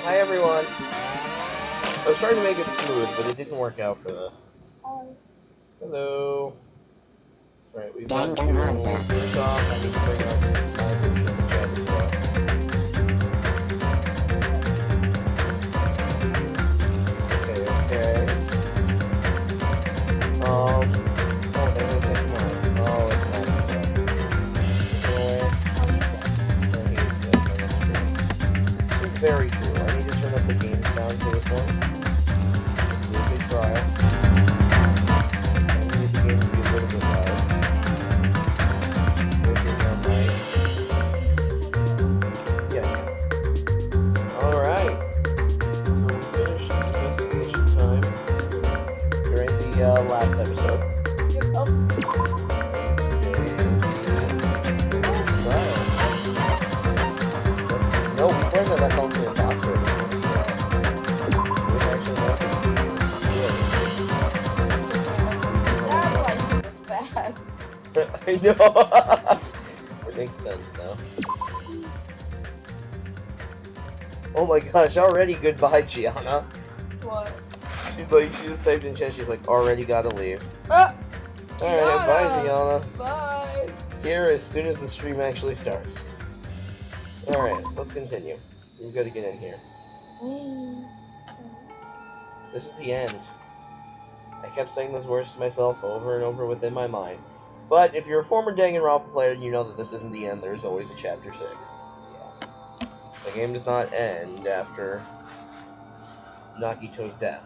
Hi everyone. I was trying to make it smooth, but it didn't work out for this. Hello. That's right, we've got Danganronpa. First off, I need to bring up my version of the chat as well. Okay. Oh, dang it, come on. Oh, it's not. know. It makes sense now. Oh my gosh, already goodbye, Gianna. What? She's like, she just typed in chat, she's like, already gotta leave. Gianna! Alright, bye, Gianna. Bye! Here as soon as the stream actually starts. Alright, let's continue. We've got to get in here. This is the end. I kept saying those words to myself over and over within my mind. But if you're a former Danganronpa player, you know that this isn't the end. There's always a Chapter 6. Yeah. The game does not end after Nagito's death,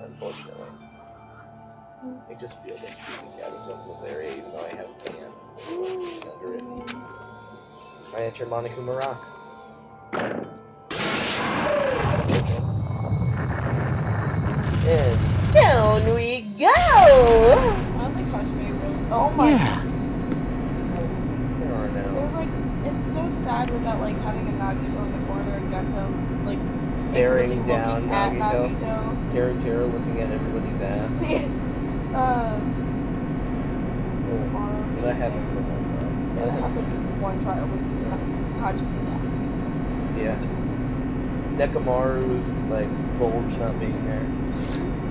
unfortunately. I just feel like shooting cabins up in this area, even though I have fans under it. I enter Monokuma Rock. And down we go! I like Hajime really. Oh my. Yeah. There are now. There's like, it's so sad without like having a Nagito in the corner and Gundam like Staring really down looking at Nagito. Terra looking at everybody's ass. Well, that happens for one trial. That happened one trial with Hajime's ass. Yeah. Nekamaru's like bulge not being there.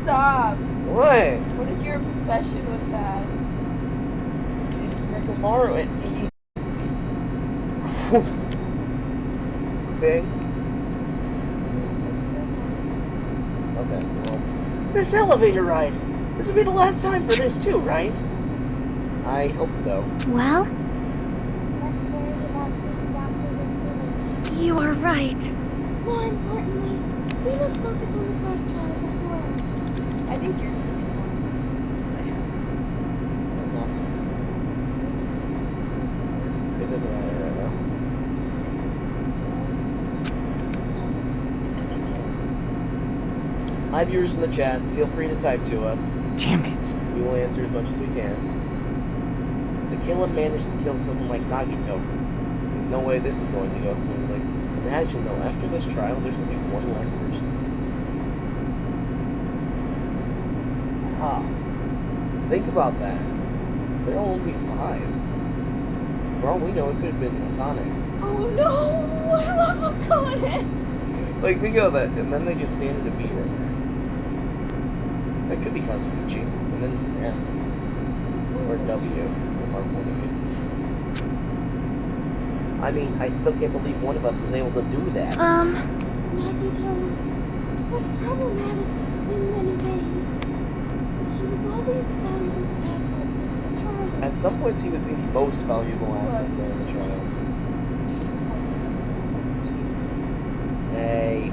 Stop! What? What is your obsession with that? It's Nekamaru and he's okay. Okay, well. This elevator ride! This will be the last time for this too, right? I hope so. Well, Let's worry about things after we're finished. you are right. More importantly, we must focus on the first trial before us. I think you're silly one. I'm not sick. It doesn't matter right now. Hi viewers in the chat, feel free to type to us. Damn it. We will answer as much as we can. The killer managed to kill someone like Nagito. There's no way this is going to go smoothly. Imagine though, after this trial, there's going to be one last person. Ah. Think about that. There'll only be 5. For all we know, it could have been Akane. Oh no! I love Akane! Like, think of that, and then they just stand at a B right there. That could be Kazumichi, and then it's an M. Or a W, from our point of view. I mean, I still can't believe one of us was able to do that. Nagito was problematic in many ways, but he was always a valuable asset during the trial. At some points, he was the most valuable asset during the trials. Hey.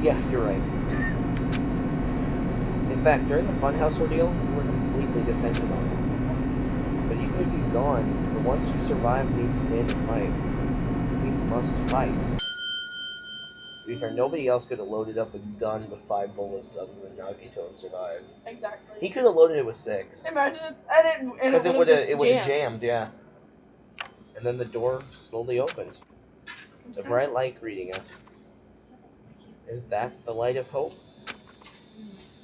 Yeah, you're right. In fact, during the Funhouse ordeal, we were completely dependent on him. But even if he's gone, the ones who survived need to stand and fight. We must fight. To be fair, nobody else could have loaded up a gun with 5 bullets other than Nagito and survived. Exactly. He could have loaded it with 6. Imagine it's Because it would have jammed. jammed, yeah. And then the door slowly opened. The bright light greeting us. Is that the light of hope?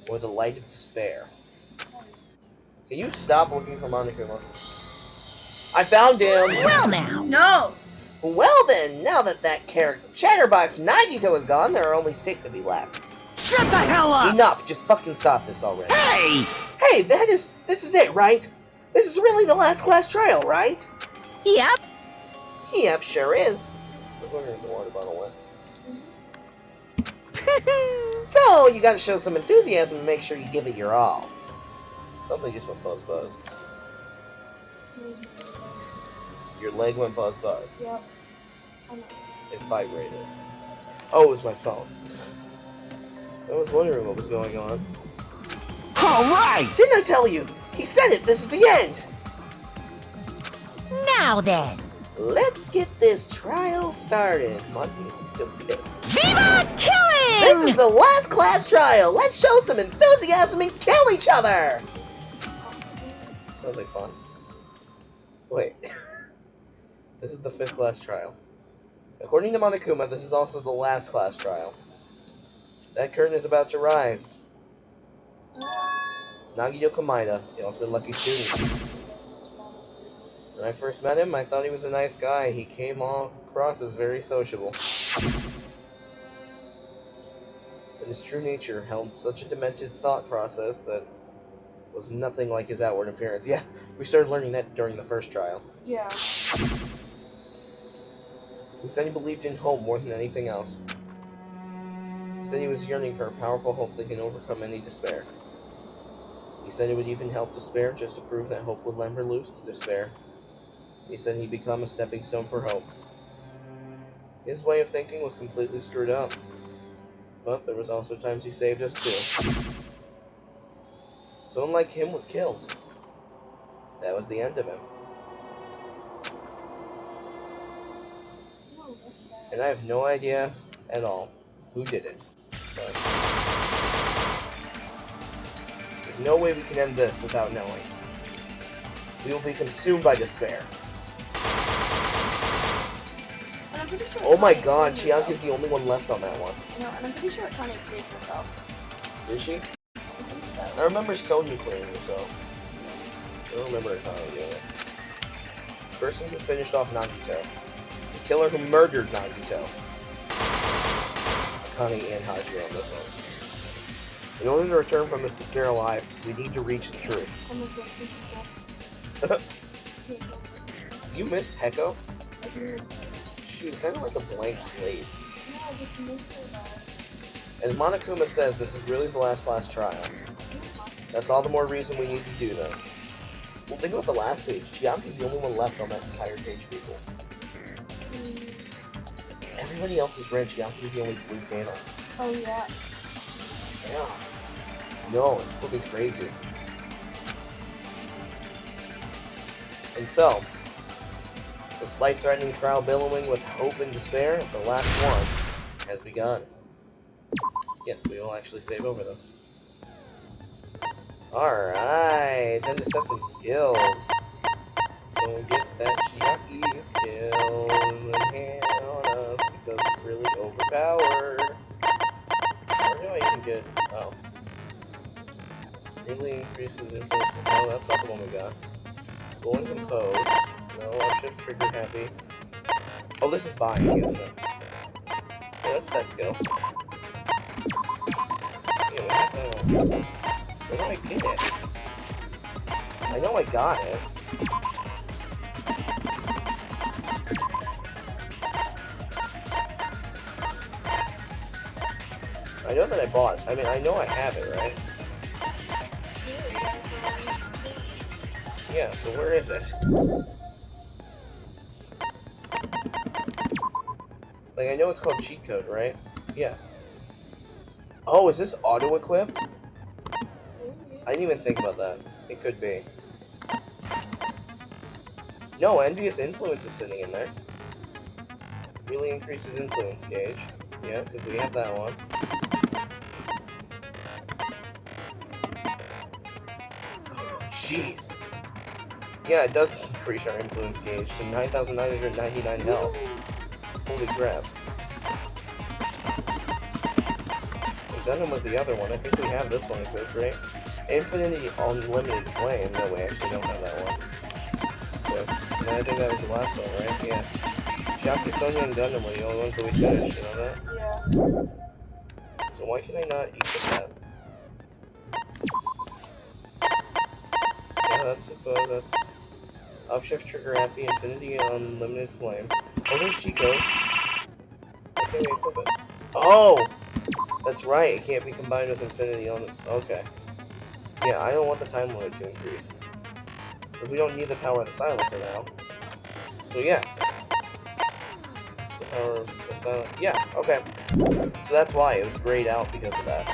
Or the light of despair? Can you stop looking for Monokuma? I found him! Well now. No! Well then, now that chatterbox Nagito is gone, there are only 6 of you left. Shut the hell up! Enough, just fucking stop this already. Hey! Hey, this is it, right? This is really the last class trial, right? Yep. Yep, sure is. We're going to the water bottle went. So, you gotta show some enthusiasm and make sure you give it your all. Something just went buzz buzz. Your leg went buzz buzz. Yep. It vibrated. Oh, it was my phone. I was wondering what was going on. Alright! Didn't I tell you? He said it! This is the end! Now then. Let's get this trial started. Monkey's still pissed. Viva killing! This is the last class trial! Let's show some enthusiasm and kill each other! Sounds like fun. Wait. This is the 5th class trial. According to Monokuma, this is also the last class trial. That curtain is about to rise. Nagito Komaeda, the ultimate lucky student. When I first met him, I thought he was a nice guy. He came across as very sociable. But his true nature held such a demented thought process that was nothing like his outward appearance. Yeah, we started learning that during the first trial. Yeah. He said he believed in hope more than anything else. He said he was yearning for a powerful hope that can overcome any despair. He said it would even help despair just to prove that hope would never lose to despair. He said he'd become a stepping stone for hope. His way of thinking was completely screwed up. But there was also times he saved us too. Someone like him was killed. That was the end of him. Oh, that's sad. And I have no idea at all who did it. But there's no way we can end this without knowing. We will be consumed by despair. And I'm pretty sure Oh my Connie god, saved herself. Chiaki's the only one left on that one. No, and I'm pretty sure Connie saved herself. Is she? I think so. I remember Sonya clearing herself. I don't remember Connie doing it. The person who finished off Nagito. The killer who murdered Nagito. Connie and Hajiro on this one. In order to return from this despair alive, we need to reach the truth. I miss those people. You miss Peko? I do miss her. She's kind of like a blank slate. No, I just miss her though. As Monokuma says, this is really the last trial. That's all the more reason we need to do this. Well, think about the last page. Chiaki's the only one left on that entire page, people. Everybody else is red. Chiaki's the only blue panel. Oh yeah. Yeah. No, it's flipping crazy. And so, this life-threatening trial billowing with hope and despair, the last one, has begun. Yes, we will actually save over those. Alright, then to set some skills. Let's go and get that Chiaki skill and hand on us because it's really overpowered. Where do I even get? Oh. Really increases influence. No, that's not the one we got. Go and compose. No, I'll shift trigger happy. Oh, this is buying, isn't it? Yeah, that's set skill. Yeah, we have that one. Where do I get it? I know I got it. I know that I bought it. I mean, I know I have it, right? Yeah, so where is it? Like, I know it's called cheat code, right? Yeah. Oh, is this auto-equipped? I didn't even think about that. It could be. No, Envious Influence is sitting in there. Really increases influence gauge. Yeah, because we have that one. Jeez. Yeah, it does increase our influence gauge to 9,999 health. Holy crap. The Gundam was the other one. I think we have this one equipped, right? Infinity Unlimited Flame. No, we actually don't have that one. So, and I think that was the last one, right? Yeah. Chiaki, Sonya, and Gundam were the only ones that we finished, you know that? Yeah. So why should I not equip that? Yeah, that's upshift trigger happy, infinity unlimited flame. Oh, there's Chico. Why can't we equip it? Oh! That's right, it can't be combined with infinity on. Okay. Yeah, I don't want the time limit to increase. Because we don't need the power of the silencer now. So yeah. The power of the silencer. Yeah, okay. So that's why it was grayed out because of that.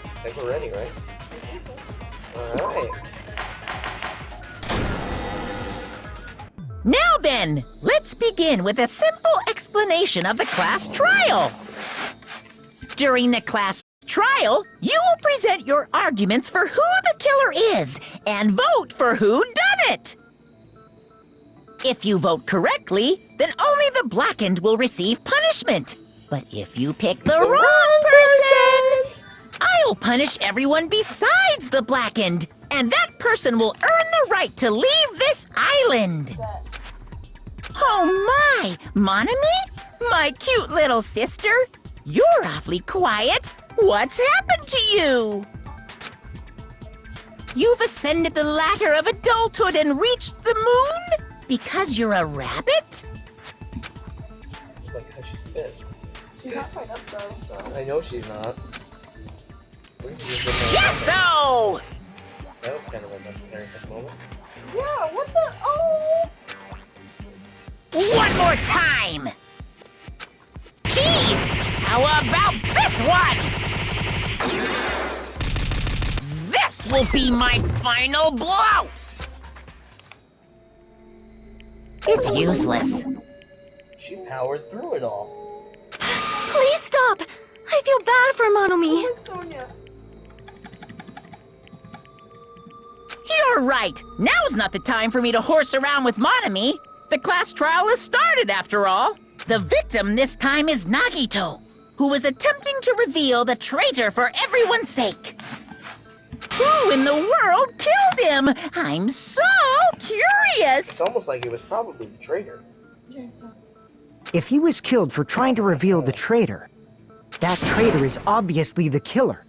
I think we're ready, right? Alright. Now then, let's begin with a simple explanation of the class trial. During the class trial, you will present your arguments for who the killer is and vote for who done it. If you vote correctly, then only the blackened will receive punishment. But if you pick the wrong person, I'll punish everyone besides the blackened. and that person will earn the right to leave this island. That. Oh my! Monami? My cute little sister? You're awfully quiet. What's happened to you? You've ascended the ladder of adulthood and reached the moon? Because you're a rabbit? Like how she's pissed. She's not tied up though, so. I know she's not. Chesto! That was kind of unnecessary at that moment. Yeah, what the? Oh! One more time! Jeez! How about this one? This will be my final blow! It's useless. She powered through it all. Please stop! I feel bad for Monomi. Who is Sonia? You're right. Now's not the time for me to horse around with Monami. The class trial has started, after all. The victim this time is Nagito, who is attempting to reveal the traitor for everyone's sake. Who in the world killed him? I'm so It's curious. almost like it was probably the traitor. Yeah, so. If he was killed for trying to reveal the traitor, that traitor is obviously the killer.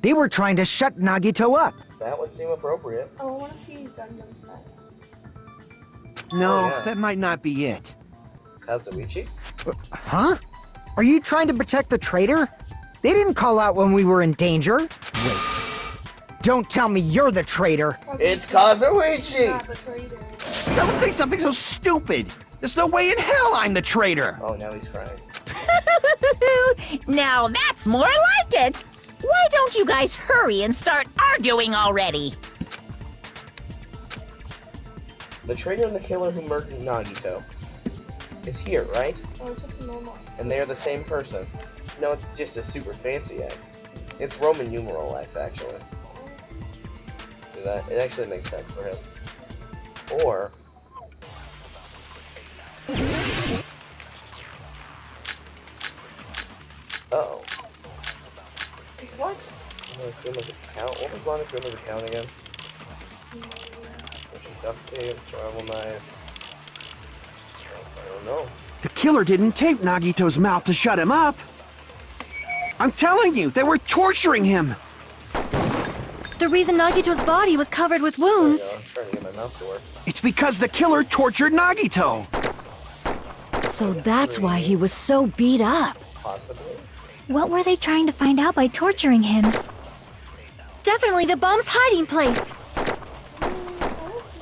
They were trying to shut Nagito up. That would seem appropriate. Oh, I want to see Gundam's next. No, Oh, yeah. that might not be it. Kazuichi? Huh? Are you trying to protect the traitor? They didn't call out when we were in danger. Wait. Don't tell me you're the traitor. It's Kazuichi! Not the traitor. Don't say something so stupid. There's no way in hell I'm the traitor. Oh, now he's crying. Now that's more like it. Why don't you guys hurry and start arguing already? The traitor and the killer who murdered Nagito is here, right? Oh, it's just a normal. And they are the same person. No, it's just a super fancy X. It's Roman numeral X, actually. See that? It actually makes sense for him. Or... Uh-oh. What? Monokuma's account? What was Monokuma's account again? Pushing duct tape, travel knife... I don't know. The killer didn't tape Nagito's mouth to shut him up. I'm telling you, they were torturing him. The reason Nagito's body was covered with There we wounds. go. I'm trying to get my mouse to work. It's because the killer tortured Nagito. So that's why he was so beat up. Possibly. What were they trying to find out by torturing him? Definitely the bomb's hiding place.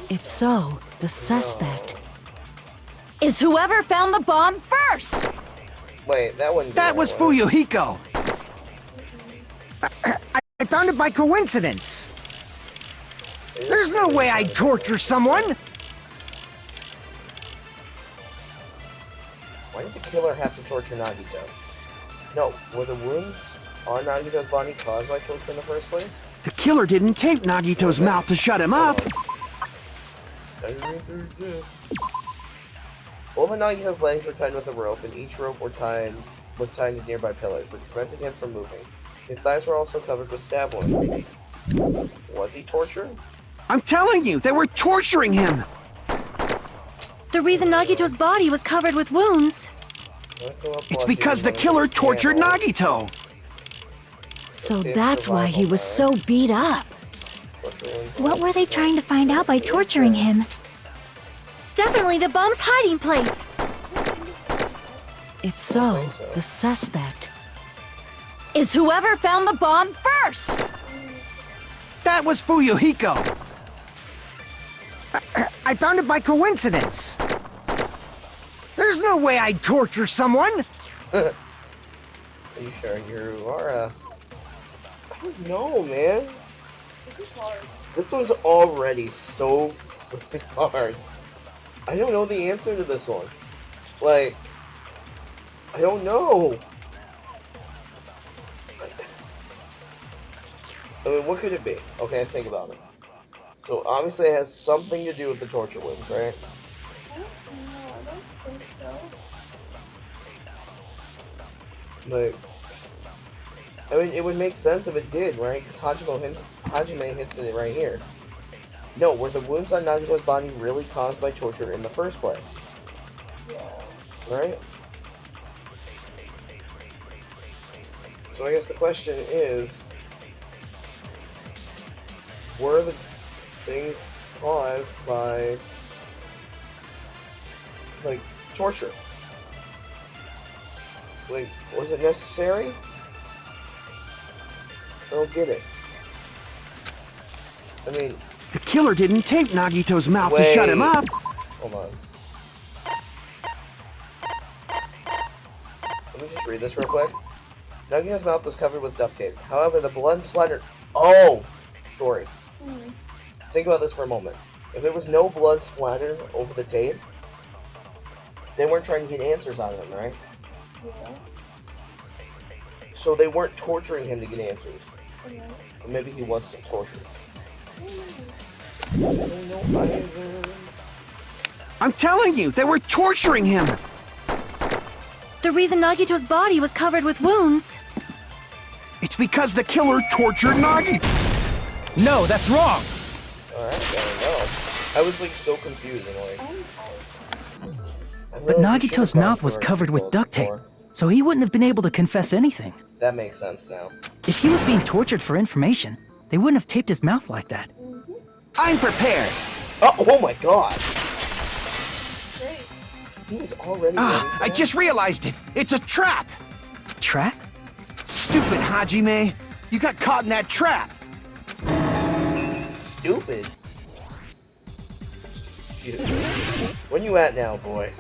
If so, the suspect is whoever found the bomb first. Wait, that wouldn't be That right, was would it? Fuyuhiko. I found it by coincidence. It is There's no way I'd torture someone. Why did the killer have to torture Nagito? No, were the wounds on Nagito's body caused by torture in the first place? The killer didn't tape Nagito's mouth to shut him up. Both of Nagito's legs were tied with a rope, and each rope was tied to nearby pillars, which prevented him from moving. His thighs were also covered with stab wounds. Was he tortured? I'm telling you, they were torturing him. The reason Nagito's body was covered with wounds. It's because the killer tortured Nagito. So that's why he was so beat up. What were they trying to find out by torturing him? Definitely the bomb's hiding place. If so, the suspect is whoever found the bomb first. That was Fuyuhiko. I found it by coincidence. There's no way I'd torture someone. Are you sure you are, I don't know, man. This is hard. This one's already so flipping hard. I don't know the answer to this one. Like, I don't know. I mean, what could it be? Okay, think about it. So, obviously it has something to do with the torture wounds, right? I don't think so. Like, I mean, it would make sense if it did, right? Because Hajime hits it right here. No, were the wounds on Nagito's body really caused by torture in the first place? Yeah. Right? So I guess the question is, were the things caused by, like, torture? Like, was it necessary? I don't get it. I mean... The killer didn't tape Nagito's mouth to shut him up. Hold on. Let me just read this real quick. Nagito's mouth was covered with duct tape. However, the blood splattered... Oh! Sorry. Think about this for a moment. If there was no blood splattered over the tape, they weren't trying to get answers out of him, right? Yeah. So they weren't torturing him to get answers. Okay. Or maybe he was still tortured. I don't know either. I'm telling you, they were torturing him. The reason Nagito's body was covered with wounds. It's because the killer tortured Nagito. No, that's wrong. Alright, I don't know. I was like so confused and like... I But feel like we should've Nagito's gone mouth through was our covered with controls duct tape, before. so he wouldn't have been able to confess anything. That makes sense now. If he was being tortured for information, they wouldn't have taped his mouth like that. I'm prepared. Oh my god! Great. He was already ready Ah, for I that? just realized it. It's a trap. Trap? Stupid Hajime. You got caught in that trap. Stupid. Shit. Where you at now, boy?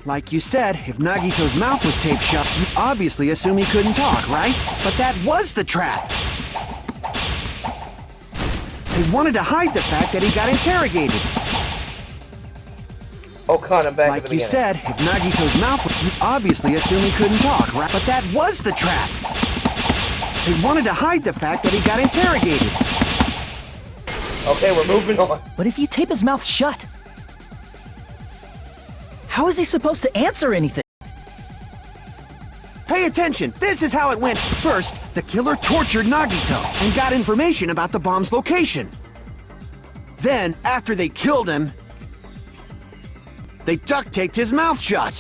Like you said, if Nagito's mouth was taped shut, you obviously assume he couldn't talk, right? But that was the trap. They wanted to hide the fact that he got interrogated. Oh god, I'm back at Like the you beginning. said, if Nagito's mouth was... You obviously assume he couldn't talk, right? But that was the trap. They wanted to hide the fact that he got interrogated. Okay, we're moving on. But if you tape his mouth shut, how is he supposed to answer anything? Pay attention, this is how it went. First, the killer tortured Nagito and got information about the bomb's location. Then, after they killed him, they duct taped his mouth shut.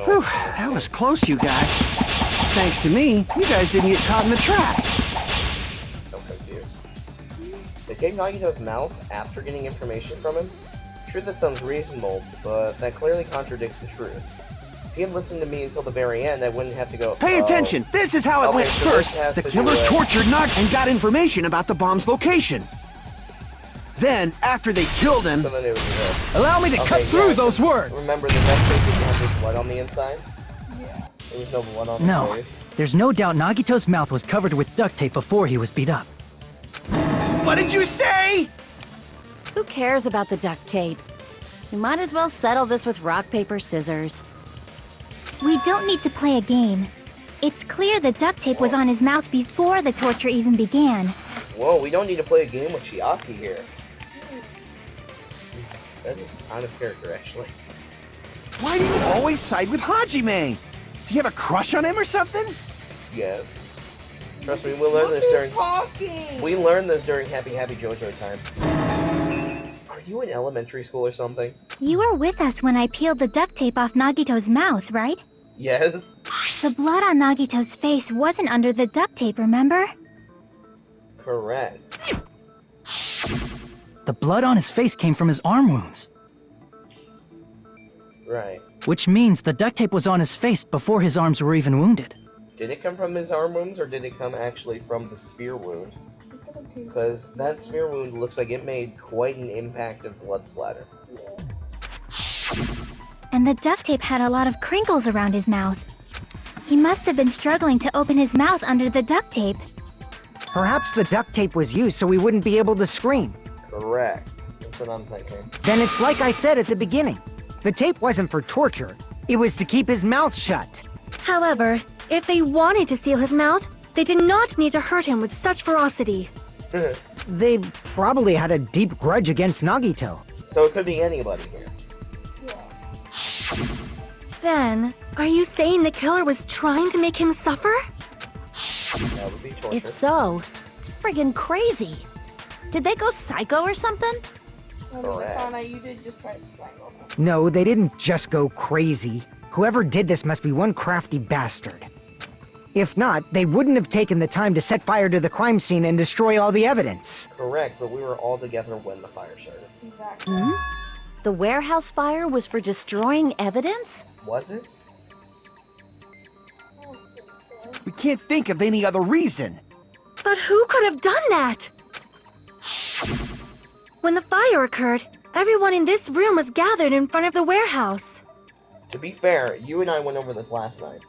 Whew, that was close, you guys. Thanks to me, you guys didn't get caught in the trap. I'm confused. They taped Nagito's mouth after getting information from him? Sure, that sounds reasonable, but that clearly contradicts the truth. If he had listened to me until the very end, I wouldn't have to go, Pay "Oh." attention, this is how it Okay, went. so First, this has the to killer do with- tortured Nagito and got information about the bomb's location. Then, after they killed him, So then it was good. Allow me to cut through yeah, those words. Remember the duct tape didn't have the blood on the inside? Yeah. There was no blood on his No, face. there's no doubt Nagito's mouth was covered with duct tape before he was beat up. what did you say? Who cares about the duct tape? We might as well settle this with rock, paper, scissors. We don't need to play a game. It's clear the duct tape was on his mouth before the torture even began. Whoa, we don't need to play a game with Chiaki here. That is out of character, actually. Why do you always side with Hajime? Do you have a crush on him or something? Yes. Trust me, we'll learn Look this who's during... talking! We learned this during Happy Happy JoJo time. Are you in elementary school or something? You were with us when I peeled the duct tape off Nagito's mouth, right? Yes? The blood on Nagito's face wasn't under the duct tape, remember? Correct. The blood on his face came from his arm wounds, Right. which means the duct tape was on his face before his arms were even wounded. Did it come from his arm wounds, or did it come actually from the spear wound? Because that spear wound looks like it made quite an impact of blood splatter. And the duct tape had a lot of crinkles around his mouth. He must have been struggling to open his mouth under the duct tape. Perhaps the duct tape was used so he wouldn't be able to scream. Correct. That's what I'm thinking. Then it's like I said at the beginning. The tape wasn't for torture. It was to keep his mouth shut. However, if they wanted to seal his mouth, they did not need to hurt him with such ferocity. They probably had a deep grudge against Nagito. So it could be anybody here. Then, Are you saying the killer was trying to make him suffer? That would be torture. If so, it's friggin' crazy. Did they go psycho or something? Correct. Fauna, you did just try to strangle him. No, they didn't just go crazy. Whoever did this must be one crafty bastard. If not, they wouldn't have taken the time to set fire to the crime scene and destroy all the evidence. Correct, but we were all together when the fire started. Exactly. The warehouse fire was for destroying evidence? Was it? I don't think so. We can't think of any other reason. But who could have done that? When the fire occurred, everyone in this room was gathered in front of the warehouse. To be fair, you and I went over this last night.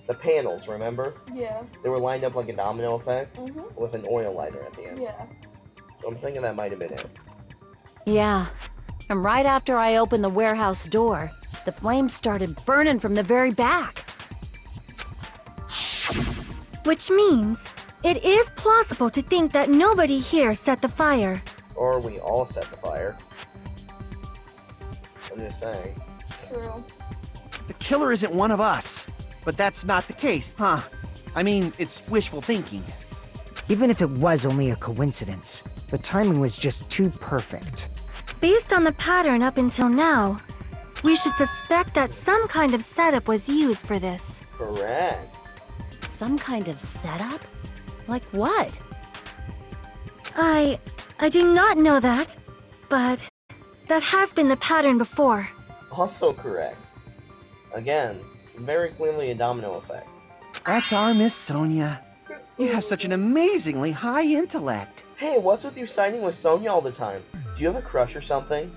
The panels, remember? Yeah. They were lined up like a domino effect Mhm. with an oil lighter at the end. Yeah. So I'm thinking that might have been it. Yeah. And right after I opened the warehouse door, the flames started burning from the very back. Which means it is plausible to think that nobody here set the fire. Or we all set the fire. I'm just saying. True. The killer isn't one of us. But that's not the case, huh? I mean, it's wishful thinking. Even if it was only a coincidence, the timing was just too perfect. Based on the pattern up until now, we should suspect that some kind of setup was used for this. Correct. Some kind of setup? Like what? I do not know that, but that has been the pattern before. Also correct. Again, very clearly a domino effect. That's our Miss Sonia. You have such an amazingly high intellect. Hey, what's with you siding with Sonia all the time? Do you have a crush or something?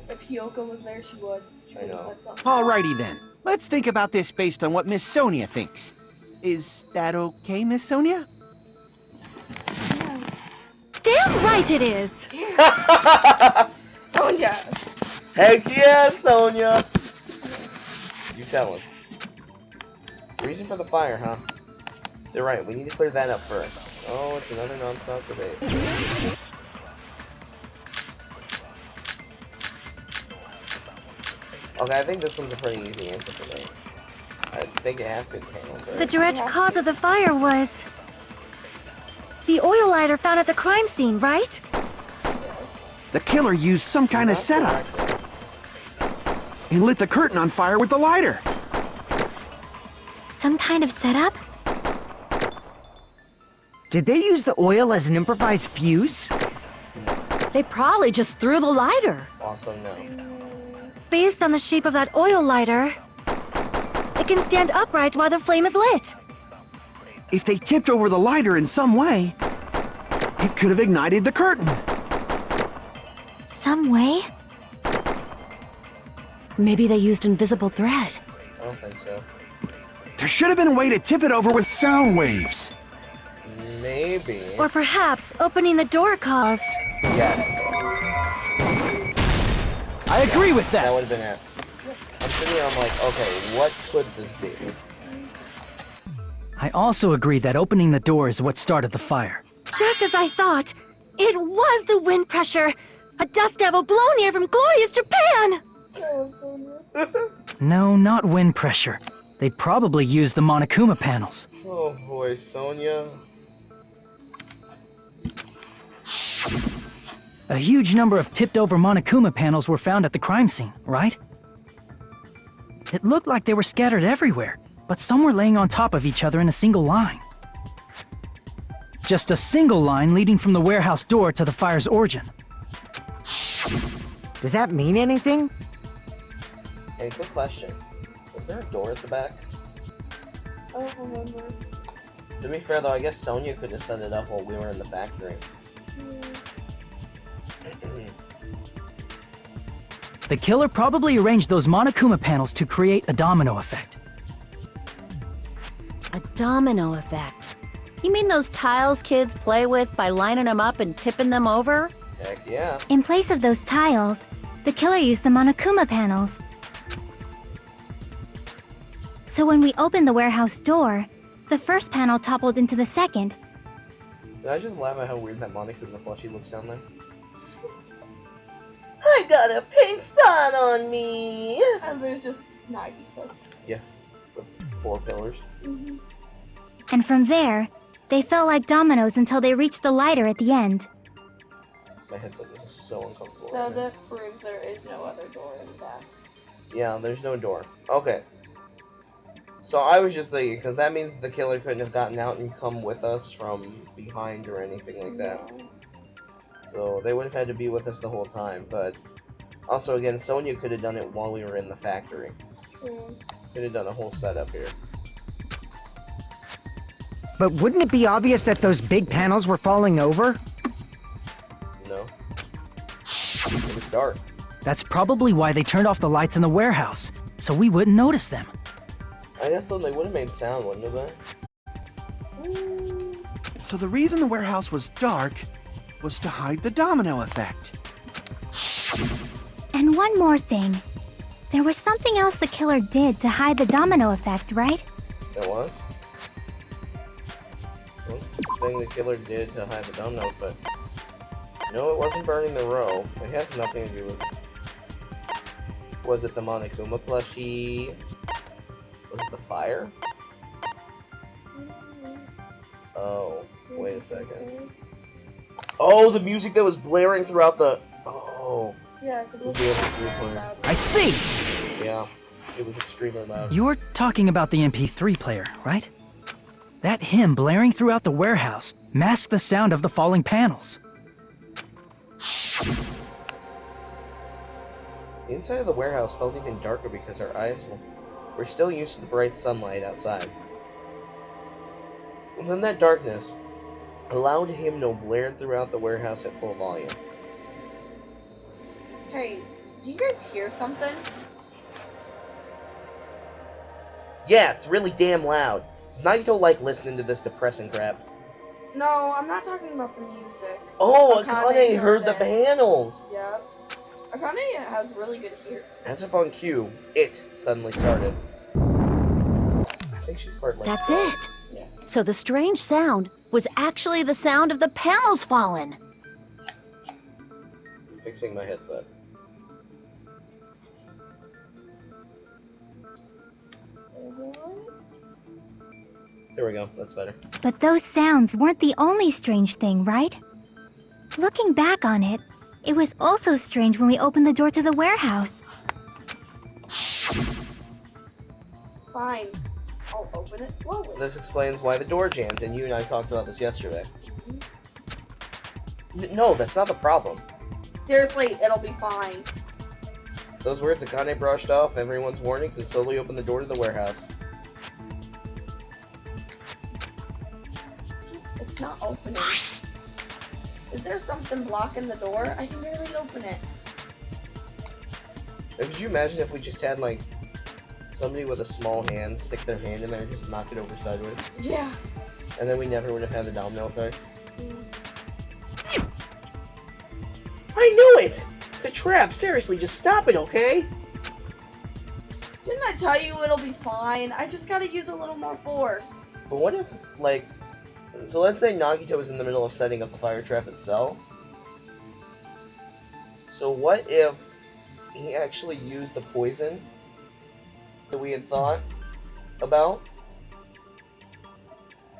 If Hyoko was there, she would. She I would have know. said something. Alrighty then. Let's think about this based on what Miss Sonia thinks. Is that okay, Miss Sonia? Damn right it is! Oh yeah. Heck yeah, Sonia! You tell him. Reason for the fire, huh? They're right, we need to clear that up first. Oh, it's another non-stop debate. Okay, I think this one's a pretty easy answer for me. I think it has to be the panels, right? The direct cause of the fire was the oil lighter found at the crime scene, right? The killer used some kind of Not setup correct. and lit the curtain on fire with the lighter. Some kind of setup? Did they use the oil as an improvised fuse? They probably just threw the lighter. Also, no. Based on the shape of that oil lighter, it can stand upright while the flame is lit. If they tipped over the lighter in some way, it could have ignited the curtain. Some way? Maybe they used invisible thread. I don't think so. There should have been a way to tip it over with sound waves. Maybe. Or perhaps opening the door caused. Yes, I agree with that that. would have been it. I'm sitting here, I'm like, okay, what could this be? I also agree that opening the door is what started the fire. Just as I thought, it was the wind pressure! A dust devil blown here from glorious Japan! Oh, Sonia. No, not wind pressure. They probably used the Monokuma panels. Oh boy, Sonia. A huge number of tipped-over Monokuma panels were found at the crime scene, right? It looked like they were scattered everywhere, but some were laying on top of each other in a single line. Just a single line leading from the warehouse door to the fire's origin. Does that mean anything? Hey, quick question. Was there a door at the back? I don't remember. To be fair though, I guess Sonia could have set it up while we were in the factory. The killer probably arranged those Monokuma panels to create a domino effect. A domino effect. You mean those tiles kids play with by lining them up and tipping them over? Heck yeah. In place of those tiles, the killer used the Monokuma panels. So when we opened the warehouse door, the first panel toppled into the second. Did I just laugh at how weird that Monokuma plushie looks down there? I got a pink spot on me! And there's just Nagito. Yeah. 4 pillars. And from there, they fell like dominoes until they reached the lighter at the end. My headset is so uncomfortable. So right now. that proves there is no other door in the back. Yeah, there's no door. Okay. So I was just thinking, because that means the killer couldn't have gotten out and come with us from behind or anything like that. No. So they would have had to be with us the whole time. But also, again, Sonya could have done it while we were in the factory. True. Could have done a whole setup here. But wouldn't it be obvious that those big panels were falling over? No. It was dark. That's probably why they turned off the lights in the warehouse, so we wouldn't notice them. I guess so they would have made sound, wouldn't they? So the reason the warehouse was dark was to hide the domino effect. And one more thing. There was something else the killer did to hide the domino effect, right? There was? One thing the killer did to hide the domino, but no, it wasn't burning the row. It has nothing to do with. Was it the Monokuma plushie? Was it the fire? Oh, wait a second. Oh, the music that was blaring throughout the. Oh. Yeah, because It was the MP3 player. I see! Yeah, it was extremely loud. You're talking about the MP3 player, right? That hymn blaring throughout the warehouse masked the sound of the falling panels. The inside of the warehouse felt even darker because our eyes were still used to the bright sunlight outside. And then that darkness, a loud hymnal blared throughout the warehouse at full volume. Hey, do you guys hear something? Yeah, it's really damn loud. Does Nagito like listening to this depressing crap? No, I'm not talking about the music. Oh, Akane Akane heard the it. panels! Yep. Akane has really good hearing. As if on cue, it suddenly started. I think she's part like That's it. Yeah. So the strange sound was actually the sound of the panels falling. Fixing my headset. There we go, that's better. But those sounds weren't the only strange thing, right? Looking back on it, it was also strange when we opened the door to the warehouse. It's fine. I'll open it slowly. This explains why the door jammed, and you and I talked about this yesterday. No, that's not the problem. Seriously, it'll be fine. Those words Akane brushed off everyone's warnings and slowly opened the door to the warehouse. It's not opening. Is there something blocking the door? I can barely open it. Could you imagine if we just had, like, somebody with a small hand stick their hand in there and just knock it over sideways? Yeah. And then we never would have had the domino effect? I knew it! It's a trap! Seriously, just stop it, okay? Didn't I tell you it'll be fine? I just gotta use a little more force. But what if, like... So let's say Nagito was in the middle of setting up the fire trap itself. So what if he actually used the poison that we had thought about?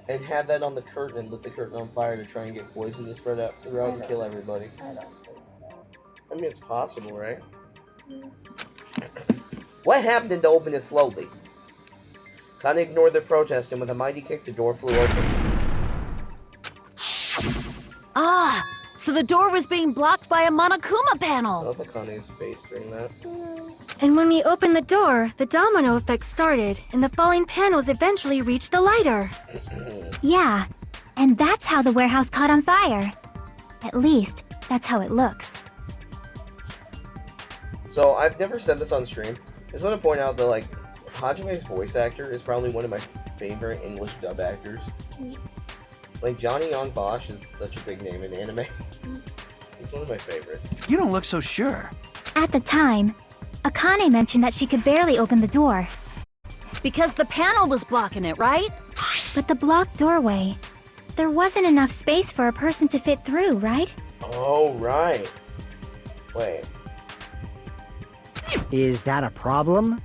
And had that on the curtain and lit the curtain on fire to try and get poison to spread out throughout and kill everybody. I don't think so. I mean, it's possible, right? What happened to open it slowly? Kana ignored their protest, and with a mighty kick, the door flew open. Ah, so the door was being blocked by a Monokuma I panel. love Akane's face during that. And when we opened the door, the domino effect started, and the falling panels eventually reached the lighter. Yeah, and that's how the warehouse caught on fire. At least, that's how it looks. So, I've never said this on stream. I just want to point out that, like, Hajime's voice actor is probably one of my favorite English dub actors. Like, Johnny Young Bosch is such a big name in anime. He's one of my favorites. You don't look so sure. At the time, Akane mentioned that she could barely open the door. Because the panel was blocking it, right? But the blocked doorway, there wasn't enough space for a person to fit through, right? Oh, right. Wait. Is that a problem?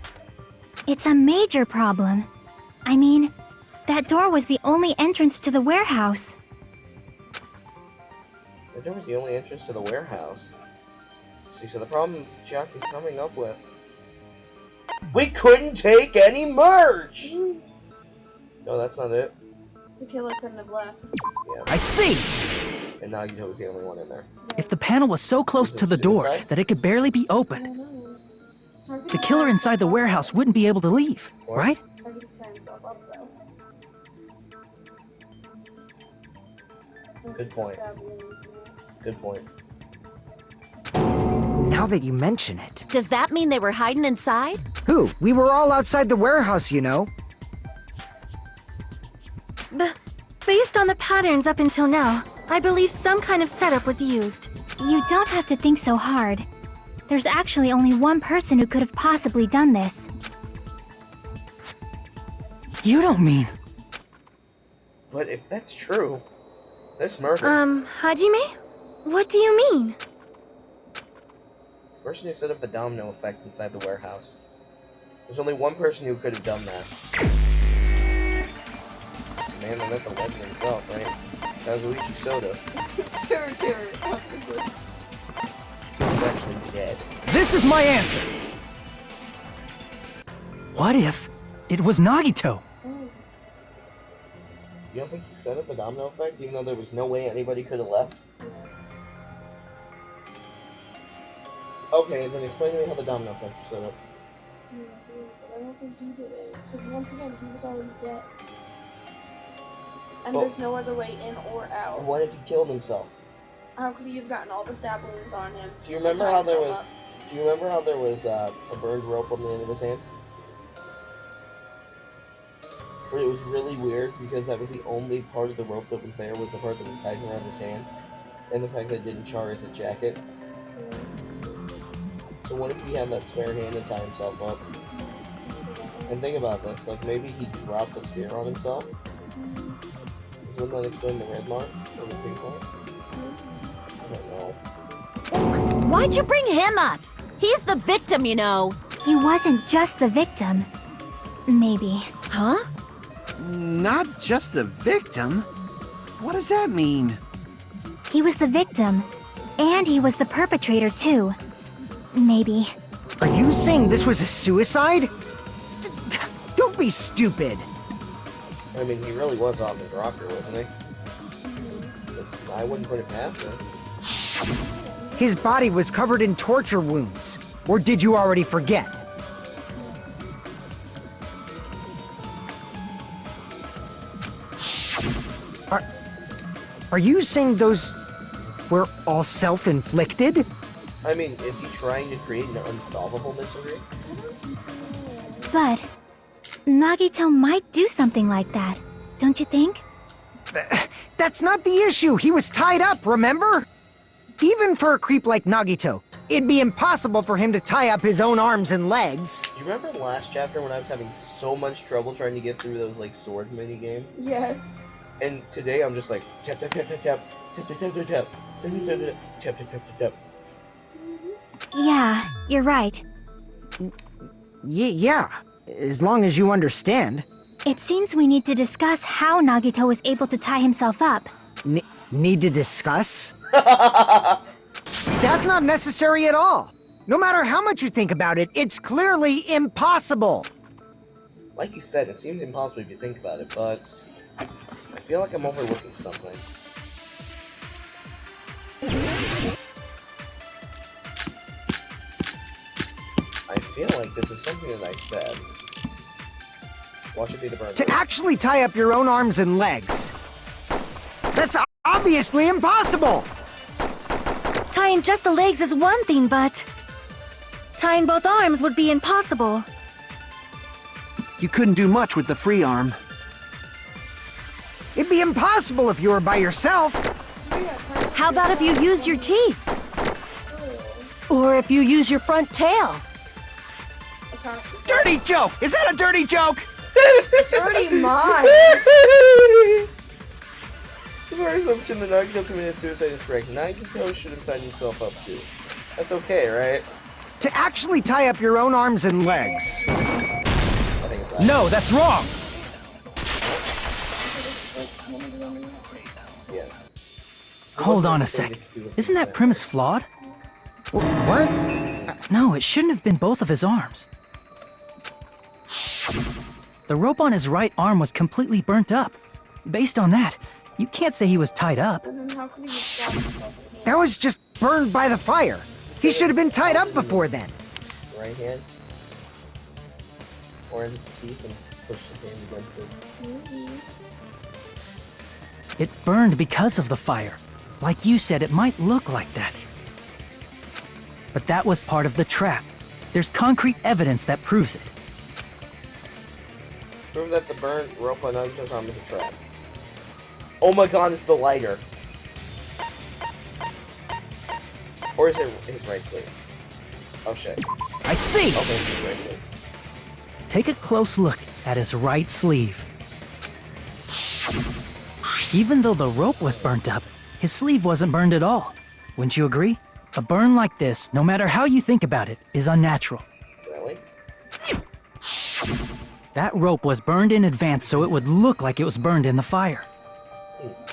It's a major problem. I mean, that door was the only entrance to the warehouse. The door was the only entrance to the warehouse. See, so the problem Jack is coming up with... We couldn't take any merch! No, that's not it. The killer couldn't have left. Yeah. I see! And Nagito was the only one in there. If the panel was so close to the door suicide? that it could barely be opened, the killer inside the warehouse wouldn't be able to leave, What? right? How did he tie himself up, though? Good point. Good point. Now that you mention it. Does that mean they were hiding inside? Who? We were all outside the warehouse, you know. Based on the patterns up until now, I believe some kind of setup was used. You don't have to think so hard. There's actually only one person who could have possibly done this. You don't mean... But if that's true, this murder... Hajime? What do you mean? The person who set up the domino effect inside the warehouse. There's only one person who could have done that. The man that met the legend himself, right? Kazuichi Soda. He's actually dead. This is my answer! What if it was Nagito? You don't think he set up the domino effect, even though there was no way anybody could have left? Okay, then explain to me how the domino effect was set up. Yeah, but I don't think he did it. Because once again, he was already dead. And Well- there's no other way in or out. What if he killed himself? How could he have gotten all the stab wounds on him? Do you remember and how tied there himself was... up? Do you remember how there was a burned rope on the end of his hand? Where it was really weird because that was the only part of the rope that was there, was the part that was tied around his hand. And the fact that it didn't char his jacket. So what if he had that spare hand to tie himself up? And think about this, like maybe he dropped the spear on himself? Because wouldn't that explain the red mark? Or the pink mark? I don't know. Why'd you bring him up? He's the victim, you know. He wasn't just the victim. Maybe. Huh? Not just the victim? What does that mean? He was the victim. And he was the perpetrator, too. Maybe. Are you saying this was a suicide? Don't be stupid. I mean, he really was off his rocker, wasn't he? I wouldn't put it past him. His body was covered in torture wounds. Or did you already forget? Are you saying those were all self-inflicted? I mean, is he trying to create an unsolvable mystery? But Nagito might do something like that, don't you think? That's not the issue. He was tied up, remember? Even for a creep like Nagito, it'd be impossible for him to tie up his own arms and legs. Do you remember in the last chapter when I was having so much trouble trying to get through those, like, sword mini games? Yes. And today I'm just like, tap, tap, tap, tap, tap, tap, tap, tap, tap, tap, tap, tap, tap, tap, tap, tap. Yeah, you're right. Yeah, as long as you understand. It seems we need to discuss how Nagito was able to tie himself up. Need to discuss? That's not necessary at all. No matter how much you think about it, it's clearly impossible. Like you said, it seems impossible if you think about it, but I feel like I'm overlooking something. I feel like this is something that I said. Watch it be the burn. To actually tie up your own arms and legs. That's obviously impossible! Tying just the legs is one thing, but tying both arms would be impossible. You couldn't do much with the free arm. It'd be impossible if you were by yourself. How about if you use your teeth? Or if you use your front tail? Dirty joke! Is that a dirty joke? Dirty mind. Our assumption that Nagito committed suicide is correct. Nagito should have tied himself up too. That's okay, right? To actually tie up your own arms and legs. I think it's that. No, that's wrong! Yeah. So Hold what's on the a thing sec. to do with Isn't that consent? premise flawed? What? No, it shouldn't have been both of his arms. The rope on his right arm was completely burnt up. Based on that, you can't say he was tied up. And then how could he just stab himself in the hand? That was just burned by the fire. He should have been tied up before then. Right hand. Or in his teeth and pushed his hand against it. It burned because of the fire. Like you said, it might look like that. But that was part of the trap. There's concrete evidence that proves it. Prove that the burnt rope on Nagito's arm is a trap. Oh my god, it's the lighter. Or is it his right sleeve? Oh shit. I see! Okay, it's his right sleeve. Take a close look at his right sleeve. Even though the rope was burnt up, his sleeve wasn't burned at all. Wouldn't you agree? A burn like this, no matter how you think about it, is unnatural. Really? That rope was burned in advance so it would look like it was burned in the fire.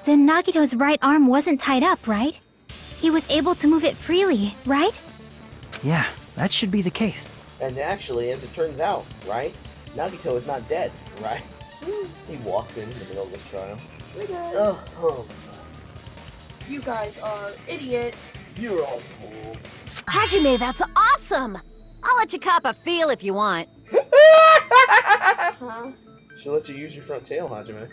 Then Nagito's right arm wasn't tied up, right? He was able to move it freely, right? Yeah, that should be the case. And actually, as it turns out, right? Nagito is not dead, right? He walked in the middle of this trial. Oh, You guys are idiots. you're all fools. Hajime, that's awesome! I'll let you cop a feel if you want. Huh? She'll let you use your front tail, Hajime.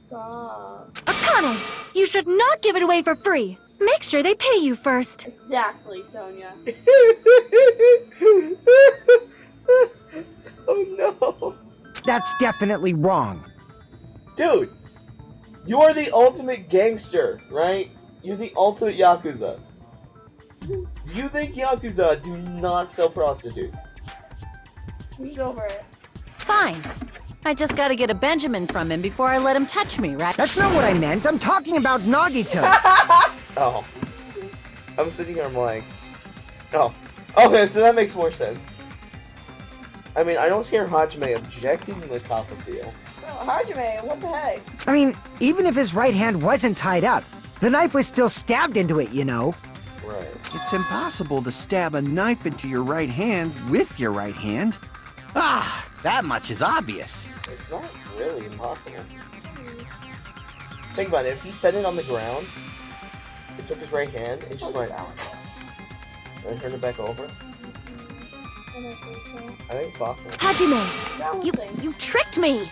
Stop. Akane, you should not give it away for free. Make sure they pay you first. Exactly, Sonia. Oh no. That's definitely wrong. Dude, you are the ultimate gangster, right? You're the ultimate Yakuza. Do you think Yakuza do not sell prostitutes? He's over it. Fine. I just gotta get a Benjamin from him before I let him touch me, right? That's not what I meant. I'm talking about Nagito. Oh. I'm sitting here, I'm like... Oh. Okay, so that makes more sense. I mean, I don't hear Hajime objecting to the Copperfield. Oh, Hajime, what the heck? I mean, even if his right hand wasn't tied up, the knife was still stabbed into it, you know? Right. It's impossible to stab a knife into your right hand with your right hand. Ah, that much is obvious. It's not really impossible. Think about it, if he set it on the ground, he took his right hand, and just went out, and turned it back over, I don't think so. I think it's possible. Hajime, you tricked me!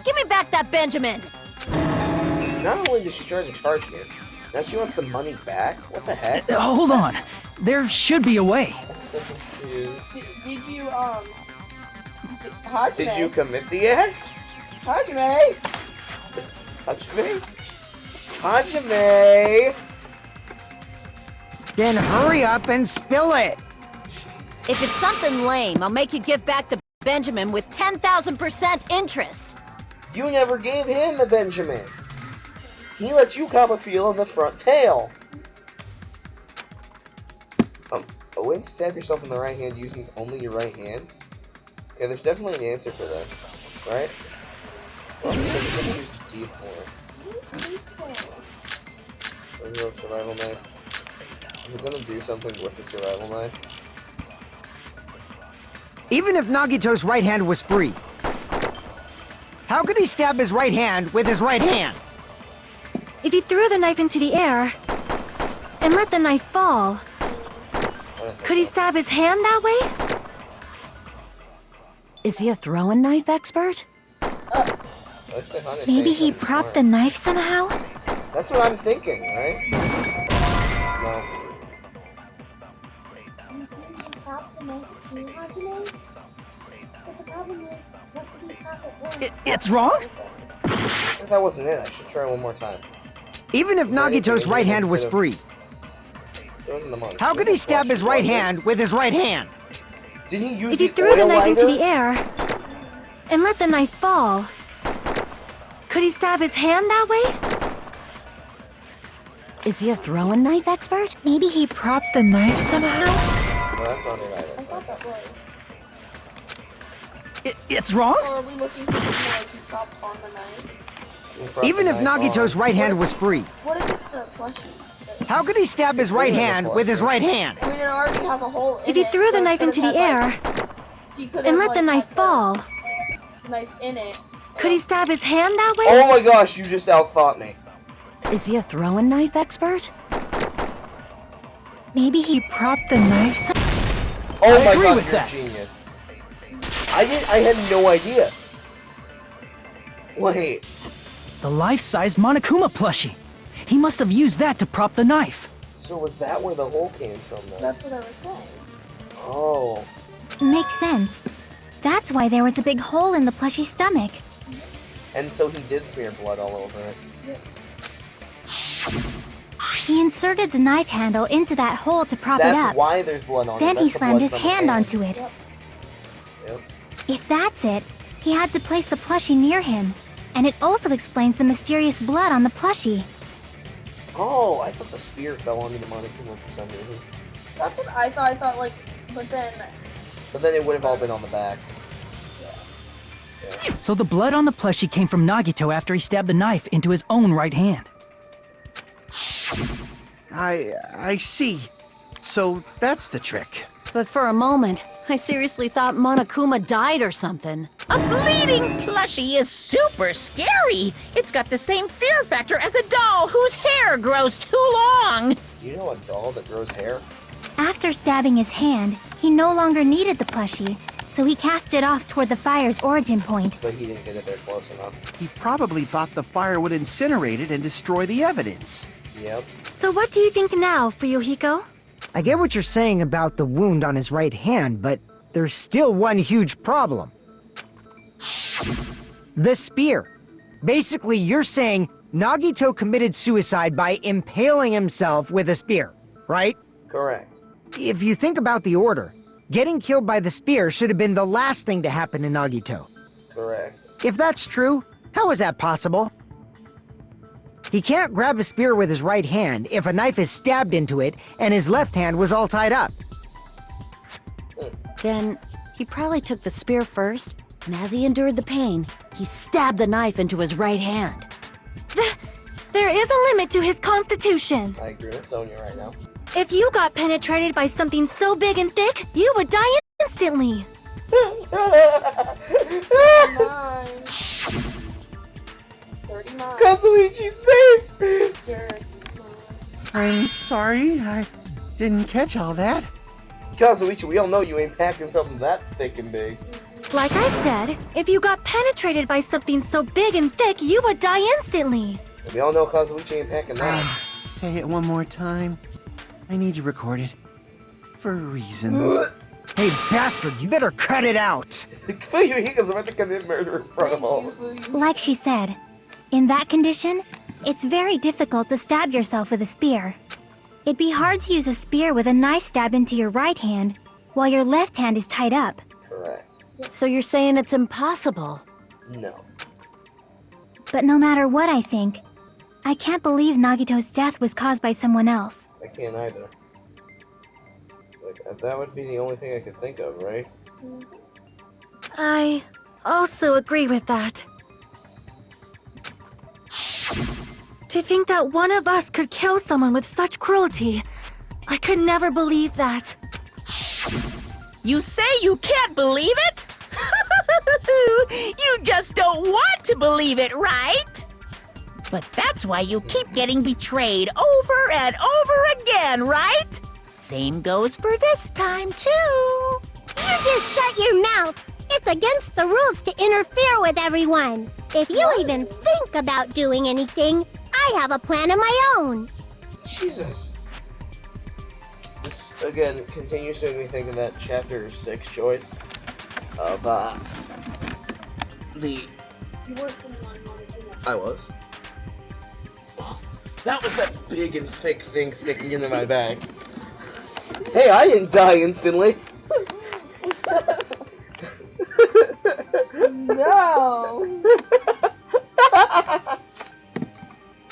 Give me back that Benjamin! Not only did she try to charge me, now she wants the money back? What the heck? Hold on. There should be a way. I'm so confused. Did you, Hajime? Did you commit the act? Hajime! Hajime? Hajime! Then hurry up and spill it. If it's something lame, I'll make you give back the Benjamin with 10,000% interest. You never gave him a Benjamin. He let you cop a feel on the front tail. A way to stab yourself in the right hand using only your right hand? Yeah, there's definitely an answer for this, right? Well, because he's gonna use his teeth more. There's a survival knife. Is it gonna do something with the survival knife? Even if Nagito's right hand was free, how could he stab his right hand with his right hand? If he threw the knife into the air and let the knife fall, could he stab his hand that way? Is he a throwing knife expert? Maybe he propped the knife somehow? That's what I'm thinking, right? No. You think he propped the knife too, Hajime? But the problem is, what did he prop it with? It's wrong? I said that wasn't it. I should try one more time. Even if Is there anything Nagito's in right here hand that was could've- free, It wasn't the money. how could he stab his right hand with his right hand? Did he use If he the threw the oil knife into lighter? the air and let the knife fall, could he stab his hand that way? Is he a throwing knife expert? Maybe he propped the knife somehow? No, that's not it I either. thought that was. It's wrong? Or are we looking for something like he propped on the knife? Even if Nagito's right hand was free, What if it's the plushie? how could he stab his right hand with his right hand? I mean, it already has a hole in If he it, threw so the it knife could've into the had, air he could've, and let the knife had fall, knife in it. could he stab his hand that way? Oh my gosh, you just outthought me. Is he a throwing knife expert? Maybe he propped the knife. Oh I my agree god, with you're that. a genius. I had no idea. Wait. The life-size Monokuma plushie. He must have used that to prop the knife. So was that where the hole came from then? That's what I was saying. Oh. Makes sense. That's why there was a big hole in the plushie's stomach. And so he did smear blood all over it. He inserted the knife handle into that hole to prop it That's up. why there's blood on it. Then he That's the slammed blood his from the hand onto it. Yep. If that's it, he had to place the plushie near him. And it also explains the mysterious blood on the plushie. Oh, I thought the spear fell onto the Monokuma for some reason. That's what I thought. I thought, like, but then... But then it would have all been on the back. Yeah. So the blood on the plushie came from Nagito after he stabbed the knife into his own right hand. I see. So that's the trick. But for a moment, I seriously thought Monokuma died or something. A bleeding plushie is super scary. It's got the same fear factor as a doll whose hair grows too long. You know a doll that grows hair? After stabbing his hand, he no longer needed the plushie, so he cast it off toward the fire's origin point. But he didn't get it there close enough. He probably thought the fire would incinerate it and destroy the evidence. Yep. So what do you think now, Fuyuhiko? I get what you're saying about the wound on his right hand, but there's still one huge problem. The spear. Basically, you're saying Nagito committed suicide by impaling himself with a spear, right? Correct. If you think about the order, getting killed by the spear should have been the last thing to happen to Nagito. Correct. If that's true, how is that possible? He can't grab a spear with his right hand if a knife is stabbed into it and his left hand was all tied up. Then he probably took the spear first, and as he endured the pain, he stabbed the knife into his right hand. There is a limit to his constitution. I agree with Sonya right now. If you got penetrated by something so big and thick, you would die instantly. 39. 39. Kazuichi's face! 39. I'm sorry, I didn't catch all that. Kazuichi, we all know you ain't packing something that thick and big. Like I said, if you got penetrated by something so big and thick, you would die instantly. We all know Kazuichi ain't packing that. Say it one more time. I need you recorded. For reasons. Hey, bastard, you better cut it out! Fuyuhiko's about to commit murder in front of all of us. Like she said, in that condition, it's very difficult to stab yourself with a spear. It'd be hard to use a spear with a knife stab into your right hand while your left hand is tied up. Correct. So you're saying it's impossible? No. But no matter what I think, I can't believe Nagito's death was caused by someone else. I can't either. Like, that would be the only thing I could think of, right? I also agree with that. To think that one of us could kill someone with such cruelty, I could never believe that. You say you can't believe it? You just don't want to believe it, right? But that's why you keep getting betrayed over and over again, right? Same goes for this time, too. You just shut your mouth. It's against the rules to interfere with everyone. If you even think about doing anything, I have a plan of my own. Jesus. This, again, continues to make me think of that Chapter 6 choice of, the... You were someone Monokuma. I was. That was that big and thick thing sticking into my bag. Hey, I didn't die instantly. No.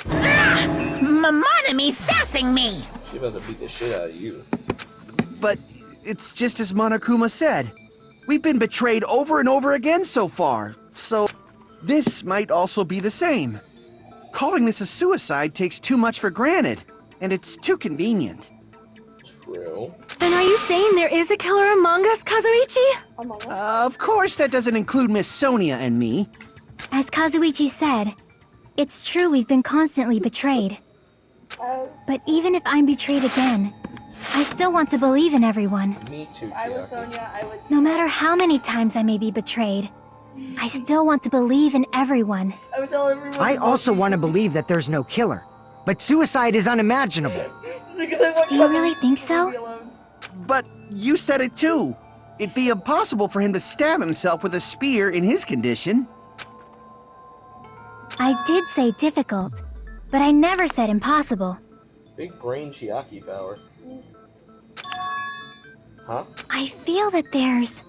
Mamonami sassing me! She about to beat the shit out of you. But it's just as Monokuma said. We've been betrayed over and over again so far, so this might also be the same. calling this a suicide takes too much for granted, and it's too convenient. True. Then are you saying there is a killer among us, Kazuichi? Among us. Of course that doesn't include Miss Sonia and me. As Kazuichi said, it's true we've been constantly betrayed. But even if I'm betrayed again, I still want to believe in everyone. Me too, If I was Chiaki. Sonia, I would. No matter how many times I may be betrayed, I still want to believe in everyone. I would tell everyone. I also want to believe that there's no killer. But suicide is unimaginable. Just because I want Do you really Kazuichi think to so? be alone. But you said it too. It'd be impossible for him to stab himself with a spear in his condition. I did say difficult, but I never said impossible. Big brain Chiaki power. Huh? I feel that there's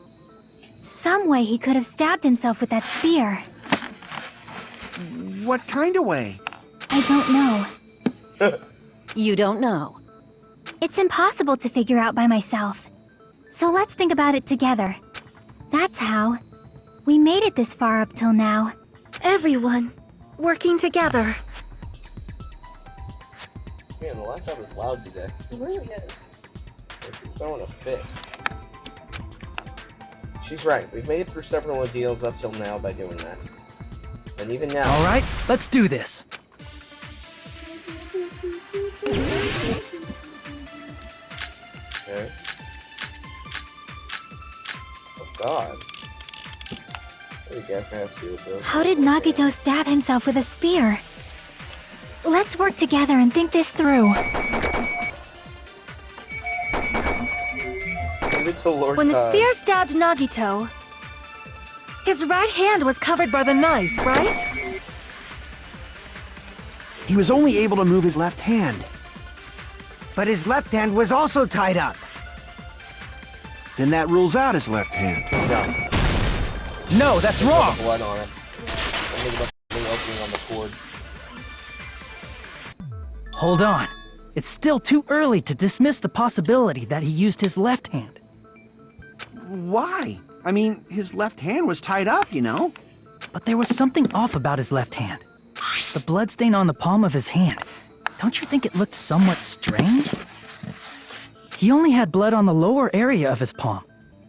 some way he could have stabbed himself with that spear. What kind of way? I don't know. You don't know. It's impossible to figure out by myself. So let's think about it together. That's how we made it this far up till now. Everyone, working together. Man, the laptop is loud today. It really is. Like it's throwing a fit. She's right. We've made it through several ordeals up till now by doing that. And even now. All right, let's do this. Okay. Oh God. I guess I have to do with this. How did Nagito stab himself with a spear? Let's work together and think this through. Leave it to Lord When the Todd. spear stabbed Nagito, his right hand was covered by the knife, right? He was only able to move his left hand. But his left hand was also tied up. Then that rules out his left hand. No. No, that's There's wrong. blood on it. I'm thinking about the opening on the cord. Hold on. It's still too early to dismiss the possibility that he used his left hand. Why? I mean, his left hand was tied up, you know? But there was something off about his left hand. The bloodstain on the palm of his hand. Don't you think it looked somewhat strange? He only had blood on the lower area of his palm.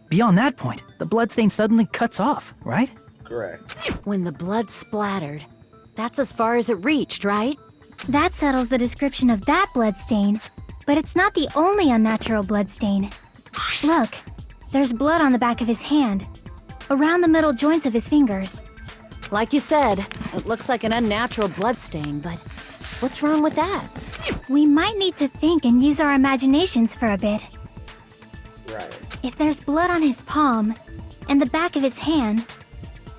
Beyond that point, the bloodstain suddenly cuts off, right? Correct. When the blood splattered, that's as far as it reached, right? That settles the description of that bloodstain, but it's not the only unnatural bloodstain. Look, there's blood on the back of his hand, around the middle joints of his fingers. Like you said, it looks like an unnatural bloodstain, but what's wrong with that? We might need to think and use our imaginations for a bit. Right. If there's blood on his palm and the back of his hand,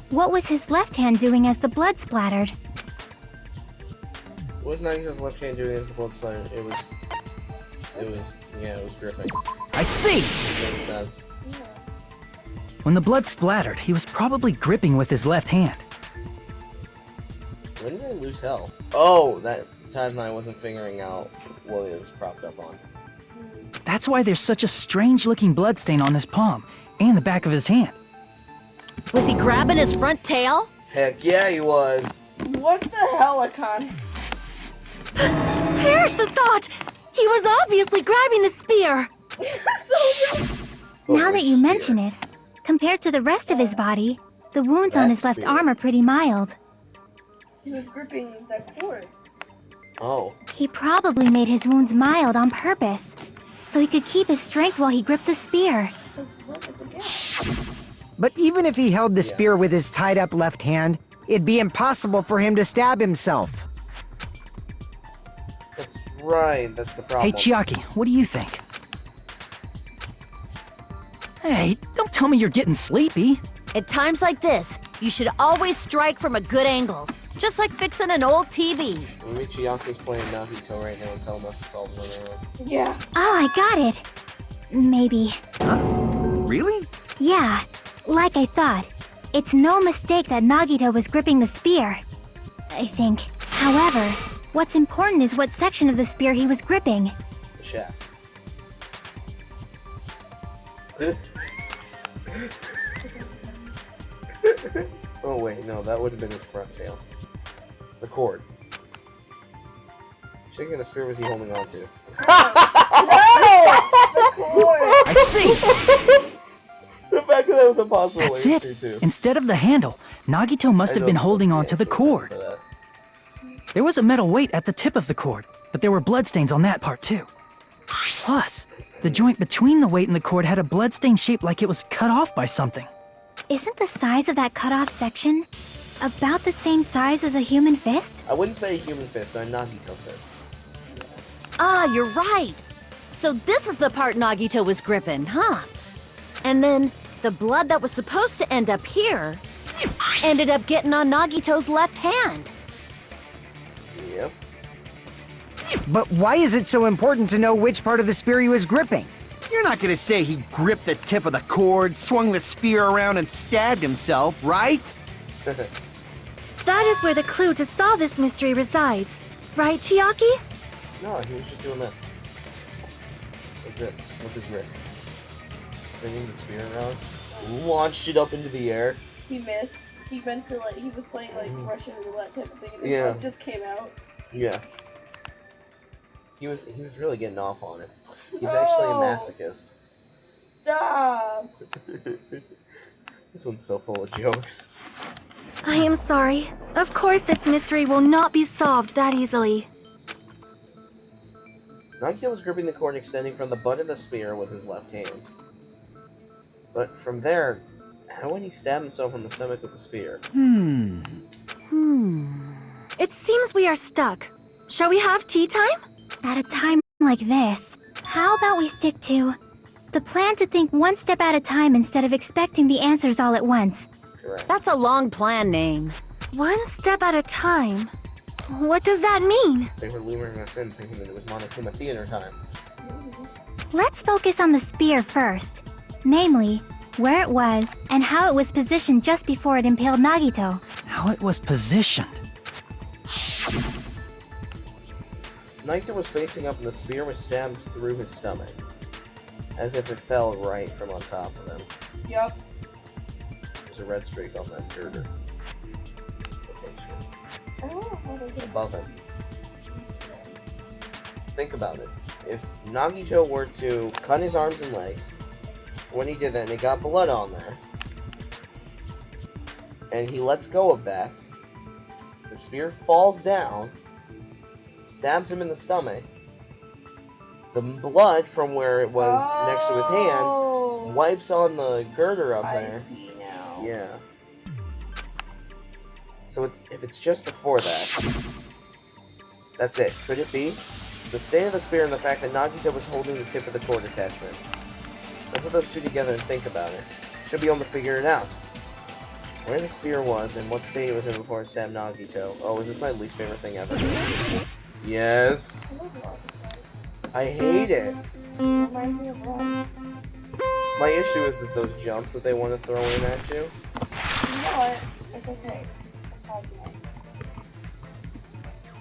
what was his left hand doing as the blood splattered? What was Nagito's left hand doing as the blood splatter? It was gripping. I see! It makes sense. When the blood splattered, he was probably gripping with his left hand. When did I lose health? Oh, that time I wasn't figuring out what it was propped up on. That's why there's such a strange-looking bloodstain on his palm and the back of his hand. Was he grabbing his front tail? Heck yeah, he was. What the hell, Akon? Perish the thought! He was obviously grabbing the spear! Now that you mention it, compared to the rest of his body, the wounds on his left arm are pretty mild. He was gripping that cord. Oh. He probably made his wounds mild on purpose, so he could keep his strength while he gripped the spear. Just look at the gap. But even if he held the spear with his tied up left hand, it'd be impossible for him to stab himself. That's right, that's the problem. Hey, Chiaki, what do you think? Hey, don't tell me you're getting sleepy. At times like this, you should always strike from a good angle. Just like fixing an old TV. Maybe Chiaki's playing Nagito right now and telling us to solve the Yeah. Oh, I got it. Maybe. Really? Yeah, like I thought. It's no mistake that Nagito was gripping the spear. I think. However, what's important is what section of the spear he was gripping. The shaft. Oh wait, no, that would have been his front tail. The cord. Shaking the spear was he holding on to? No! The cord! I see! The fact that was impossible. That's it. Instead of the handle, Nagito must have been holding on to the cord. There was a metal weight at the tip of the cord, but there were bloodstains on that part too. Plus, the joint between the weight and the cord had a bloodstain shaped like it was cut off by something. Isn't the size of that cut-off section about the same size as a human fist? I wouldn't say a human fist, but a Nagito fist. Ah, you're right. So this is the part Nagito was gripping, huh? And then the blood that was supposed to end up here ended up getting on Nagito's left hand. Yep. But why is it so important to know which part of the spear he was gripping? You're not gonna say he gripped the tip of the cord, swung the spear around, and stabbed himself, right? That is where the clue to solve this mystery resides. Right, Chiaki? No, he was just doing this. Like this, with his wrist. Spinning the spear around. Launched it up into the air. He missed. He meant to, like, he was playing, like, Russian roulette type of thing, and Yeah. it just came out. Yeah. He was really getting off on it. He's actually a masochist. Stop! This one's so full of jokes. I am sorry. Of course this mystery will not be solved that easily. Nagito was gripping the cord extending from the butt of the spear with his left hand. But from there, how would he stab himself in the stomach with the spear? It seems we are stuck. Shall we have tea time? At a time like this, how about we stick to the plan to think one step at a time instead of expecting the answers all at once? Correct. That's a long plan name. One step at a time. What does that mean? They were luring us in thinking that it was Monokuma Theater time. Let's focus on the spear first. Namely, where it was and how it was positioned just before it impaled Nagito. How it was positioned. Nagito was facing up and the spear was stabbed through his stomach. As if it fell right from on top of him. Yup. There's a red streak on that girder. I don't know how they did Above him. Think about it. If Nagito were to cut his arms and legs, when he did that and it got blood on there, and he lets go of that, the spear falls down, stabs him in the stomach, the blood from where it was next to his hand wipes on the girder up there. I see now. Yeah. So if it's just before that, that's it. Could it be? The state of the spear and the fact that Nagito was holding the tip of the cord attachment. Let's put those two together and think about it. Should be able to figure it out. Where the spear was and what state it was in before it stabbed Nagito. Oh, is this my least favorite thing ever? Yes. I hate it. Reminds me of one. My issue is those jumps that they want to throw in at you. You know what? It's okay. It's hard to make.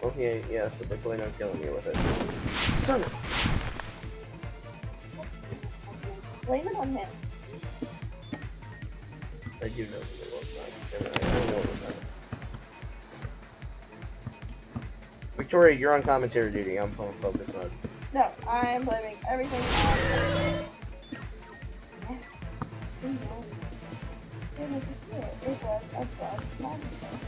Okay, yes, but they plan on killing you with it. Son of... Blame it on him. I do know who it was. I know it was not. Victoria, you're on commentary duty. I'm on focus mode. No, I am blaming everything on him. It's free money. It was a spirit. It was a blood monster.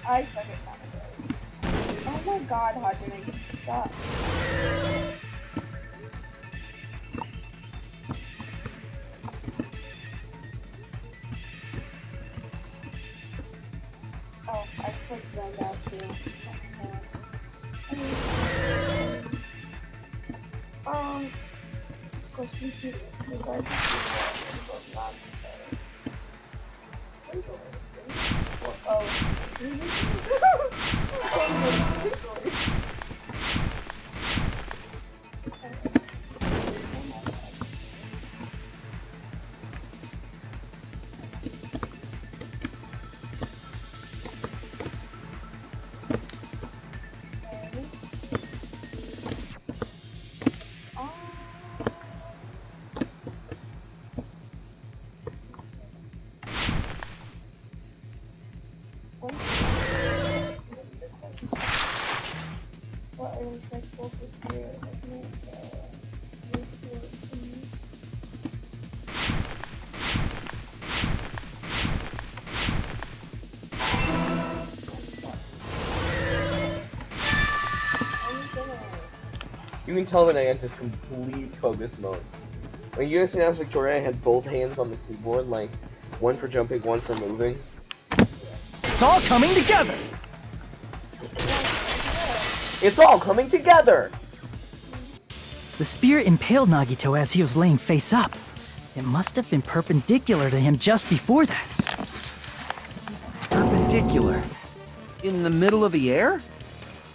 I suck at commentaries. Oh my god, Hajime, you suck. Oh, I just like zoned out too. Question 2. Besides the not item connects both the spear and spear spear. You can tell that I had just complete focus mode. When you guys asked Victoria, I had both hands on the keyboard, like one for jumping, one for moving. It's all coming together! It's all coming together! The spear impaled Nagito as he was laying face up. It must have been perpendicular to him just before that. Perpendicular? In the middle of the air?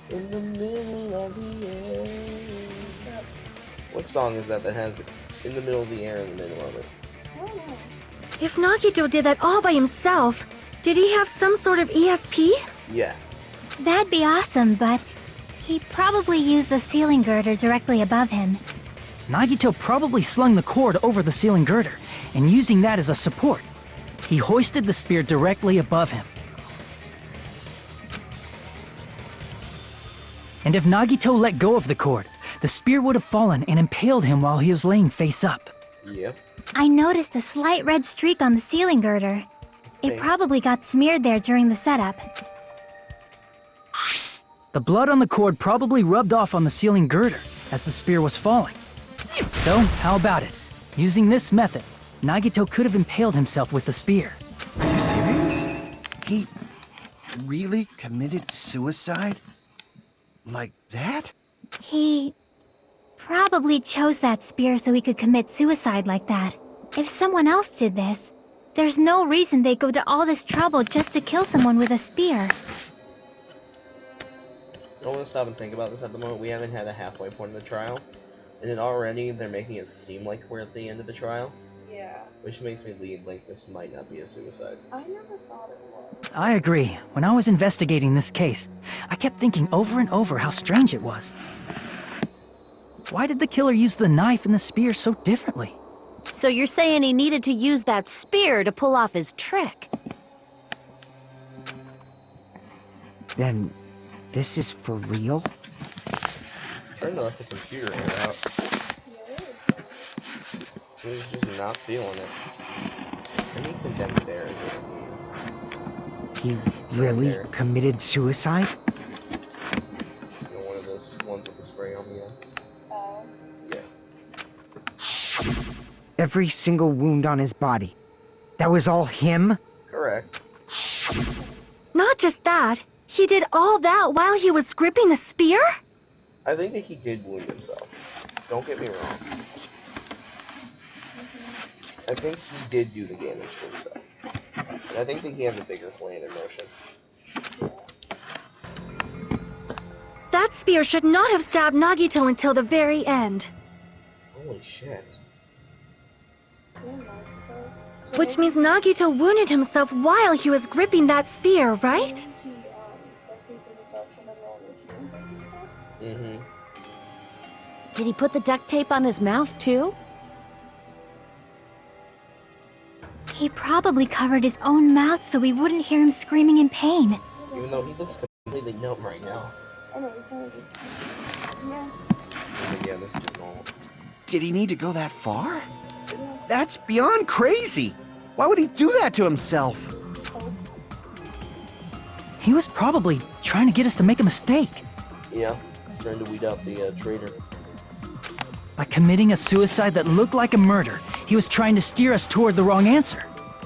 In the middle of the air. What song is that has in the middle of the air in the middle of it? If Nagito did that all by himself, did he have some sort of ESP? Yes. That'd be awesome, but he probably used the ceiling girder directly above him. Nagito probably slung the cord over the ceiling girder, and using that as a support, he hoisted the spear directly above him. And if Nagito let go of the cord, the spear would have fallen and impaled him while he was laying face up. Yep. I noticed a slight red streak on the ceiling girder. It probably got smeared there during the setup. The blood on the cord probably rubbed off on the ceiling girder as the spear was falling. So, how about it? Using this method, Nagito could have impaled himself with the spear. Are you serious? He really committed suicide? Like that? He probably chose that spear so he could commit suicide like that. If someone else did this, there's no reason they'd go to all this trouble just to kill someone with a spear. I want to stop and think about this at the moment. We haven't had a halfway point in the trial, and then already they're making it seem like we're at the end of the trial. Yeah. Which makes me lead like this might not be a suicide. I never thought it was. I agree. When I was investigating this case, I kept thinking over and over how strange it was. Why did the killer use the knife and the spear so differently? So you're saying he needed to use that spear to pull off his trick? Then, this is for real? I'm trying to let the computer air out. He's just not feeling it. I need condensed air is what I need. He really committed suicide? You know, one of those ones with the spray on the end? Yeah. Every single wound on his body. That was all him? Correct. Not just that, he did all that while he was gripping the spear? I think that he did wound himself. Don't get me wrong. I think he did do the damage to himself. And I think that he has a bigger plan in motion. That spear should not have stabbed Nagito until the very end. Holy shit. Which means Nagito wounded himself while he was gripping that spear, right? Mm-hmm. Did he put the duct tape on his mouth too? He probably covered his own mouth so we wouldn't hear him screaming in pain. Even though he looks completely numb right now. Yeah, this is just normal. Did he need to go that far? That's beyond crazy. Why would he do that to himself? He was probably trying to get us to make a mistake. Yeah, trying to weed out the traitor. By committing a suicide that looked like a murder, he was trying to steer us toward the wrong answer.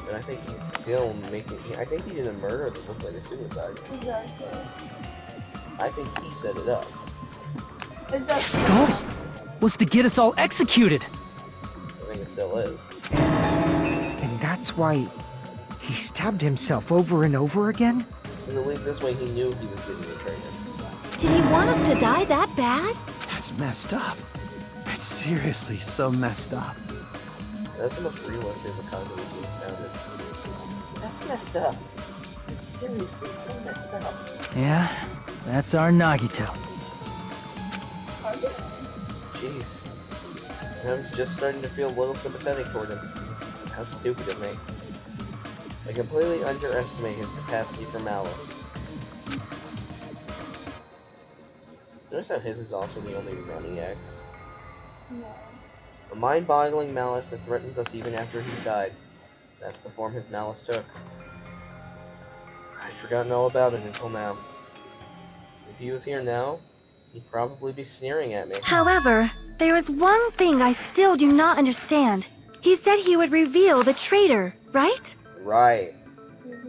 And I think he's still making... I think he did a murder that looks like a suicide. Exactly. I think he set it up. His goal was to get us all executed. I think it still is. And that's why he stabbed himself over and over again? Because at least this way he knew he was getting the traitor. Did he want us to die that bad? That's messed up. That's seriously so messed up. That's the most realistic Akazuchi it sounded. That's messed up. It's seriously so messed up. Yeah, that's our Nagito. Jeez. And I was just starting to feel a little sympathetic toward him. How stupid of me. I completely underestimate his capacity for malice. Notice how his is also the only running X. No. A mind-boggling malice that threatens us even after he's died. That's the form his malice took. I'd forgotten all about it until now. If he was here now, he'd probably be sneering at me. However, there is one thing I still do not understand. He said he would reveal the traitor, right? Right.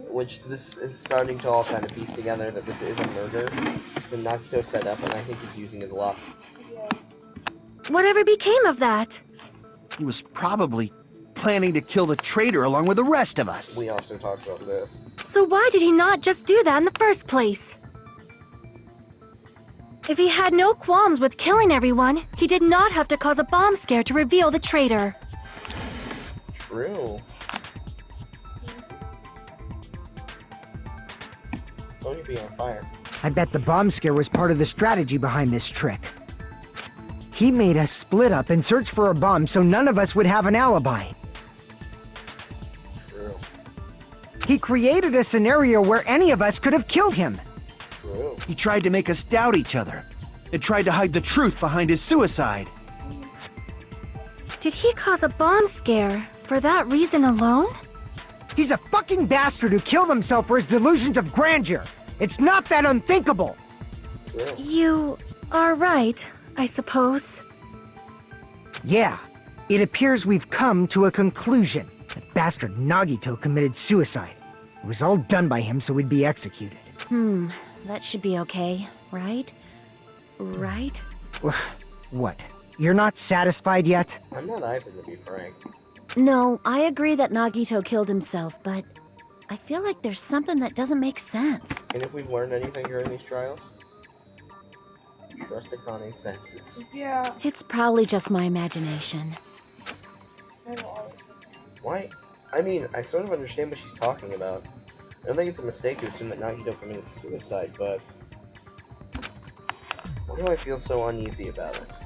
Which this is starting to all kind of piece together that this is a murder that Nagito set up, and I think he's using his luck. Yeah. Whatever became of that? He was probably planning to kill the traitor along with the rest of us. We also talked about this. So why did he not just do that in the first place? If he had no qualms with killing everyone, he did not have to cause a bomb scare to reveal the traitor. True. Phone you be on fire. I bet the bomb scare was part of the strategy behind this trick. He made us split up and search for a bomb so none of us would have an alibi. True. He created a scenario where any of us could have killed him. True. He tried to make us doubt each other and tried to hide the truth behind his suicide. Did he cause a bomb scare for that reason alone? He's a fucking bastard who killed himself for his delusions of grandeur. It's not that unthinkable. True. You are right, I suppose. Yeah, it appears we've come to a conclusion. That bastard Nagito committed suicide. It was all done by him so we'd be executed. That should be okay, right? Right? What? You're not satisfied yet? I'm not either, to be frank. No, I agree that Nagito killed himself, but I feel like there's something that doesn't make sense. And if we've learned anything during these trials, trust Akane's senses. Yeah. It's probably just my imagination. I will always. Why? I mean, I sort of understand what she's talking about. I don't think it's a mistake to assume that Nagito committed suicide, but why do I feel so uneasy about it?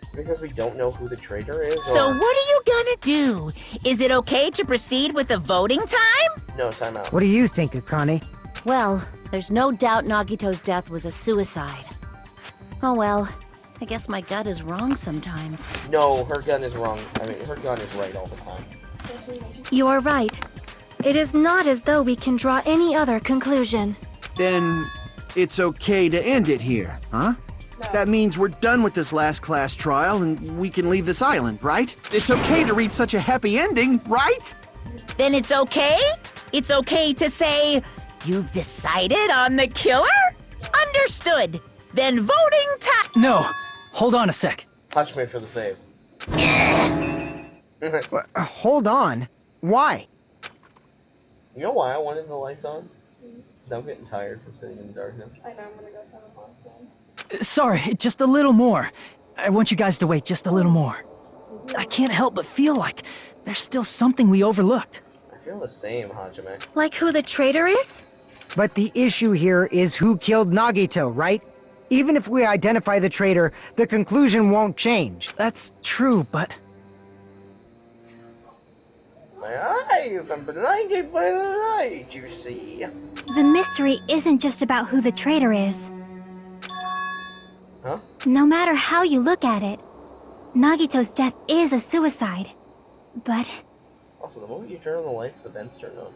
It's because we don't know who the traitor is, So or... what are you gonna do? Is it okay to proceed with the voting time? No, time out. What do you think, Akane? Well, there's no doubt Nagito's death was a suicide. Oh well, I guess my gut is wrong sometimes. No, her gun is wrong. I mean, her gun is right all the time. You are right. It is not as though we can draw any other conclusion. Then it's okay to end it here, huh? That means we're done with this last class trial and we can leave this island, right? It's okay to reach such a happy ending, right? Then it's okay? It's okay to say, you've decided on the killer? Understood. Then voting time. No, hold on a sec. Touch me for the save. Hold on. Why? You know why I wanted the lights on? Because I'm getting tired from sitting in the darkness. I know I'm gonna go set them on soon. Sorry, just a little more. I want you guys to wait just a little more. I can't help but feel like there's still something we overlooked. I feel the same, Hajime. Like who the traitor is? But the issue here is who killed Nagito, right? Even if we identify the traitor, the conclusion won't change. That's true, but My eyes! I'm blinded by the light, you see. The mystery isn't just about who the traitor is. Huh? No matter how you look at it, Nagito's death is a suicide. But Also, the moment you turn on the lights, the vents turn on.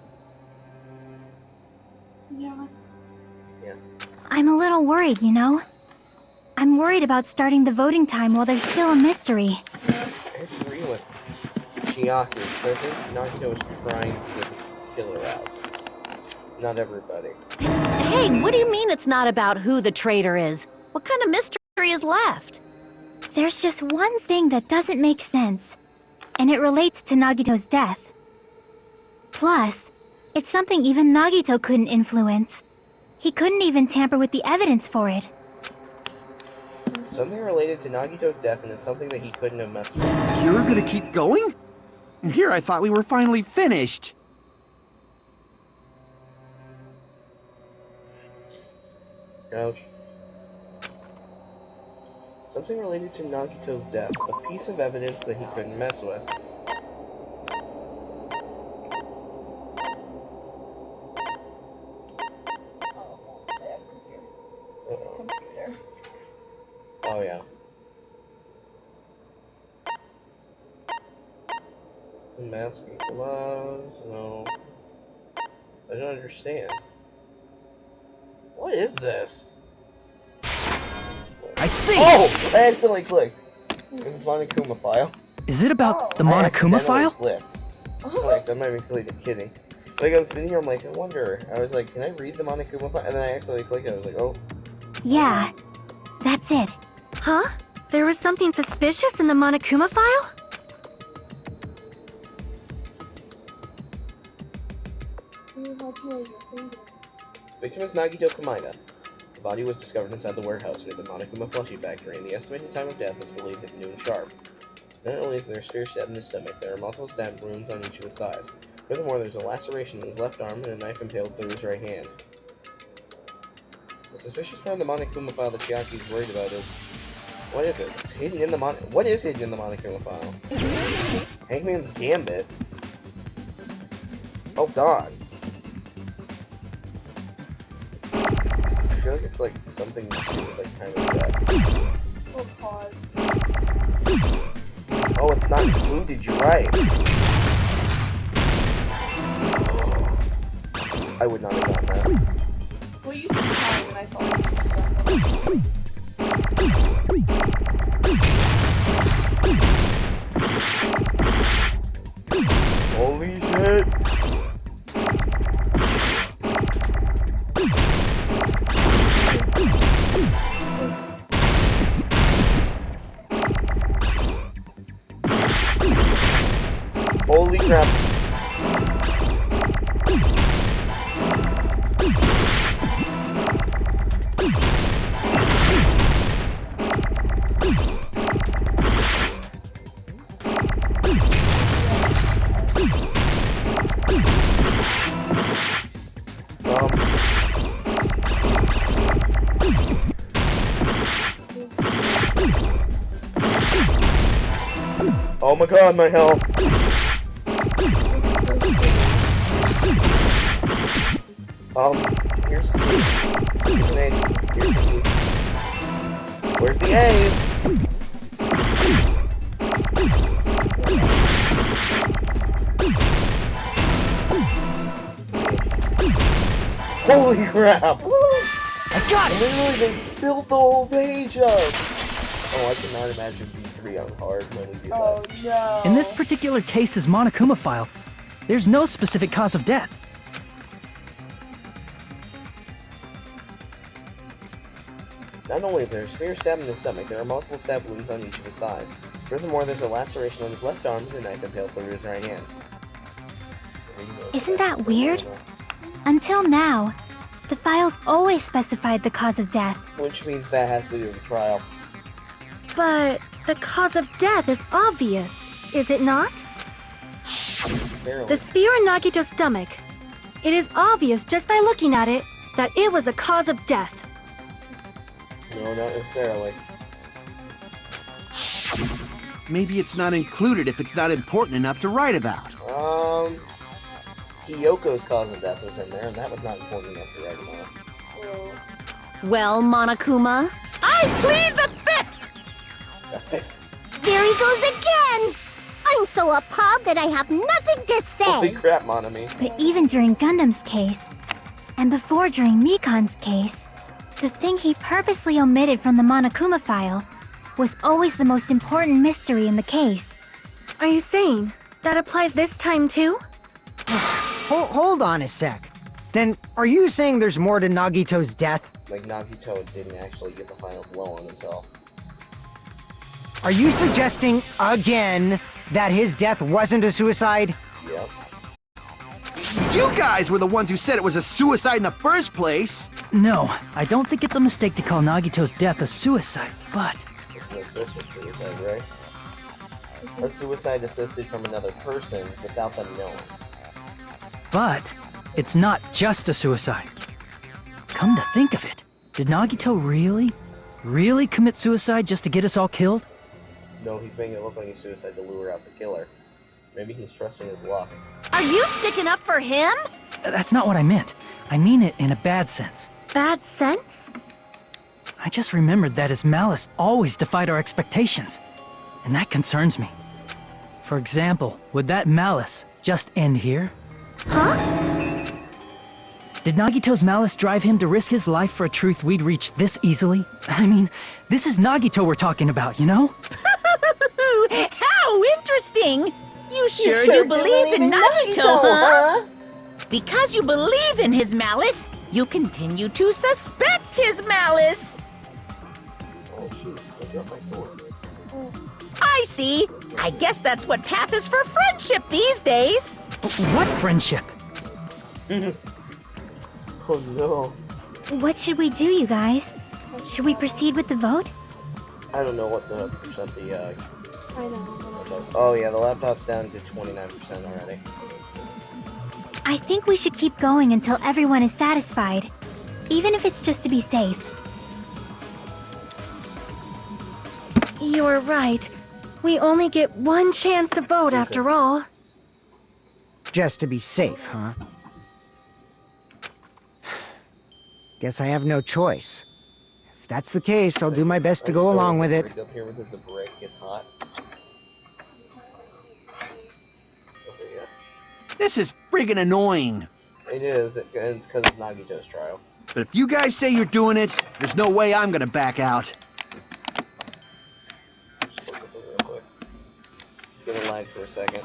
Yeah. Yeah. I'm a little worried, you know? I'm worried about starting the voting time while there's still a mystery. I agree with Chiaki, but I think Nagito is trying to get the killer out. Not everybody. Hey, what do you mean it's not about who the traitor is? What kind of mystery is left? There's just one thing that doesn't make sense, and it relates to Nagito's death. Plus, it's something even Nagito couldn't influence. He couldn't even tamper with the evidence for it. Something related to Nagito's death, and it's something that he couldn't have messed with. You're gonna keep going? Here I thought we were finally finished. Ouch. Something related to Nagito's death, a piece of evidence that he couldn't mess with. Oh, stay up because your Uh-oh. computer. Masking gloves, no. I don't understand. What is this? I see! Oh! I accidentally clicked. It was Monokuma file. Is it about the I Monokuma accidentally file? clicked. Like, I'm not even kidding. Like, I was sitting here, I'm like, I wonder. I was like, can I read the Monokuma file? And then I accidentally clicked it. I was like, oh. Yeah, that's it. Huh? There was something suspicious in the Monokuma file? Victim is Nagito Kamaida. The body was discovered inside the warehouse near the Monokuma plushie factory, and the estimated time of death is believed at noon sharp. Not only is there a spear stab in his stomach, there are multiple stab wounds on each of his thighs. Furthermore, there's a laceration in his left arm and a knife impaled through his right hand. The suspicious part of the Monokuma file that Chiaki's worried about is... What is it? It's hidden in the What is hidden in the Monokuma file? Hangman's Gambit? Oh god. I feel like it's like something to do with like time of death. We'll pause. Oh, it's not included, you're right. I would not have done that. Well, you should try when I saw this. Holy shit! Holy crap. Oh my god, my health. Here's the two. Here's an ace. Here's the E. Where's the A's? Holy crap! I got it! Literally, they filled the whole page up! Oh, I cannot imagine B3 on hard when we do that. Oh no. In this particular case's Monokuma file, there's no specific cause of death. Not only is there a spear stab in his stomach, there are multiple stab wounds on each of his thighs. Furthermore, there's a laceration on his left arm and a knife impaled through his right hand. Isn't that weird? Until now, the files always specified the cause of death. Which means that has to do with the trial. But the cause of death is obvious, is it not? Necessarily. The spear in Nagito's stomach. It is obvious just by looking at it that it was a cause of death. No, not necessarily. Maybe it's not included if it's not important enough to write about. Hiyoko's cause of death was in there, and that was not important enough to write about. Well, Monokuma, I plead the fifth! The fifth. There he goes again! I'm so appalled that I have nothing to say. Holy crap, Monami. But even during Gundam's case, and before during Mikan's case, the thing he purposely omitted from the Monokuma file was always the most important mystery in the case. Are you saying that applies this time too? Hold on a sec. Then, are you saying there's more to Nagito's death? Like, Nagito didn't actually get the final blow on himself. Are you suggesting, again, that his death wasn't a suicide? Yep. You guys were the ones who said it was a suicide in the first place. No, I don't think it's a mistake to call Nagito's death a suicide, but... It's an assisted suicide, right? A suicide assisted from another person without them knowing. But it's not just a suicide. Come to think of it, did Nagito really commit suicide just to get us all killed? No, he's making it look like a suicide to lure out the killer. Maybe he's trusting his luck. Are you sticking up for him? That's not what I meant. I mean it in a bad sense. Bad sense? I just remembered that his malice always defied our expectations. And that concerns me. For example, would that malice just end here? Huh? Did Nagito's malice drive him to risk his life for a truth we'd reach this easily? I mean, this is Nagito we're talking about, you know? How interesting! You sure do believe in Nagito, huh? Because you believe in his malice, you continue to suspect his malice. Oh shoot, I dropped my sword. I see. I guess that's what passes for friendship these days. What friendship? Oh no. What should we do, you guys? Should we proceed with the vote? I don't know what the percent the I know. oh yeah, the laptop's down to 29% already. I think we should keep going until everyone is satisfied, even if it's just to be safe. You're right. We only get one chance to vote after all. Just to be safe, huh? Guess I have no choice. If that's the case, I'll do my best to go along with it. Up here because the brick gets hot. Okay, yeah. This is friggin' annoying. It is. It's because it's Nagito's trial. But if you guys say you're doing it, there's no way I'm gonna back out. Put this in real quick. It's gonna lag for a second.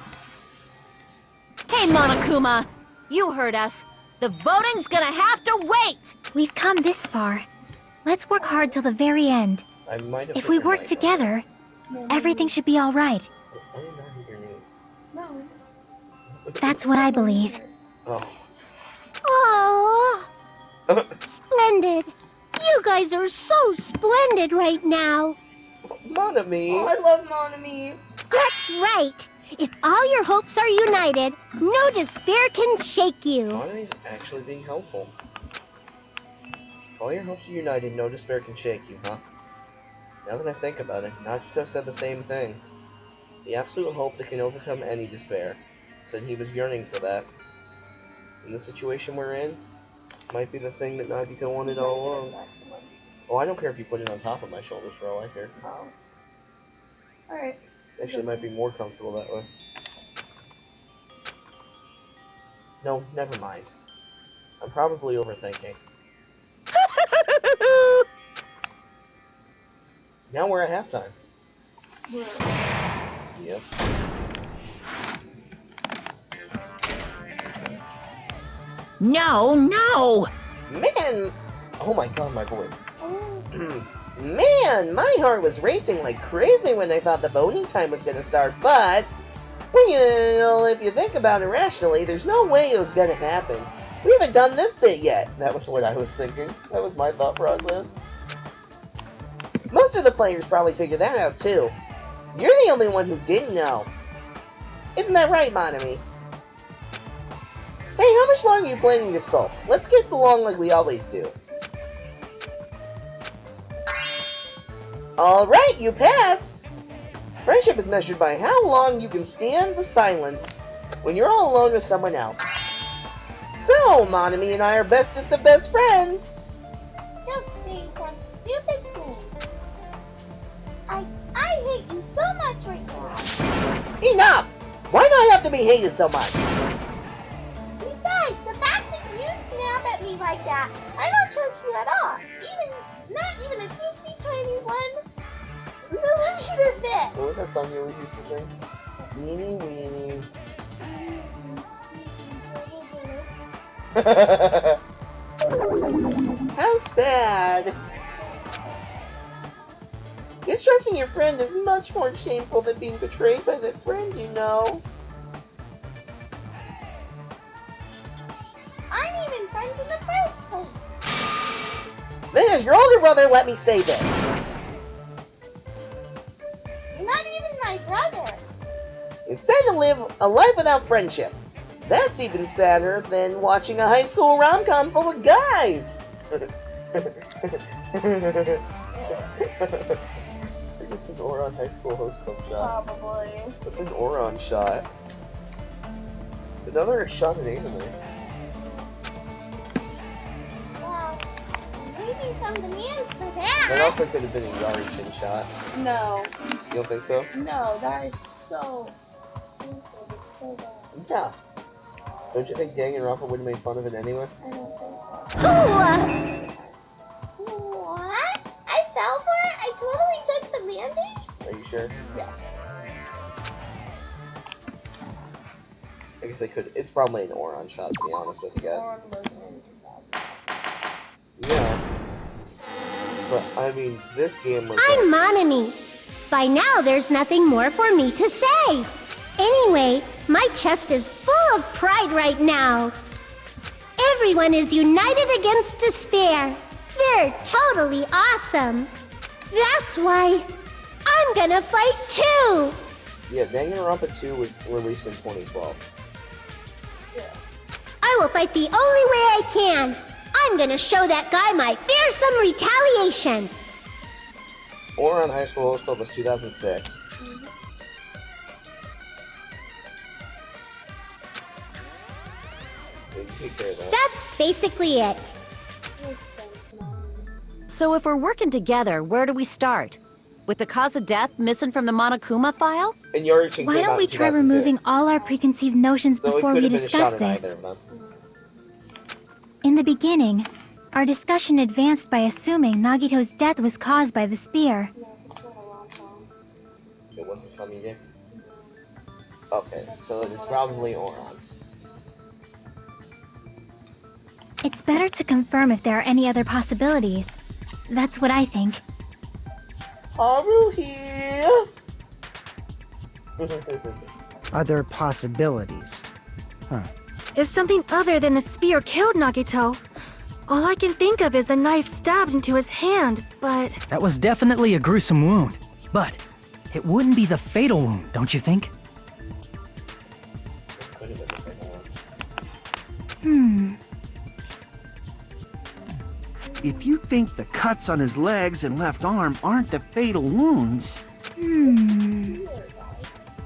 Hey, Monokuma! You heard us. The voting's gonna have to wait! We've come this far. Let's work hard till the very end. I might have If put we your work mic on. together, everything should be all right. I did not hear your name. No. That's what I believe. Oh. Aww. Splendid. You guys are so splendid right now. Monami. Oh, I love Monami. That's right. If all your hopes are united, no despair can shake you. Monami's actually being helpful. If all your hopes are united, no despair can shake you, huh? Now that I think about it, Nagito said the same thing. The absolute hope that can overcome any despair. Said he was yearning for that. In the situation we're in, might be the thing that Nagito wanted all along. Oh, I don't care if you put it on top of my shoulders for all I care. Oh. Alright. Actually, it might be more comfortable that way. No, never mind. I'm probably overthinking. Now we're at halftime. Yep. No, no! Man! Oh my god, my voice. Man, my heart was racing like crazy when I thought the voting time was gonna start, but... Well, if you think about it rationally, there's no way it was gonna happen. We haven't done this bit yet. That was what I was thinking. That was my thought process. Most of the players probably figured that out too. You're the only one who didn't know. Isn't that right, Monami? Hey, how much longer are you planning to sulk? Let's get along like we always do. Alright, you passed! Friendship is measured by how long you can stand the silence when you're all alone with someone else. So, Monami and I are bestest of best friends! Don't say some stupid thing. I hate you so much right now. Enough! Why do I have to be hated so much? Besides, the fact that you snap at me like that, I don't trust you at all. Not even a teensy tiny one. Millimeter bit. What was that song you always used to sing? Weenie weenie. How sad. Distrusting your friend is much more shameful than being betrayed by that friend you know. Aren't even friends in the first place. Then as your older brother, let me say this. You're not even my brother. It's sad to live a life without friendship. That's even sadder than watching a high school rom-com full of guys. I think it's an Oron High School Host Club shot. Probably. That's an Oron shot. Another shot at anime. Well, maybe some demands for that. That also could have been a Yari-chin shot. No. You don't think so? No, that is so think so. It's so bad. Yeah. Don't you think Danganronpa would have made fun of it anyway? I don't think so. What? I fell for it? I totally took the mandate? Are you sure? Yes. I guess I could. It's probably an Oron shot, to be honest with you guys. Oron was in 2000. Yeah. But, I mean, this game was... I'm Monami. By now, there's nothing more for me to say. Anyway, my chest is full of pride right now. Everyone is united against despair. They're totally awesome. That's why I'm gonna fight too. Yeah, Danganronpa 2 was released in 2012. I will fight the only way I can. I'm gonna show that guy my fearsome retaliation. Oron High School Host Club was 2006. Take care of that. That's basically it. Makes sense now. So if we're working together, where do we start? With the cause of death missing from the Monokuma file? And Yori-chan Why came don't out we in try 2002. removing all our preconceived notions So it before could we have been a discuss shot in this? either of them. In the beginning, our discussion advanced by assuming Nagito's death was caused by the spear. No, it's been a long time. It wasn't from you, Okay, so it's probably Oron. It's better to confirm if there are any other possibilities. That's what I think. Haru here! Other possibilities. Huh. If something other than the spear killed Nagito, all I can think of is the knife stabbed into his hand, but... That was definitely a gruesome wound. But it wouldn't be the fatal wound, don't you think? If you think the cuts on his legs and left arm aren't the fatal wounds...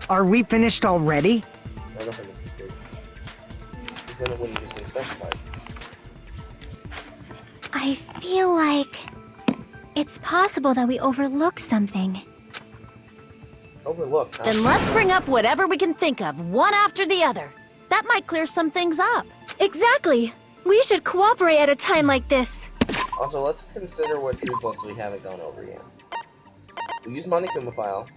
Are we finished already? I don't think this is good. Because then it wouldn't just been specified. I feel like it's possible that we overlooked something. Overlooked, huh? Then let's bring up whatever we can think of, one after the other. That might clear some things up. Exactly! We should cooperate at a time like this. Also, let's consider what three books we haven't gone over yet. We used Monokuma file.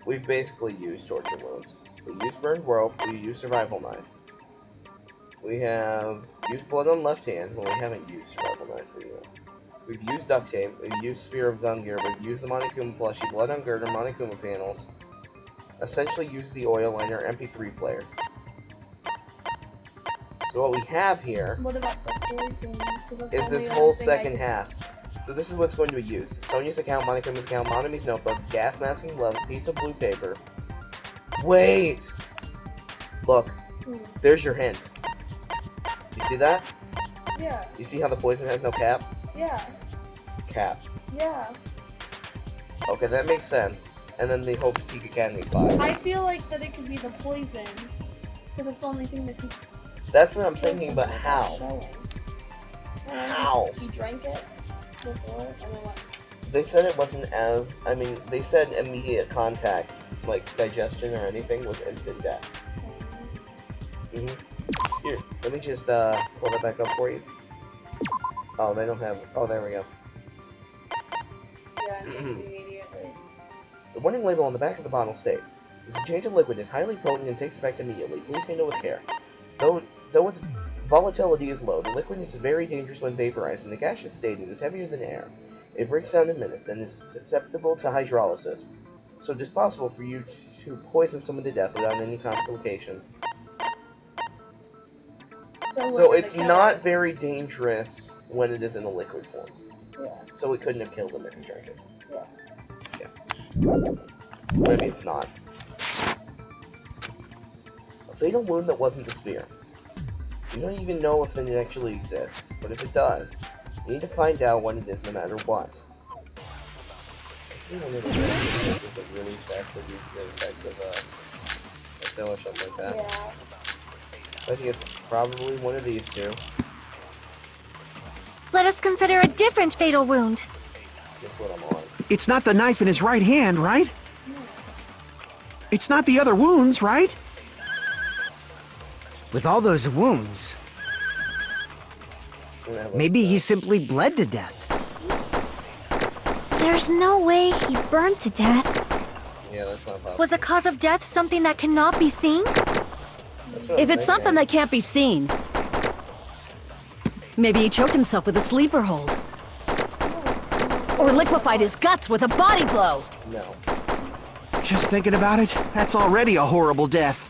We've basically used torture wounds. We used burned rope. We used survival knife. We have used blood on left hand, but we haven't used survival knife for you. We've used duct tape. We've used spear of gun gear. We've used the Monokuma plushie, blood on girder, Monokuma panels. Essentially used the oil liner, MP3 player. So what we have here What about the poison? 'Cause that's is the this only whole other thing I second can- half. So this is what's going to be used. Sonya's account, Monokuma's account, Monami's notebook, gas masking gloves, piece of blue paper. Wait! Look, there's your hint. You see that? Yeah, You see how the poison has no cap? yeah, Cap. yeah. Okay, that makes sense. And then the Hope's Peak Academy 5. I feel like that it could be the poison. Because it's the only thing that he That's what I'm thinking, but how? showing. How? He drank it before, and then what? They said it wasn't as... I mean, they said immediate contact, like digestion or anything, was instant death. Here, let me just pull that back up for you. Oh, they don't have... Oh, there we go. Yeah, it's immediately. The warning label on the back of the bottle states, "This change of liquid is highly potent and takes effect immediately. Please handle with care. Though its volatility is low, the liquid is very dangerous when vaporized, and the gaseous state is heavier than air. It breaks down in minutes and is susceptible to hydrolysis. So it is possible for you to poison someone to death without any complications." So it's not very dangerous when it is in a liquid form. Yeah, So it couldn't have killed him if he drank it. yeah. Maybe it's not. A fatal wound that wasn't the spear. You don't even know if it actually exists, but if it does, you need to find out what it is no matter what. I think one of those is like really fast that leads to the effects of a pill or something like that. Yeah. I think it's probably one of these two. Let us consider a different fatal wound. That's what I'm on. It's not the knife in his right hand, right? It's not the other wounds, right? With all those wounds, maybe he simply bled to death. There's no way he burned to death. Yeah, that's not possible. Was the cause of death something that cannot be seen? If it's something that can't be seen, maybe he choked himself with a sleeper hold. Or liquefied his guts with a body blow. No. Just thinking about it, that's already a horrible death.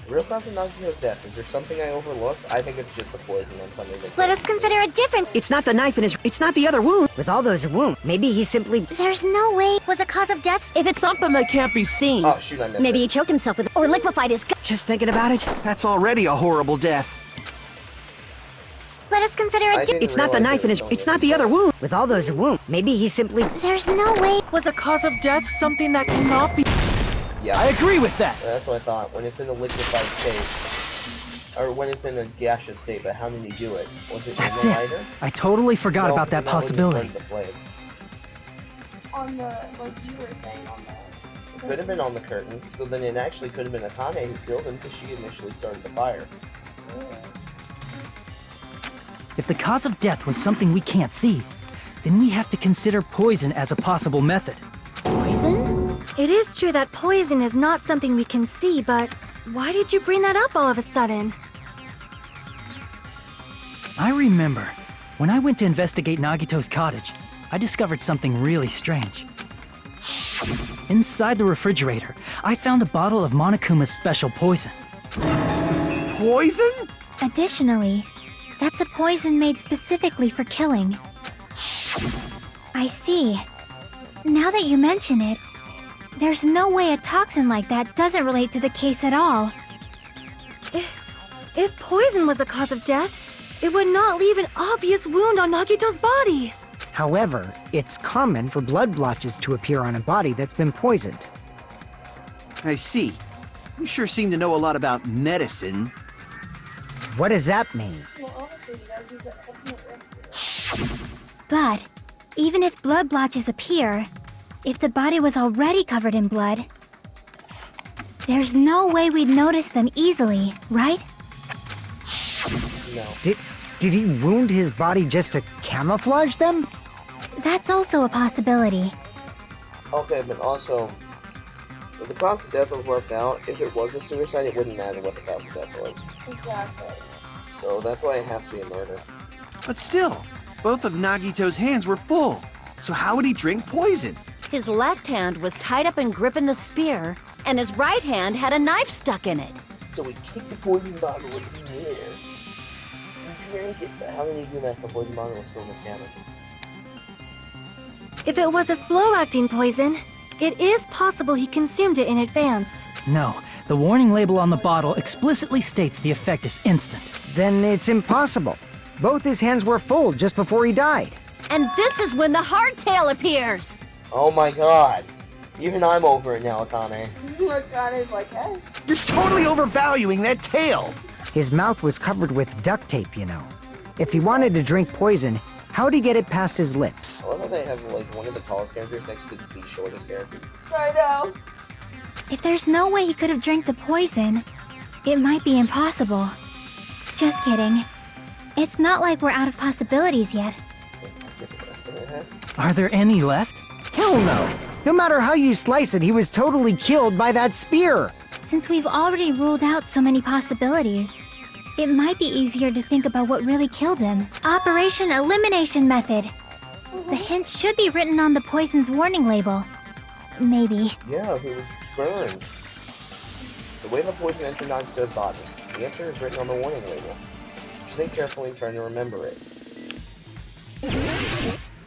Real cause of Nagito's death. Is there something I overlooked? I think it's just the poison and something that Let us consider a different. It's not the knife in his. It's not the other wound. With all those wounds, maybe he simply. There's no way was the cause of death. If it's something that can't be seen, Oh shoot, I missed maybe it. he choked himself with or liquefied his guts. Just thinking about it, that's already a horrible death. Let us consider a I different. didn't It's not the realize knife it in was his. only It's not the other liquid. wound. With all those wounds, maybe he simply. There's no way. Was the cause of death something that cannot be... Yeah, I agree with that. that's what I thought. When it's in a liquefied state, or when it's in a gaseous state, but how did he do it? Was it That's in the it. lighter? I totally forgot No, about that not when he possibility. started the flame. On the, like you were saying, on the... It could have been on the curtain, so then it actually could have been Akane who killed him because she initially started the fire. If the cause of death was something we can't see, then we have to consider poison as a possible method. Poison? It is true that poison is not something we can see, but why did you bring that up all of a sudden? I remember, when I went to investigate Nagito's cottage, I discovered something really strange. Inside the refrigerator, I found a bottle of Monokuma's special poison. Poison? Additionally, that's a poison made specifically for killing. I see. Now that you mention it, there's no way a toxin like that doesn't relate to the case at all. If poison was the cause of death, it would not leave an obvious wound on Nagito's body. However, it's common for blood blotches to appear on a body that's been poisoned. I see. You sure seem to know a lot about medicine. What does that mean? Well, honestly, you guys use it. But even if blood blotches appear, if the body was already covered in blood, there's no way we'd notice them easily, right? No. Did he wound his body just to camouflage them? That's also a possibility. Okay, but also, if the cause of death was left out, if it was a suicide, it wouldn't matter what the cause of death was. Exactly. So that's why it has to be a murder. But still, both of Nagito's hands were full. So how would he drink poison? His left hand was tied up and gripping the spear, and his right hand had a knife stuck in it. So he kicked the poison bottle in the air. He drank it, but how did he do that if the poison bottle was still in his cabinet? If it was a slow-acting poison, it is possible he consumed it in advance. No, the warning label on the bottle explicitly states the effect is instant. Then it's impossible. Both his hands were full just before he died. And this is when the hardtail appears. Oh my god. Even I'm over it now, Akane. Akane's like, hey. You're totally overvaluing that tail. His mouth was covered with duct tape, you know. If he wanted to drink poison, how'd he get it past his lips? I love how they have like one of the tallest characters next to the shortest character. I know. If there's no way he could have drank the poison, it might be impossible. Just kidding. It's not like we're out of possibilities yet. Are there any left? Hell no! No matter how you slice it, he was totally killed by that spear! Since we've already ruled out so many possibilities, it might be easier to think about what really killed him. Operation Elimination Method. The hint should be written on the poison's warning label. Maybe. Yeah, if it was burned. The way the poison entered Nagito's body. The answer is written on the warning label. Just think carefully and try to remember it.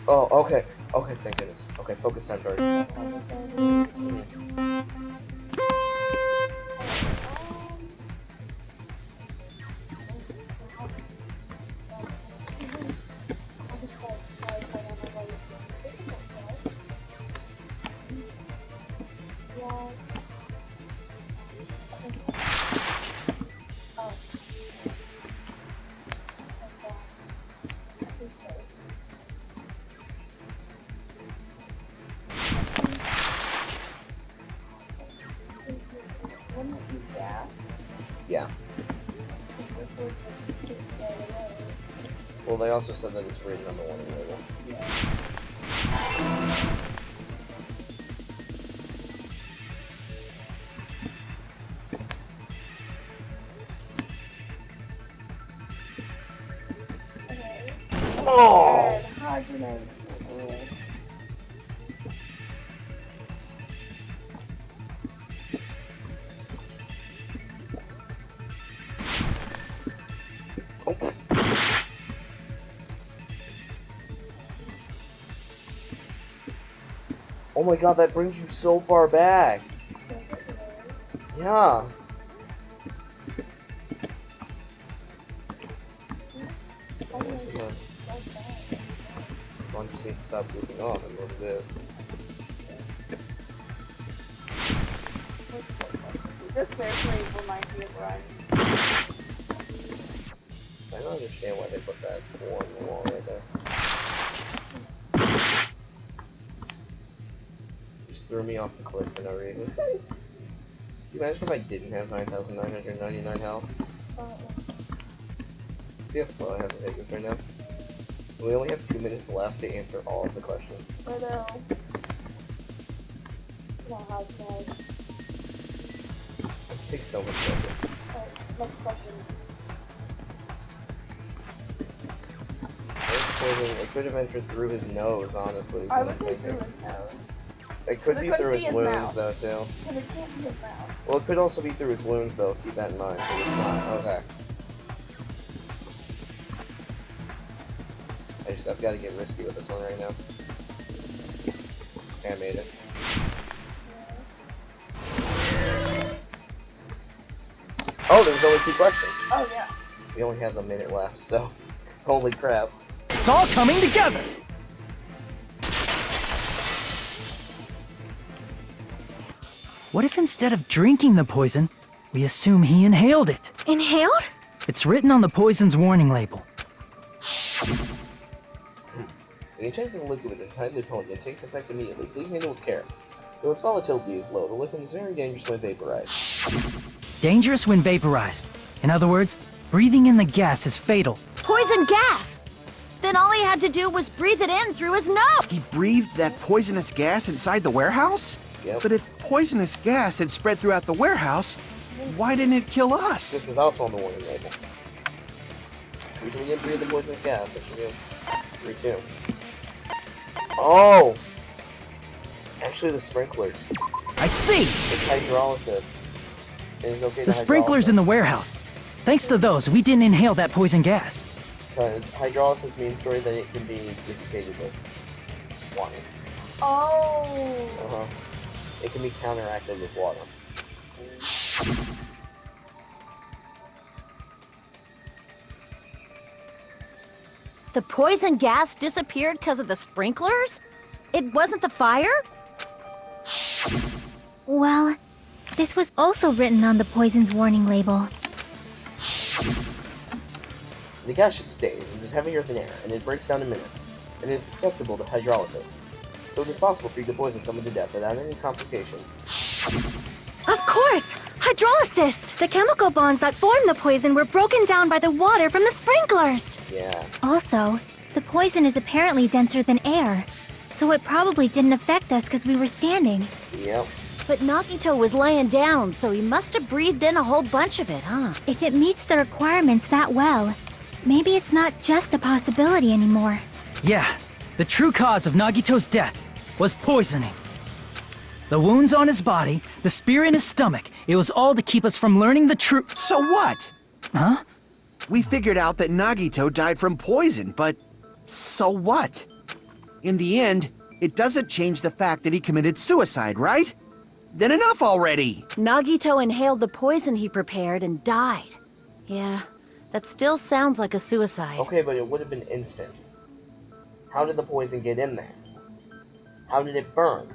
Oh, okay. Okay, thank goodness. Okay, focus time, sorry. wouldn't it be gas? Yeah. Because the food would get right away. Well, they also said that it's written on the warning label. Yeah. Okay. Oh! Good. Hydrogen. Oh my god, that brings you so far back. Yeah. One just needs to stop goofing off, is what it is. This seriously reminds me of Run. I don't understand why they put that hole in the wall right there. Just threw me off the cliff for no reason. Can you imagine if I didn't have 9,999 health? See how slow I have to take this right now? We only have 2 minutes left to answer all of the questions. I know. Not hard today. This takes so much focus. Alright, next question. It could have entered through his nose, honestly. is I what would I'm say thinking. through his nose. It could But be it through couldn't his be his wounds, mouth. though, too. Because it can't be his mouth. Well, it could also be through his wounds, though. Keep that in mind. But it's not. Okay. I've got to get risky with this one right now. Okay, I made it. Oh, there was only 2 questions. Oh, yeah. We only have a minute left, so holy crap. It's all coming together! What if instead of drinking the poison, we assume he inhaled it? Inhaled? It's written on the poison's warning label. The enchanting liquid is highly potent and takes effect immediately. Please handle with care. Though its volatility is low, the liquid is very dangerous when vaporized. Dangerous when vaporized. In other words, breathing in the gas is fatal. Poison gas! Then all he had to do was breathe it in through his nose! He breathed that poisonous gas inside the warehouse? Yep. But if poisonous gas had spread throughout the warehouse, why didn't it kill us? This is also on the warning label. Usually you breathe the poisonous gas. It should be 3-2. Oh! Actually, the sprinklers. I see! It's hydrolysis. It is okay to The sprinklers in the warehouse. Thanks to those, we didn't inhale that poison gas. Because hydrolysis means, Story, that it can be dissipated with water. Oh. Uh-huh. It can be counteracted with water. The poison gas disappeared because of the sprinklers? It wasn't the fire? Well, this was also written on the poison's warning label. The gaseous state is heavier than air, and it breaks down in minutes, and is susceptible to hydrolysis. So it is possible for you to poison someone to death without any complications. Of course! Hydrolysis! The chemical bonds that formed the poison were broken down by the water from the sprinklers! Yeah. Also, the poison is apparently denser than air, so it probably didn't affect us because we were standing. Yep. But Nagito was laying down, so he must have breathed in a whole bunch of it, huh? If it meets the requirements that well, maybe it's not just a possibility anymore. Yeah, the true cause of Nagito's death was poisoning. The wounds on his body, the spear in his stomach, it was all to keep us from learning the truth. So what? Huh? We figured out that Nagito died from poison, but so what? In the end, it doesn't change the fact that he committed suicide, right? Then enough already! Nagito inhaled the poison he prepared and died. Yeah, that still sounds like a suicide. Okay, but it would have been instant. How did the poison get in there? How did it burn?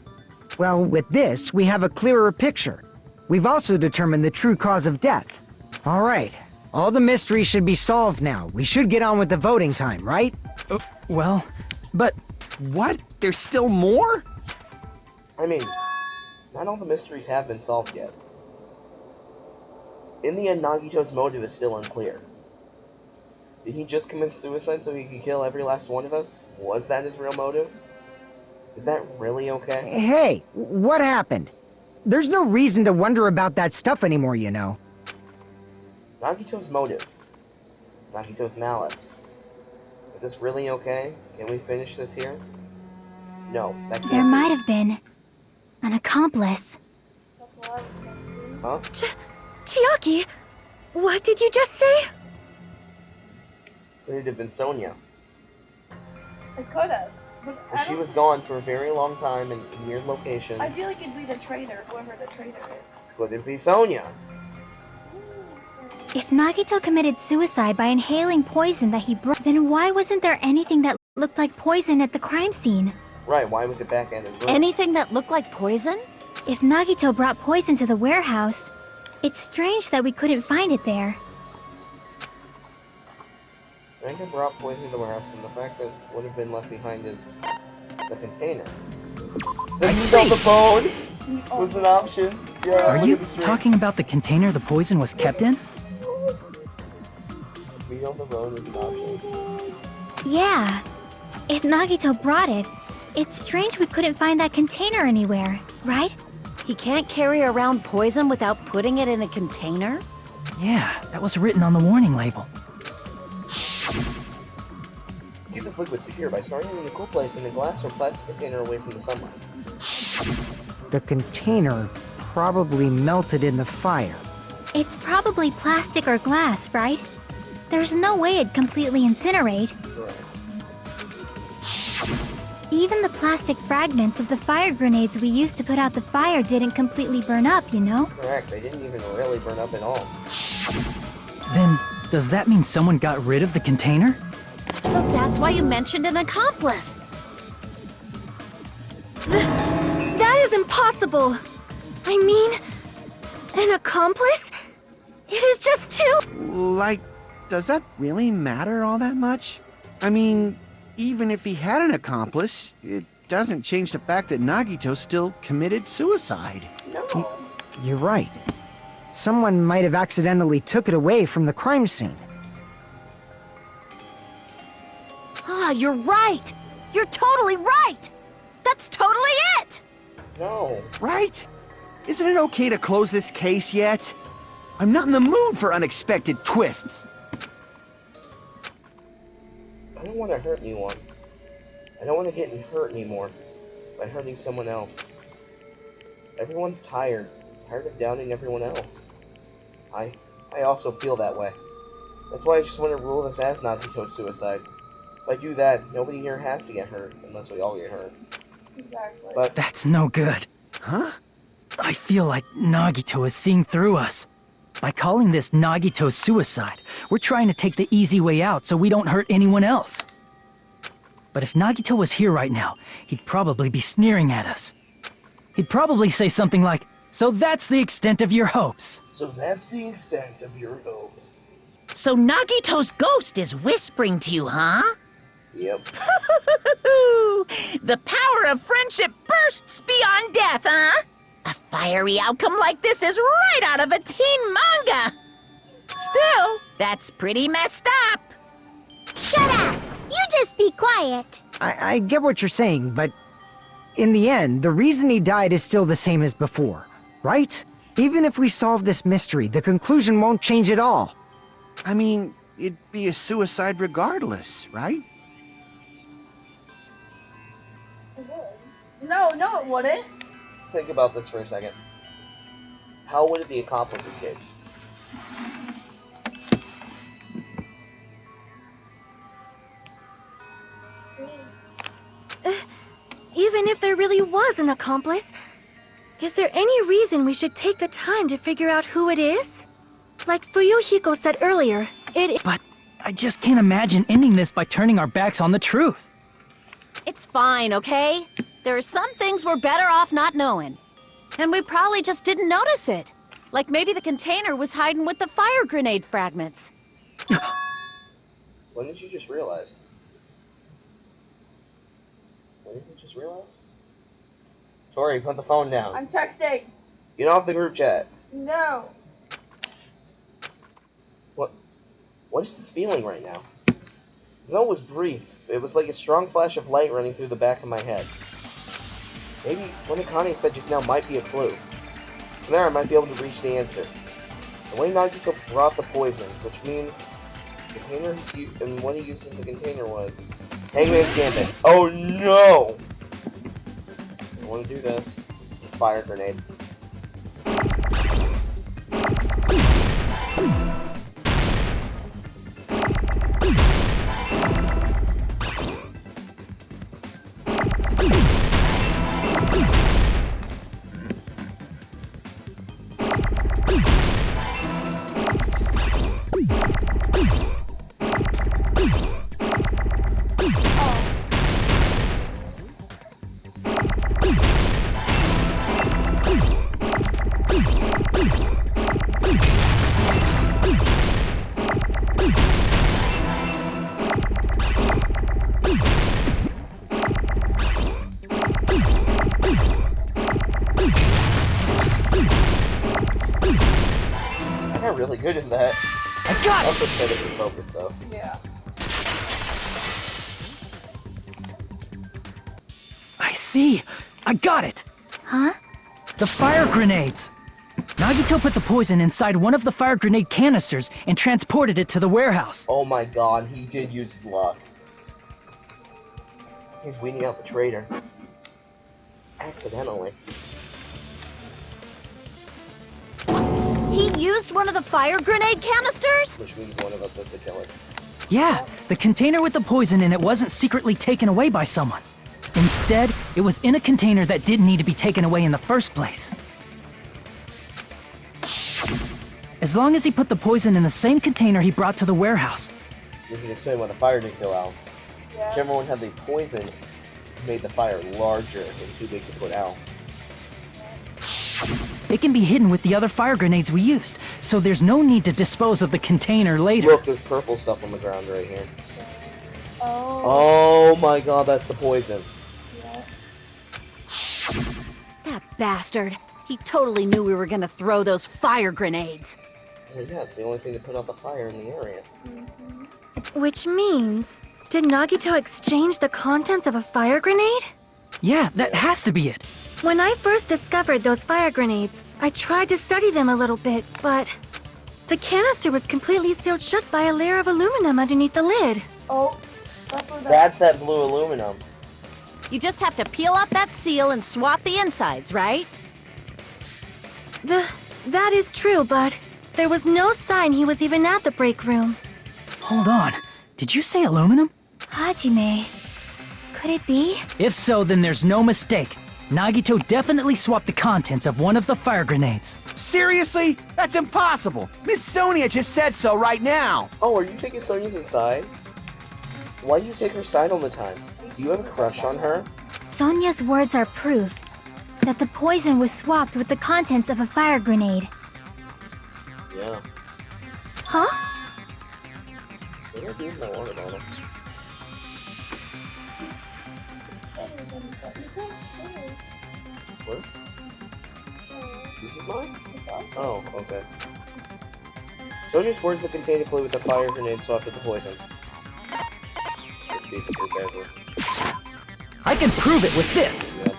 Well, with this, we have a clearer picture. We've also determined the true cause of death. All right, all the mysteries should be solved now. We should get on with the voting time, right? Well, but... What? There's still more? I mean, not all the mysteries have been solved yet. In the end, Nagito's motive is still unclear. Did he just commit suicide so he could kill every last one of us? Was that his real motive? Is that really okay? Hey, what happened? There's no reason to wonder about that stuff anymore, you know. Nagito's motive. Nagito's malice. Is this really okay? Can we finish this here? No, that can't There be. might have been an accomplice. That's what I was thinking. Huh? Chiaki, what did you just say? Could it have been Sonia? It could have. But I She don't- was gone for a very long time in weird locations. I feel like it'd be the traitor, whoever the traitor is. Could it be Sonia? If Nagito committed suicide by inhaling poison that he brought, then why wasn't there anything that looked like poison at the crime scene? Right, why was it back at his room? Anything that looked like poison? If Nagito brought poison to the warehouse, it's strange that we couldn't find it there. Nagito brought poison to the warehouse, and the fact that would have been left behind is the container. The see. the phone was an option. Yeah, Are look you at the screen. talking about the container the poison was kept in? Be on the road was an option. Yeah. If Nagito brought it, it's strange we couldn't find that container anywhere, right? He can't carry around poison without putting it in a container? Yeah, that was written on the warning label. Keep this liquid secure by storing it in a cool place in a glass or plastic container away from the sunlight. The container probably melted in the fire. It's probably plastic or glass, right? There's no way it'd completely incinerate. Correct. Even the plastic fragments of the fire grenades we used to put out the fire didn't completely burn up, you know? Correct, they didn't even really burn up at all. Then, does that mean someone got rid of the container? So that's why you mentioned an accomplice. That is impossible. I mean, an accomplice? It is just too... Like, does that really matter all that much? I mean, even if he had an accomplice, it doesn't change the fact that Nagito still committed suicide. No. You're right. Someone might have accidentally took it away from the crime scene. Ah, you're right. You're totally right. That's totally it. No. Right? Isn't it okay to close this case yet? I'm not in the mood for unexpected twists. I don't want to hurt anyone. I don't want to get hurt anymore by hurting someone else. Everyone's tired of doubting everyone else. I also feel that way. That's why I just want to rule this as Nagito's suicide. If I do that, nobody here has to get hurt, unless we all get hurt. Exactly. But That's no good. Huh? I feel like Nagito is seeing through us. By calling this Nagito's suicide, we're trying to take the easy way out so we don't hurt anyone else. But if Nagito was here right now, he'd probably be sneering at us. He'd probably say something like, "So that's the extent of your hopes." so that's the extent of your hopes. So Nagito's ghost is whispering to you, huh? Yep. The power of friendship bursts beyond death, huh? A fiery outcome like this is right out of a teen manga. Still, that's pretty messed up. Shut up! You just be quiet! I get what you're saying, but in the end, the reason he died is still the same as before, right? Even if we solve this mystery, the conclusion won't change at all. I mean, it'd be a suicide regardless, right? It would. No, it wouldn't. Think about this for a second. How would the accomplice escape? Even if there really was an accomplice, is there any reason we should take the time to figure out who it is? Like Fuyuhiko said earlier, But I just can't imagine ending this by turning our backs on the truth. It's fine, okay? There are some things we're better off not knowing. And we probably just didn't notice it. Like maybe the container was hiding with the fire grenade fragments. When did you just realize? When did you just realize? Tori, put the phone down. I'm texting. Get off the group chat. No. What is this feeling right now? Though it was brief, it was like a strong flash of light running through the back of my head. Maybe what Akane said just now might be a clue. From there I might be able to reach the answer. The way Nagito brought the poison, which means the container and what he used as the container was Hangman's Gambit. Oh no! I don't want to do this. It's fire grenade. Really good in that. I got it! Also said it was focused though. Yeah. I see. I got it. Huh? The fire grenades. Nagito put the poison inside one of the fire grenade canisters and transported it to the warehouse. Oh my god, he did use his luck. He's weeding out the traitor. Accidentally. He used one of the fire grenade canisters? Which means one of us is the killer. Yeah, the container with the poison in it wasn't secretly taken away by someone. Instead, it was in a container that didn't need to be taken away in the first place. As long as he put the poison in the same container he brought to the warehouse. We can explain why the fire didn't go out. Yeah. Whichever one had the poison made the fire larger and too big to put out. It can be hidden with the other fire grenades we used, so there's no need to dispose of the container later. Look, there's purple stuff on the ground right here. Oh. Oh my god, that's the poison. Yeah. That bastard. He totally knew we were gonna throw those fire grenades. Well, yeah, it's the only thing to put out the fire in the area. Which means, did Nagito exchange the contents of a fire grenade? Yeah, that has to be it. When I first discovered those fire grenades, I tried to study them a little bit, but the canister was completely sealed shut by a layer of aluminum underneath the lid. Oh, that's where that. That's that blue aluminum. You just have to peel off that seal and swap the insides, right? That is true, but there was no sign he was even at the break room. Hold on. Did you say aluminum? Hajime. Could it be? If so, then there's no mistake. Nagito definitely swapped the contents of one of the fire grenades. Seriously? That's impossible! Miss Sonia just said so right now! Oh, are you taking Sonia's side? Why do you take her side all the time? Do you have a crush on her? Sonia's words are proof that the poison was swapped with the contents of a fire grenade. Yeah. Huh? Maybe I do my water bottle. What? This is mine? Oh, okay. Sonia's words that contain a clue with the fire grenade swapped with the poison. This piece of your paper. I can prove it with this! Yep.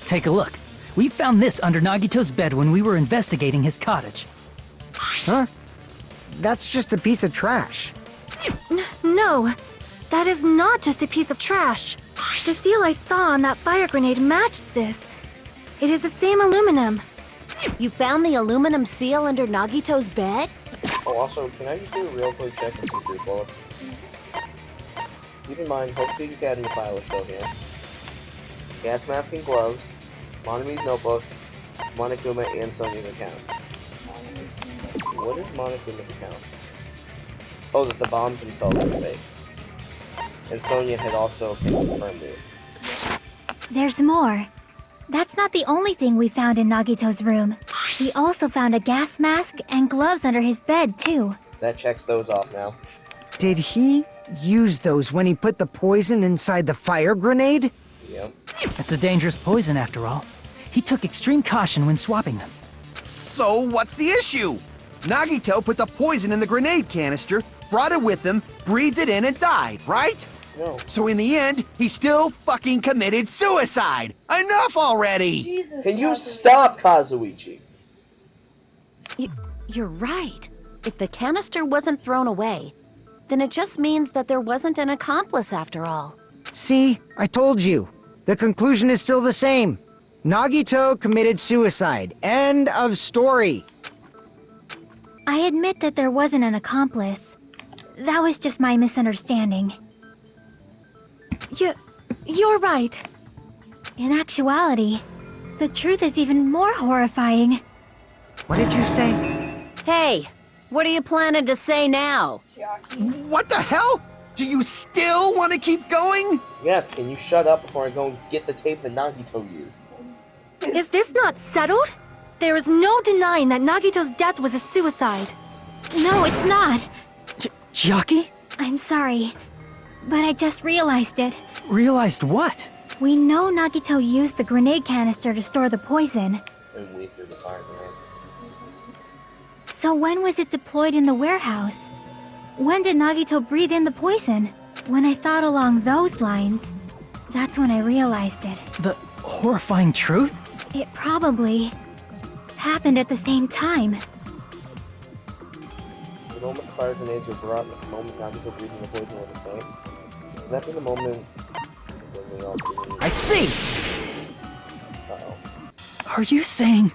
Take a look. We found this under Nagito's bed when we were investigating his cottage. Huh? That's just a piece of trash. No, that is not just a piece of trash. The seal I saw on that fire grenade matched this. It is the same aluminum. You found the aluminum seal under Nagito's bed? Oh, also, can I just do a real quick check and some food bullets? Keep in mind, Hokuto Academy file is still here. Gas mask and gloves, Monami's notebook, Monokuma and Sonia's accounts. What is Monokuma's account? Oh, that the bombs themselves are fake. And Sonia had also confirmed this. There's more. That's not the only thing we found in Nagito's room. We also found a gas mask and gloves under his bed, too. That checks those off now. Did he use those when he put the poison inside the fire grenade? Yep. It's a dangerous poison after all. He took extreme caution when swapping them. So, what's the issue? Nagito put the poison in the grenade canister, brought it with him, breathed it in, and died, right? No. So in the end, he still fucking committed suicide! Enough already! Jesus. Can you Kazuichi. stop, Kazuichi? You're right. If the canister wasn't thrown away, then it just means that there wasn't an accomplice after all. See, I told you. The conclusion is still the same. Nagito committed suicide. End of story. I admit that there wasn't an accomplice. That was just my misunderstanding. You're right. In actuality, the truth is even more horrifying. What did you say? Hey, what are you planning to say now? Chiaki. What the hell? Do you still want to keep going? Yes, can you shut up before I go and get the tape that Nagito used? Is this not settled? There is no denying that Nagito's death was a suicide. No, it's not. Chiaki? I'm sorry, but I just realized it. Realized what? We know Nagito used the grenade canister to store the poison. And we threw the fire grenade. So when was it deployed in the warehouse? When did Nagito breathe in the poison? When I thought along those lines, that's when I realized it. The horrifying truth? It probably happened at the same time. The moment the fire grenades were brought and the moment Nagito breathing the poison were the same. Would that be the moment when we all breathed? I see! Uh-oh. Are you saying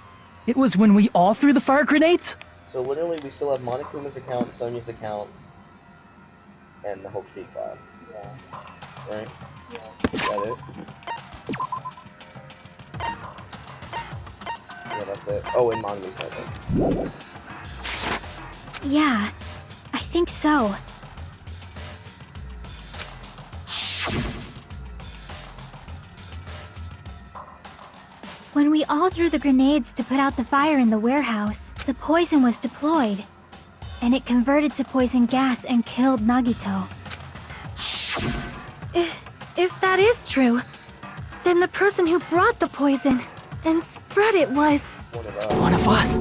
it was when we all threw the fire grenades? So literally we still have Monokuma's account, Sonya's account, and the Hope Street file. Yeah. Right? Yeah. Is that it? Yeah, that's it. Oh, and Manga's had it. Yeah, I think so. When we all threw the grenades to put out the fire in the warehouse, the poison was deployed, and it converted to poison gas and killed Nagito. If that is true, then the person who brought the poison and spread it was... One of us. One of us.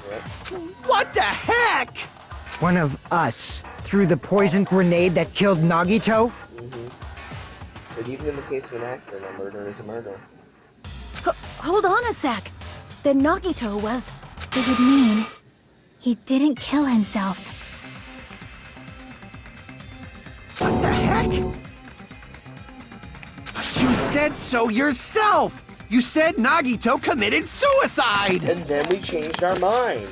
Yep. What the heck? One of us threw the poisoned grenade that killed Nagito? But even in the case of an accident, a murder is a murder. Hold on a sec. Then Nagito was... It would mean he didn't kill himself. What the heck? But you said so yourself! You said Nagito committed suicide! And then we changed our mind.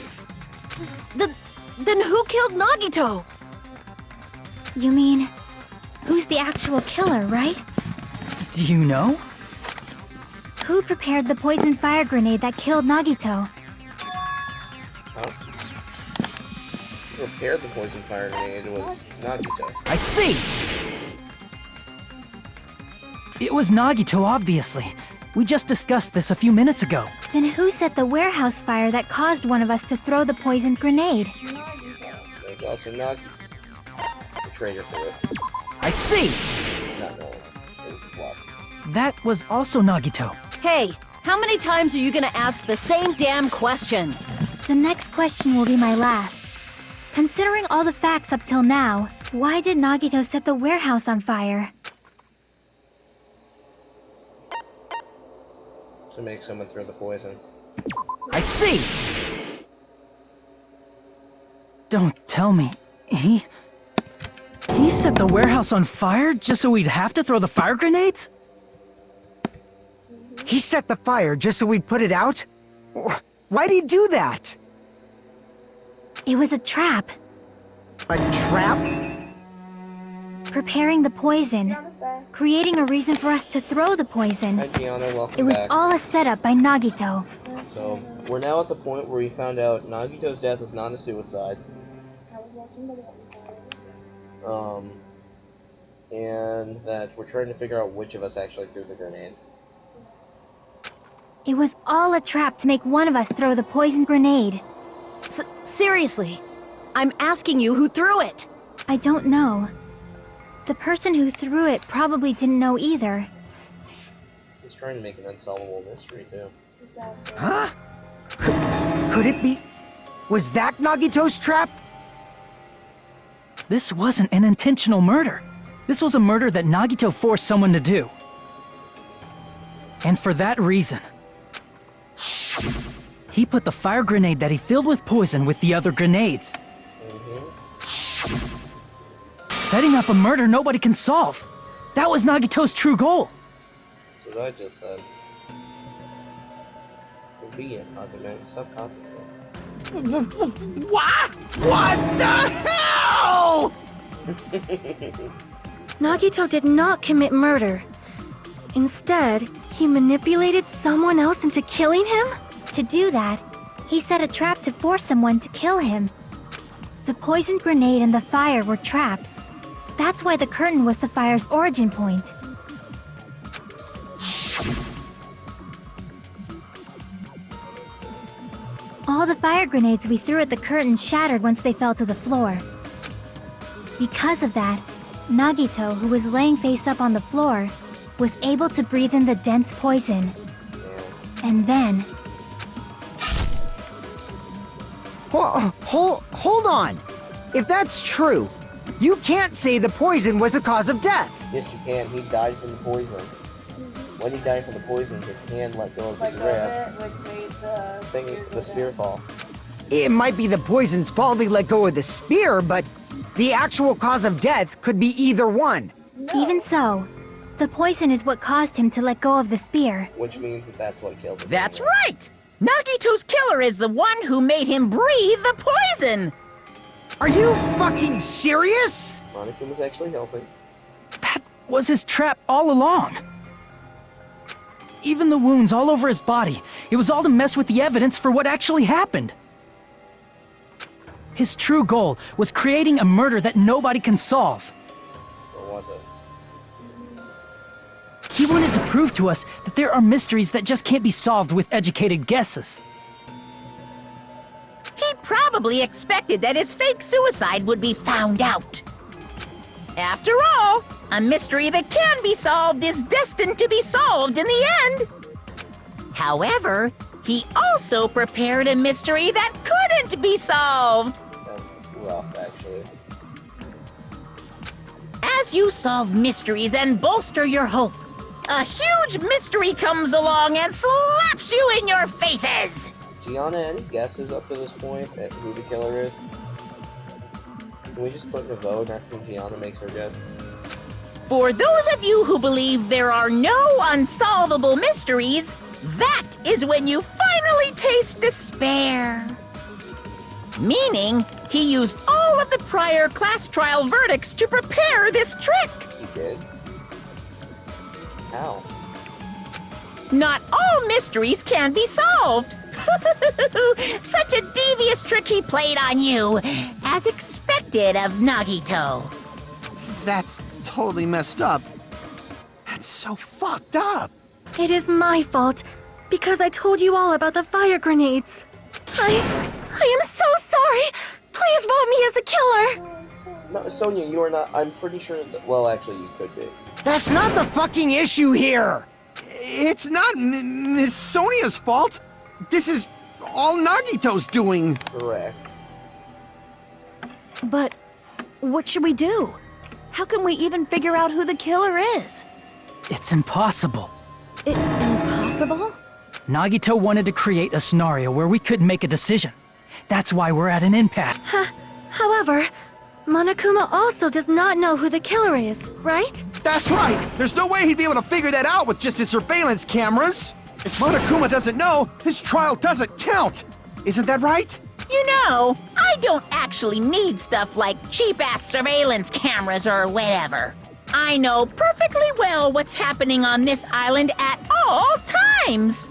Then who killed Nagito? You mean, who's the actual killer, right? Do you know? Who prepared the poison fire grenade that killed Nagito? Huh? Who prepared the poison fire grenade was Nagito. I see! It was Nagito, obviously. We just discussed this a few minutes ago. Then who set the warehouse fire that caused one of us to throw the poisoned grenade? There's also Nagito. The traitor for it. I see! Not knowing. It was his wife. That was also Nagito. Hey, how many times are you gonna ask the same damn question? The next question will be my last. Considering all the facts up till now, why did Nagito set the warehouse on fire? To make someone throw the poison. I see! Don't tell me. He set the warehouse on fire just so we'd have to throw the fire grenades? He set the fire just so we'd put it out? Why'd he do that? It was a trap. A trap? Preparing the poison, creating a reason for us to throw the poison. Hi Gianna, welcome It was back. all a setup by Nagito. So, we're now at the point where we found out Nagito's death is not a suicide. I was watching the vampires. And that we're trying to figure out which of us actually threw the grenade. It was all a trap to make one of us throw the poisoned grenade. Seriously, I'm asking you who threw it. I don't know. The person who threw it probably didn't know either. He's trying to make an unsolvable mystery, too. Exactly. Huh? Could it be... Was that Nagito's trap? This wasn't an intentional murder. This was a murder that Nagito forced someone to do. And for that reason, he put the fire grenade that he filled with poison with the other grenades. Setting up a murder nobody can solve. That was Nagito's true goal. That's what I just said. Be it, Hakumen. Stop copying it. What? What the hell? Nagito did not commit murder. Instead, he manipulated someone else into killing him? To do that, he set a trap to force someone to kill him. The poison grenade and the fire were traps. That's why the curtain was the fire's origin point. All the fire grenades we threw at the curtain shattered once they fell to the floor. Because of that, Nagito, who was laying face up on the floor, was able to breathe in the dense poison. And then... Hold on. If that's true, you can't say the poison was the cause of death. Yes, you can. He died from the poison. When he died from the poison, his hand let go of his grip. Which made The spear fall. It might be the poison's fault he let go of the spear, but the actual cause of death could be either one. Even so, the poison is what caused him to let go of the spear. Which means that's what killed him. That's right! Nagito's killer is the one who made him breathe the poison! Are you fucking serious? Monica was actually helping. That was his trap all along. Even the wounds all over his body, it was all to mess with the evidence for what actually happened. His true goal was creating a murder that nobody can solve. Or was it? He wanted to prove to us that there are mysteries that just can't be solved with educated guesses. He probably expected that his fake suicide would be found out. After all, a mystery that can be solved is destined to be solved in the end. However, he also prepared a mystery that couldn't be solved. That's rough, actually. As you solve mysteries and bolster your hope, a huge mystery comes along and slaps you in your faces! Gianna, any guesses up to this point at who the killer is? Can we just put in a vote after Gianna makes her guess? For those of you who believe there are no unsolvable mysteries, that is when you finally taste despair. Meaning, he used all of the prior class trial verdicts to prepare this trick. He did? How? Not all mysteries can be solved. Such a devious trick he played on you, as expected of Nagito. That's totally messed up. That's so fucked up. It is my fault, because I told you all about the fire grenades. I am so sorry. Please vote me as a killer. No, Sonia, you are not. I'm pretty sure that. Well, actually, you could be. That's not the fucking issue here. It's not Miss Sonia's fault. This is all Nagito's doing. Correct. But what should we do? How can we even figure out who the killer is? It's impossible. Impossible? Nagito wanted to create a scenario where we couldn't make a decision. That's why we're at an impasse. However, Monokuma also does not know who the killer is, right? That's right. There's no way he'd be able to figure that out with just his surveillance cameras. If Monokuma doesn't know, his trial doesn't count. Isn't that right? You know, I don't actually need stuff like cheap-ass surveillance cameras or whatever. I know perfectly well what's happening on this island at all times.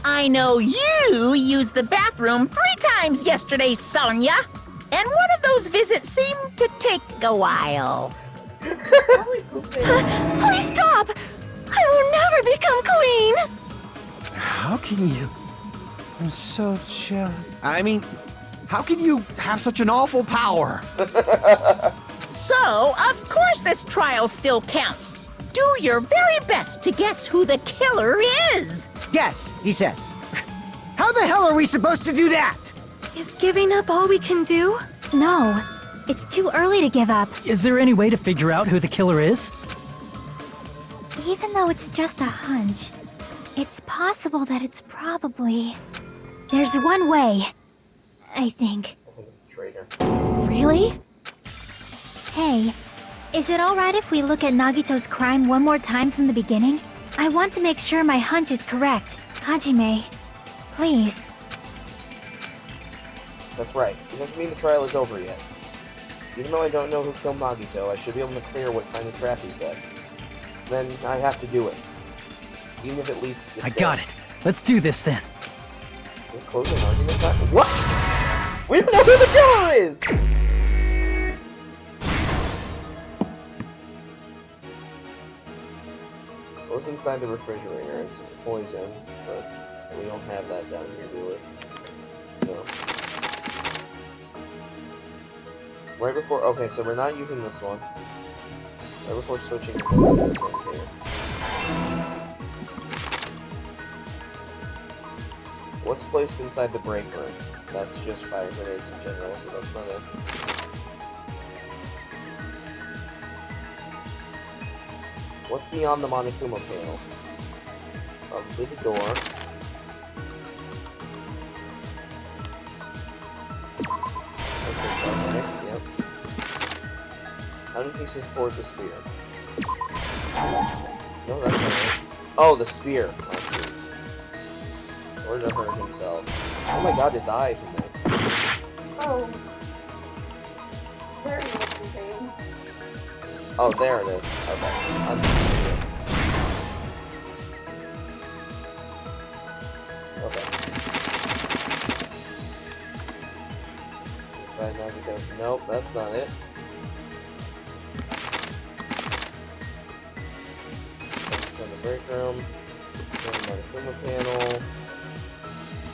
I know you used the bathroom 3 times yesterday, Sonia. And one of those visits seemed to take a while. Please stop! I will never become queen! How can you? I'm so chill. I mean, how can you have such an awful power? So, of course this trial still counts. Do your very best to guess who the killer is. Yes, he says. How the hell are we supposed to do that? Is giving up all we can do? No, it's too early to give up. Is there any way to figure out who the killer is? Even though it's just a hunch, it's possible that it's probably... There's one way, I think. I think it's the traitor. Really? Hey, is it alright if we look at Nagito's crime one more time from the beginning? I want to make sure my hunch is correct. Hajime, please. That's right. It doesn't mean the trial is over yet. Even though I don't know who killed Nagito, I should be able to clear what kind of trap he set. Then I have to do it. Even if at least... I got it. Let's do this then. Is closing argument time? What? We don't know who the killer is! What's inside the refrigerator? It's just poison, but we don't have that down here, do we? No. Right before... Okay, so we're not using this one. Right before switching to this one's here. What's placed inside the break room? That's just fire grenades in general, so that's not it. What's beyond the Monokuma panel? Probably the door. That's this one, right? Yep. How do pieces support the spear? No, that's not it. Oh, the spear. Oh, shoot. Or to hurt himself. Oh my god, his eyes in there. Oh. There he looks in pain. Oh, there it is. Okay. Okay. Inside Nagito. Nope, that's not it. Inside the break room. Inside the Monokuma panel.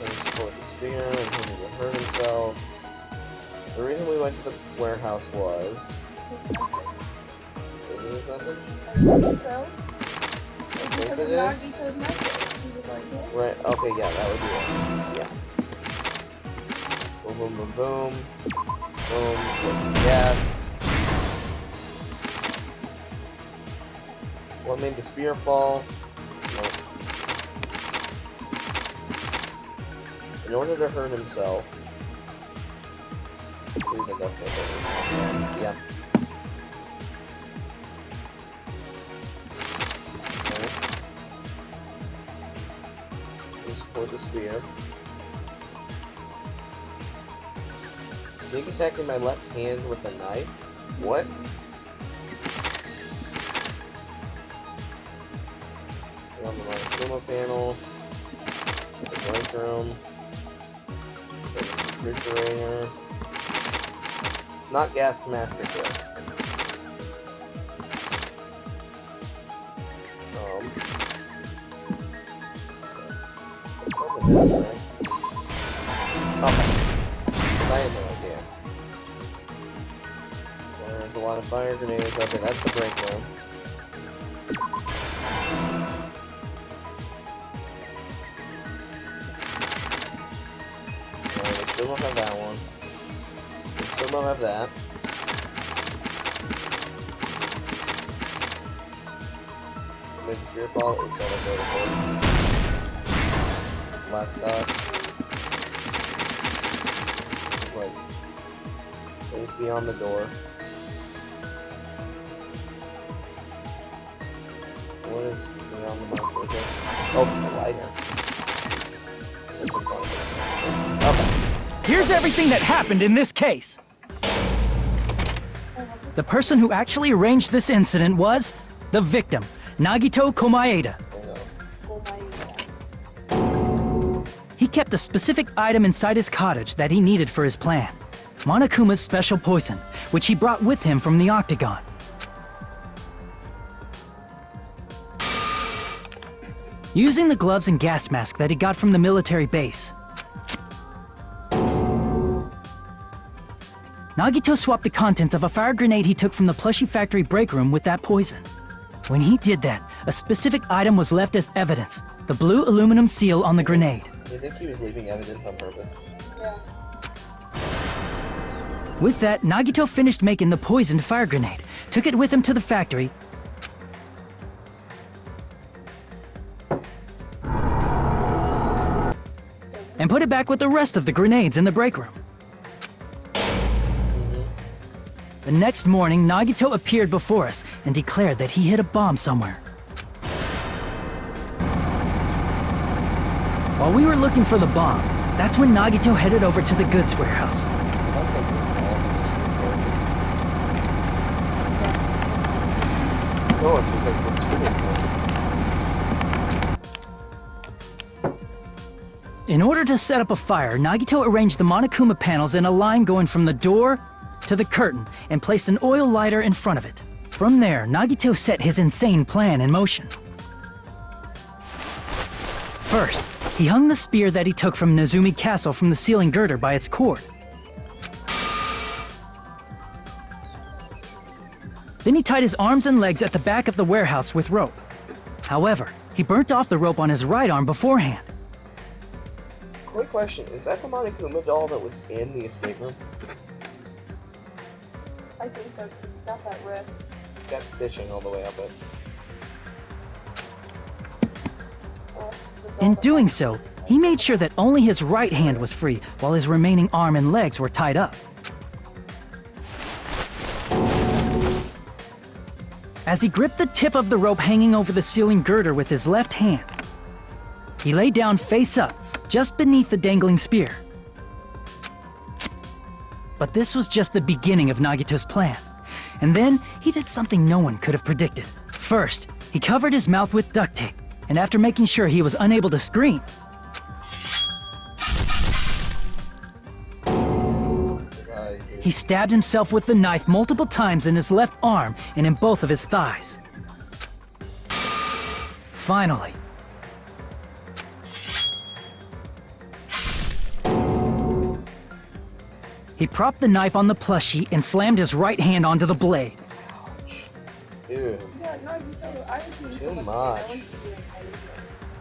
Support the spear and he will hurt himself. The reason we went to the warehouse was... Is it his message? I think so. It's Because of Nagito's message. He was like, yeah. Right, okay, yeah, that would be it. Yeah. Boom, boom, boom, boom. Boom, poison gas. What made the spear fall? Nope. In order to hurt himself. Yeah. Okay. We support the spear. Sneak attack in my left hand with a knife? What? We're on the Monokuma panel. The break room. Refrigerator. It's not gas mask though. Probably this, right? Okay. I have no idea. There's a lot of fire grenades. Okay, that's the break room. We don't have that one. We still don't have that. Made the spear fall. Oops, that was vertical. Last stop. It's like things beyond the door. What is beyond the microwave? Oh, it's the lighter. Okay. Here's everything that happened in this case. The person who actually arranged this incident was the victim, Nagito Komaeda. He kept a specific item inside his cottage that he needed for his plan. Monokuma's special poison, which he brought with him from the Octagon. Using the gloves and gas mask that he got from the military base, Nagito swapped the contents of a fire grenade he took from the plushie factory break room with that poison. When he did that, a specific item was left as evidence, the blue aluminum seal on the grenade. Do you think he was leaving evidence on purpose? Yeah. With that, Nagito finished making the poisoned fire grenade, took it with him to the factory, and put it back with the rest of the grenades in the break room. The next morning, Nagito appeared before us and declared that he hid a bomb somewhere. While we were looking for the bomb, that's when Nagito headed over to the goods warehouse. No, it's because we're kidding. In order to set up a fire, Nagito arranged the Monokuma panels in a line going from the door to the curtain and placed an oil lighter in front of it. From there, Nagito set his insane plan in motion. First, he hung the spear that he took from Nezumi Castle from the ceiling girder by its cord. Then he tied his arms and legs at the back of the warehouse with rope. However, he burnt off the rope on his right arm beforehand. Quick question, is that the Monokuma doll that was in the escape room? I think so, because it's got that rip. It's got stitching all the way up it. In doing so, he made sure that only his right hand was free, while his remaining arm and legs were tied up. As he gripped the tip of the rope hanging over the ceiling girder with his left hand, he lay down face up, just beneath the dangling spear. But this was just the beginning of Nagito's plan. And then, he did something no one could have predicted. First, he covered his mouth with duct tape, and after making sure he was unable to scream, he stabbed himself with the knife multiple times in his left arm and in both of his thighs. Finally, he propped the knife on the plushie and slammed his right hand onto the blade. Ouch. Dude. Yeah, no, you tell her. I was doing so Too much. much. I wouldn't be doing anything.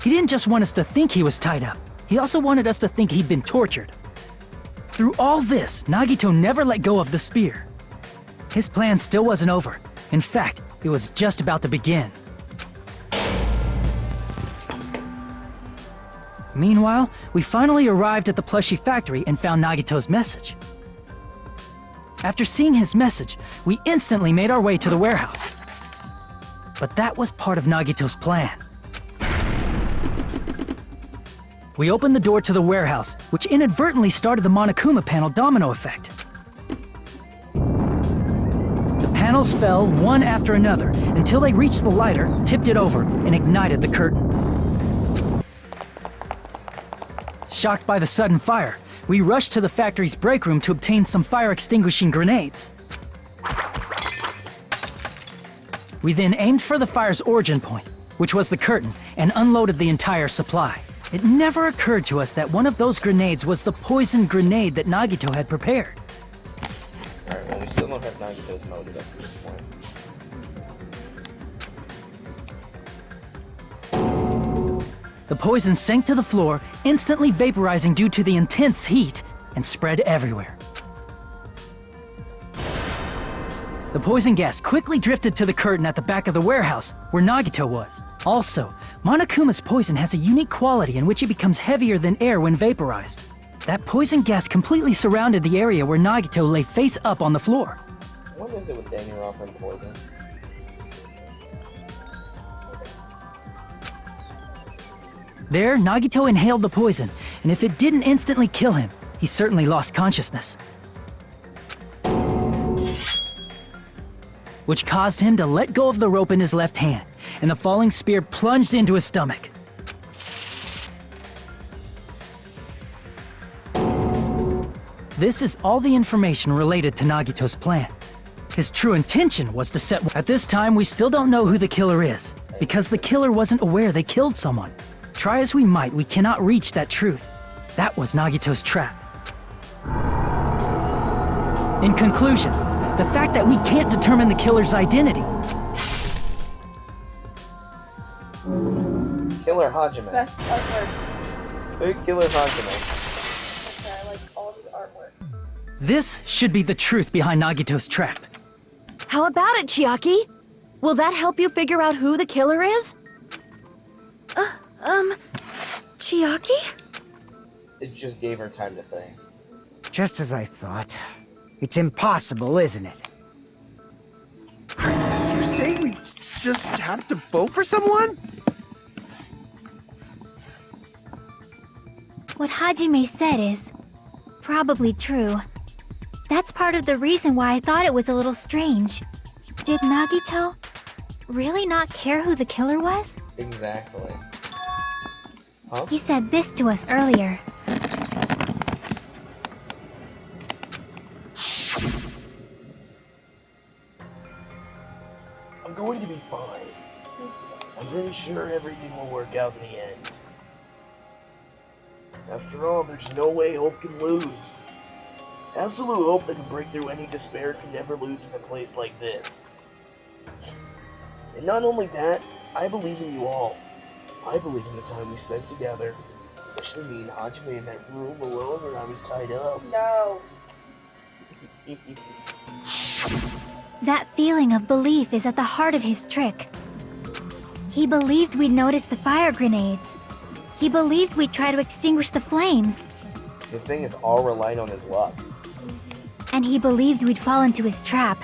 He didn't just want us to think he was tied up. He also wanted us to think he'd been tortured. Through all this, Nagito never let go of the spear. His plan still wasn't over. In fact, it was just about to begin. Meanwhile, we finally arrived at the plushie factory and found Nagito's message. After seeing his message, we instantly made our way to the warehouse. But that was part of Nagito's plan. We opened the door to the warehouse, which inadvertently started the Monokuma panel domino effect. The panels fell one after another until they reached the lighter, tipped it over, and ignited the curtain. Shocked by the sudden fire, we rushed to the factory's break room to obtain some fire-extinguishing grenades. We then aimed for the fire's origin point, which was the curtain, and unloaded the entire supply. It never occurred to us that one of those grenades was the poison grenade that Nagito had prepared. Alright, well we still don't have Nagito's motive up to this point. The poison sank to the floor, instantly vaporizing due to the intense heat, and spread everywhere. The poison gas quickly drifted to the curtain at the back of the warehouse, where Nagito was. Also, Monokuma's poison has a unique quality in which it becomes heavier than air when vaporized. That poison gas completely surrounded the area where Nagito lay face up on the floor. What is it with Danganronpa and poison? There, Nagito inhaled the poison, and if it didn't instantly kill him, he certainly lost consciousness. Which caused him to let go of the rope in his left hand, and the falling spear plunged into his stomach. This is all the information related to Nagito's plan. His true intention was to set... At this time, we still don't know who the killer is, because the killer wasn't aware they killed someone. Try as we might, we cannot reach that truth. That was Nagito's trap. In conclusion, the fact that we can't determine the killer's identity. Killer Hajime. Best artwork. Who Killer Hajime? Okay, I like all of his artwork. This should be the truth behind Nagito's trap. How about it, Chiaki? Will that help you figure out who the killer is? Chiaki? It just gave her time to think. Just as I thought. It's impossible, isn't it? You say we just have to vote for someone? What Hajime said is probably true. That's part of the reason why I thought it was a little strange. Did Nagito really not care who the killer was? Exactly. Huh? He said this to us earlier. I'm going to be fine. I'm pretty sure everything will work out in the end. After all, there's no way Hope can lose. Absolute hope that can break through any despair can never lose in a place like this. And not only that, I believe in you all. I believe in the time we spent together. Especially me and Hajime in that room alone when I was tied up. No. That feeling of belief is at the heart of his trick. He believed we'd notice the fire grenades. He believed we'd try to extinguish the flames. This thing is all reliant on his luck. And he believed we'd fall into his trap.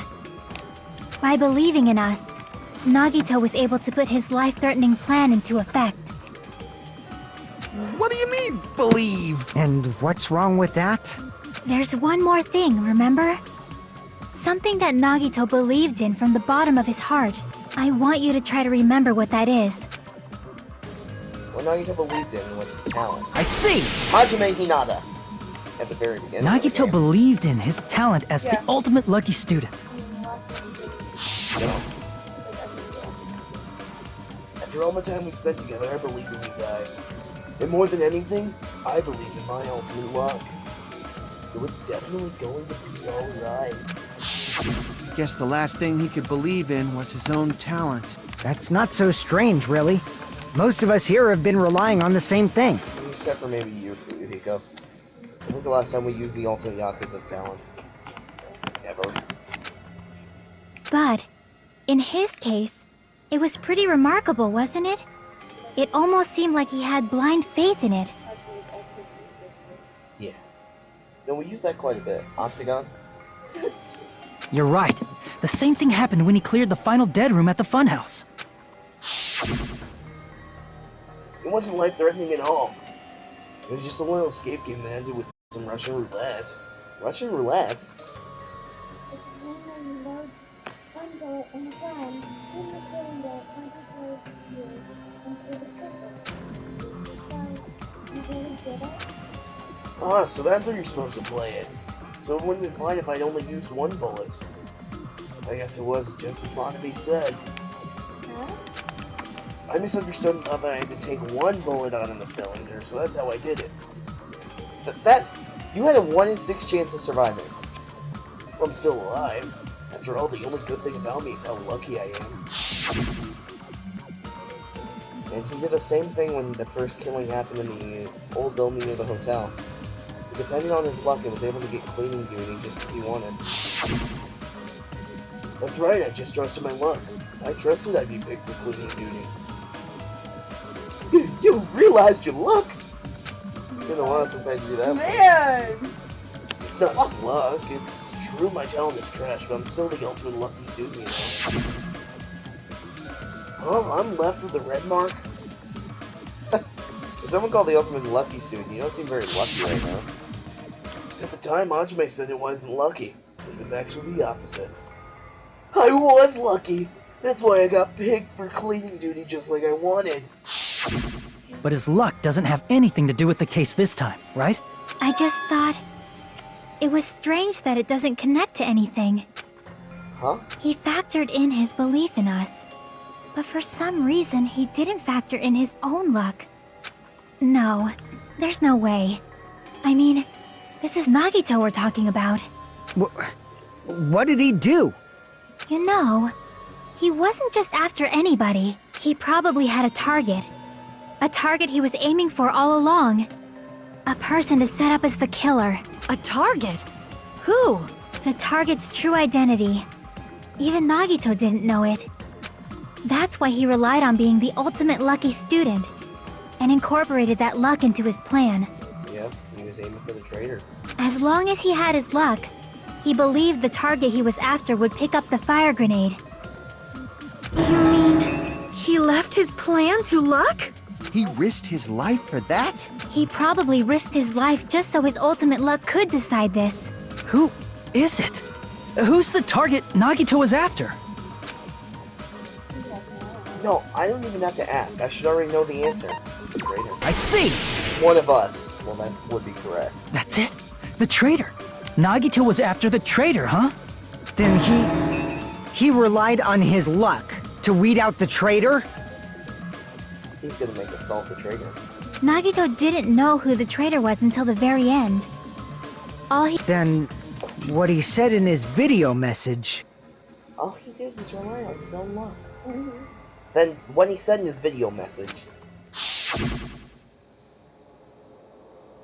By believing in us, Nagito was able to put his life-threatening plan into effect. What do you mean, believe? And what's wrong with that? There's one more thing, remember? Something that Nagito believed in from the bottom of his heart. I want you to try to remember what that is. What Nagito believed in was his talent. I see! Hajime Hinata. At the very beginning. Nagito believed in his talent as the ultimate lucky student. No. After all the time we spent together, I believe in you guys. And more than anything, I believe in my ultimate luck. So it's definitely going to be alright. Guess the last thing he could believe in was his own talent. That's not so strange, really. Most of us here have been relying on the same thing. Except for maybe you, Fuyuhiko. When was the last time we used the ultimate Yakuza's talent? Never. But, in his case, it was pretty remarkable, wasn't it? It almost seemed like he had blind faith in it. Yeah. No, we use that quite a bit. Octagon? You're right. The same thing happened when he cleared the final dead room at the funhouse. It wasn't life-threatening at all. It was just a little escape game that ended with some Russian roulette. Russian roulette? It's a game where you load one bullet in a gun, shoot the cylinder, contemplate you, and pull the trigger. So, you really did it? Ah, so that's how you're supposed to play it. So it wouldn't have been fine if I'd only used one bullet. I guess it was just as Wannabe said. Huh? I misunderstood and thought that I had to take one bullet out of the cylinder, so that's how I did it. You had a 1 in 6 chance of surviving. Well, I'm still alive. After all, the only good thing about me is how lucky I am. And he did the same thing when the first killing happened in the old building near the hotel. Depending on his luck, he was able to get cleaning duty just as he wanted. That's right, I just trusted my luck. I trusted I'd be picked for cleaning duty. You realized your luck? It's been a while since I did that. Man! It's not just luck, it's true my talent is trash, but I'm still the ultimate lucky student, you know. Oh, I'm left with a red mark? For someone called the ultimate lucky student, you don't seem very lucky right now. At the time, Hajime said it wasn't lucky. It was actually the opposite. I was lucky! That's why I got picked for cleaning duty just like I wanted. But his luck doesn't have anything to do with the case this time, right? I just thought it was strange that it doesn't connect to anything. Huh? He factored in his belief in us, but for some reason he didn't factor in his own luck. No, there's no way. I mean, this is Nagito we're talking about. What did he do? You know, he wasn't just after anybody. He probably had a target. A target he was aiming for all along. A person to set up as the killer. A target? Who? The target's true identity. Even Nagito didn't know it. That's why he relied on being the ultimate lucky student, and incorporated that luck into his plan. Yep, he was aiming for the traitor. As long as he had his luck, he believed the target he was after would pick up the fire grenade. You mean he left his plan to luck? He risked his life for that? He probably risked his life just so his ultimate luck could decide this. Who is it? Who's the target Nagito was after? No, I don't even have to ask. I should already know the answer. It's the traitor. I see! One of us. Well, that would be correct. That's it? The traitor. Nagito was after the traitor, huh? Then he relied on his luck to weed out the traitor? He's gonna make us solve the traitor. Nagito didn't know who the traitor was until the very end. Then what he said in his video message. All he did was rely on his own luck. Then, what he said in his video message.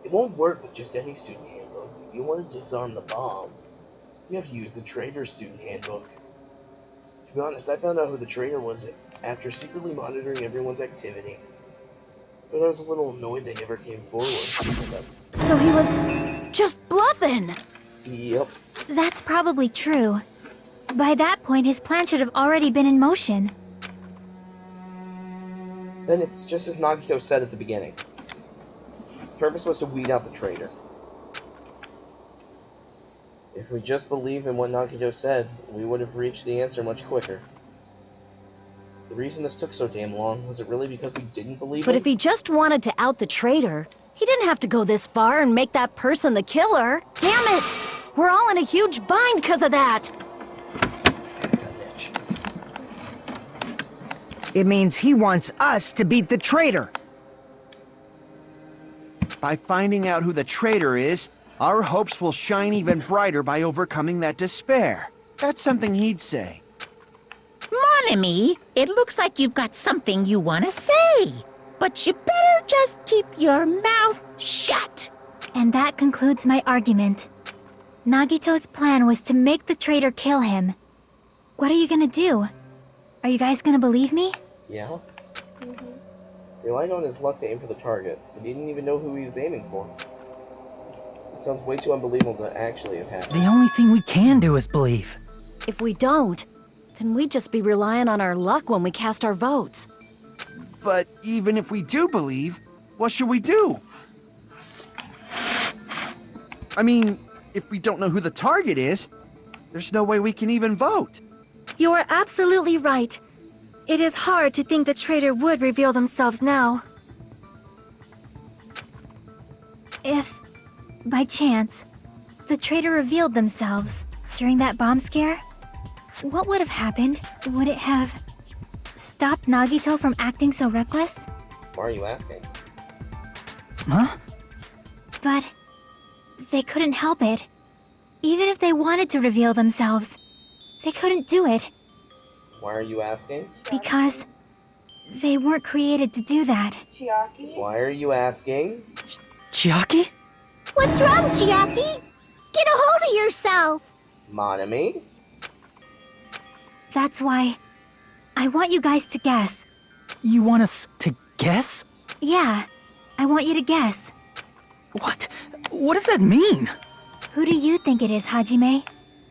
It won't work with just any student handbook. If you want to disarm the bomb, you have to use the traitor's student handbook. To be honest, I found out who the traitor was after secretly monitoring everyone's activity. But I was a little annoyed they never came forward. So he was just bluffing. Yep. That's probably true. By that point, his plan should have already been in motion. Then it's just as Nagito said at the beginning. His purpose was to weed out the traitor. If we just believed in what Nagito said, we would have reached the answer much quicker. The reason this took so damn long, was it really because we didn't believe But him? if he just wanted to out the traitor, he didn't have to go this far and make that person the killer. Damn it! We're all in a huge bind because of that! It means he wants us to beat the traitor. By finding out who the traitor is, our hopes will shine even brighter by overcoming that despair. That's something he'd say. Mon ami, it looks like you've got something you want to say. But you better just keep your mouth shut. And that concludes my argument. Nagito's plan was to make the traitor kill him. What are you gonna do? Are you guys gonna believe me? Yeah. Relied on his luck to aim for the target, but he didn't even know who he was aiming for. It sounds way too unbelievable to actually have happened. The only thing we can do is believe. If we don't, then we'd just be relying on our luck when we cast our votes. But even if we do believe, what should we do? I mean, if we don't know who the target is, there's no way we can even vote. You are absolutely right. It is hard to think the traitor would reveal themselves now. If, by chance, the traitor revealed themselves during that bomb scare, what would have happened? Would it have stopped Nagito from acting so reckless? Why are you asking? Huh? But they couldn't help it. Even if they wanted to reveal themselves, they couldn't do it. Why are you asking? Because they weren't created to do that. Why are you asking? Chiaki? What's wrong, Chiaki? Get a hold of yourself! Monami? That's why I want you guys to guess. You want us to guess? Yeah, I want you to guess. What? What does that mean? Who do you think it is, Hajime?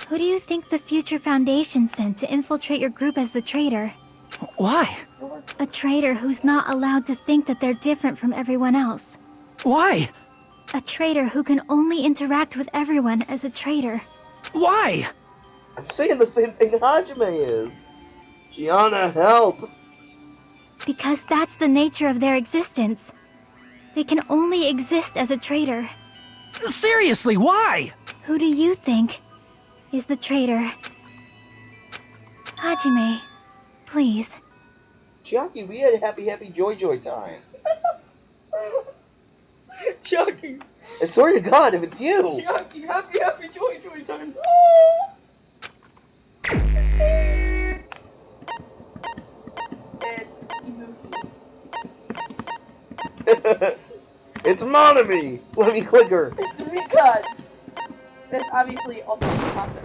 Who do you think the Future Foundation sent to infiltrate your group as the traitor? Why? A traitor who's not allowed to think that they're different from everyone else. Why? A traitor who can only interact with everyone as a traitor. Why? I'm saying the same thing Hajime is. Gianna, help! Because that's the nature of their existence. They can only exist as a traitor. Seriously, why? Who do you think is the traitor? Hajime, please. Chiaki, we had a happy joy time. Chiaki! I swear to God, if it's you! Chiaki, happy joy time! Oh! It's Monami! Let me click her! It's Rika! It's obviously ultimate imposter.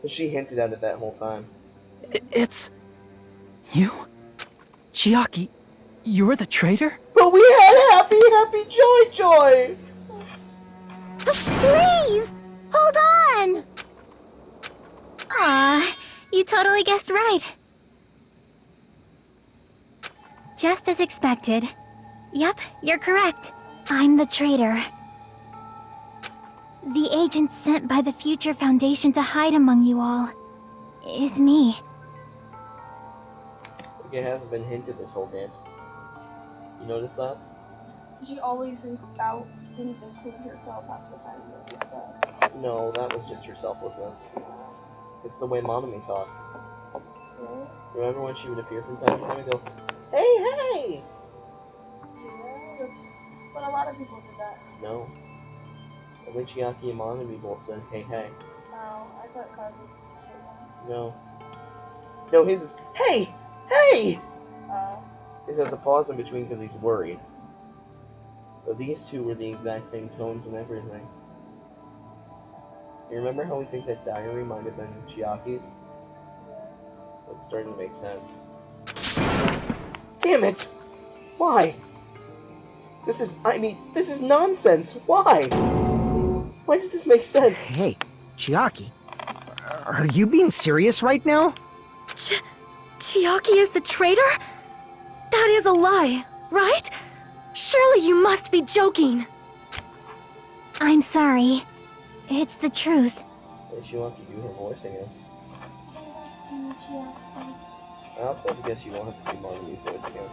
But she hinted at it that whole time. It's... you? Chiaki, you're the traitor? But we had happy joy! Please! Hold on! Aw, you totally guessed right. Just as expected. Yep, you're correct. I'm the traitor. The agent sent by the Future Foundation to hide among you all is me. Like it hasn't been hinted this whole game. You notice that? She always didn't include herself half the time with this stuff. No, that was just her selflessness. It's the way Monomi talked. Really? Remember when she would appear from time to time and go, "Hey, hey!" Yeah, but a lot of people did that. No. Only Chiaki and Monomi both said, "Hey, hey." Oh, I thought Kazu did that. No. No, his is, "Hey, hey!" Oh. His has a pause in between because he's worried. But these two were the exact same tones and everything. You remember how we think that diary might have been Chiaki's? It's starting to make sense. Damn it! Why? This is nonsense. Why? Why does this make sense? Hey, Chiaki. Are you being serious right now? Chiaki is the traitor? That is a lie, right? Surely you must be joking. I'm sorry. It's the truth. Hey, she wants to do her voice again. I also have to guess you won't have to do Monomi's voice again.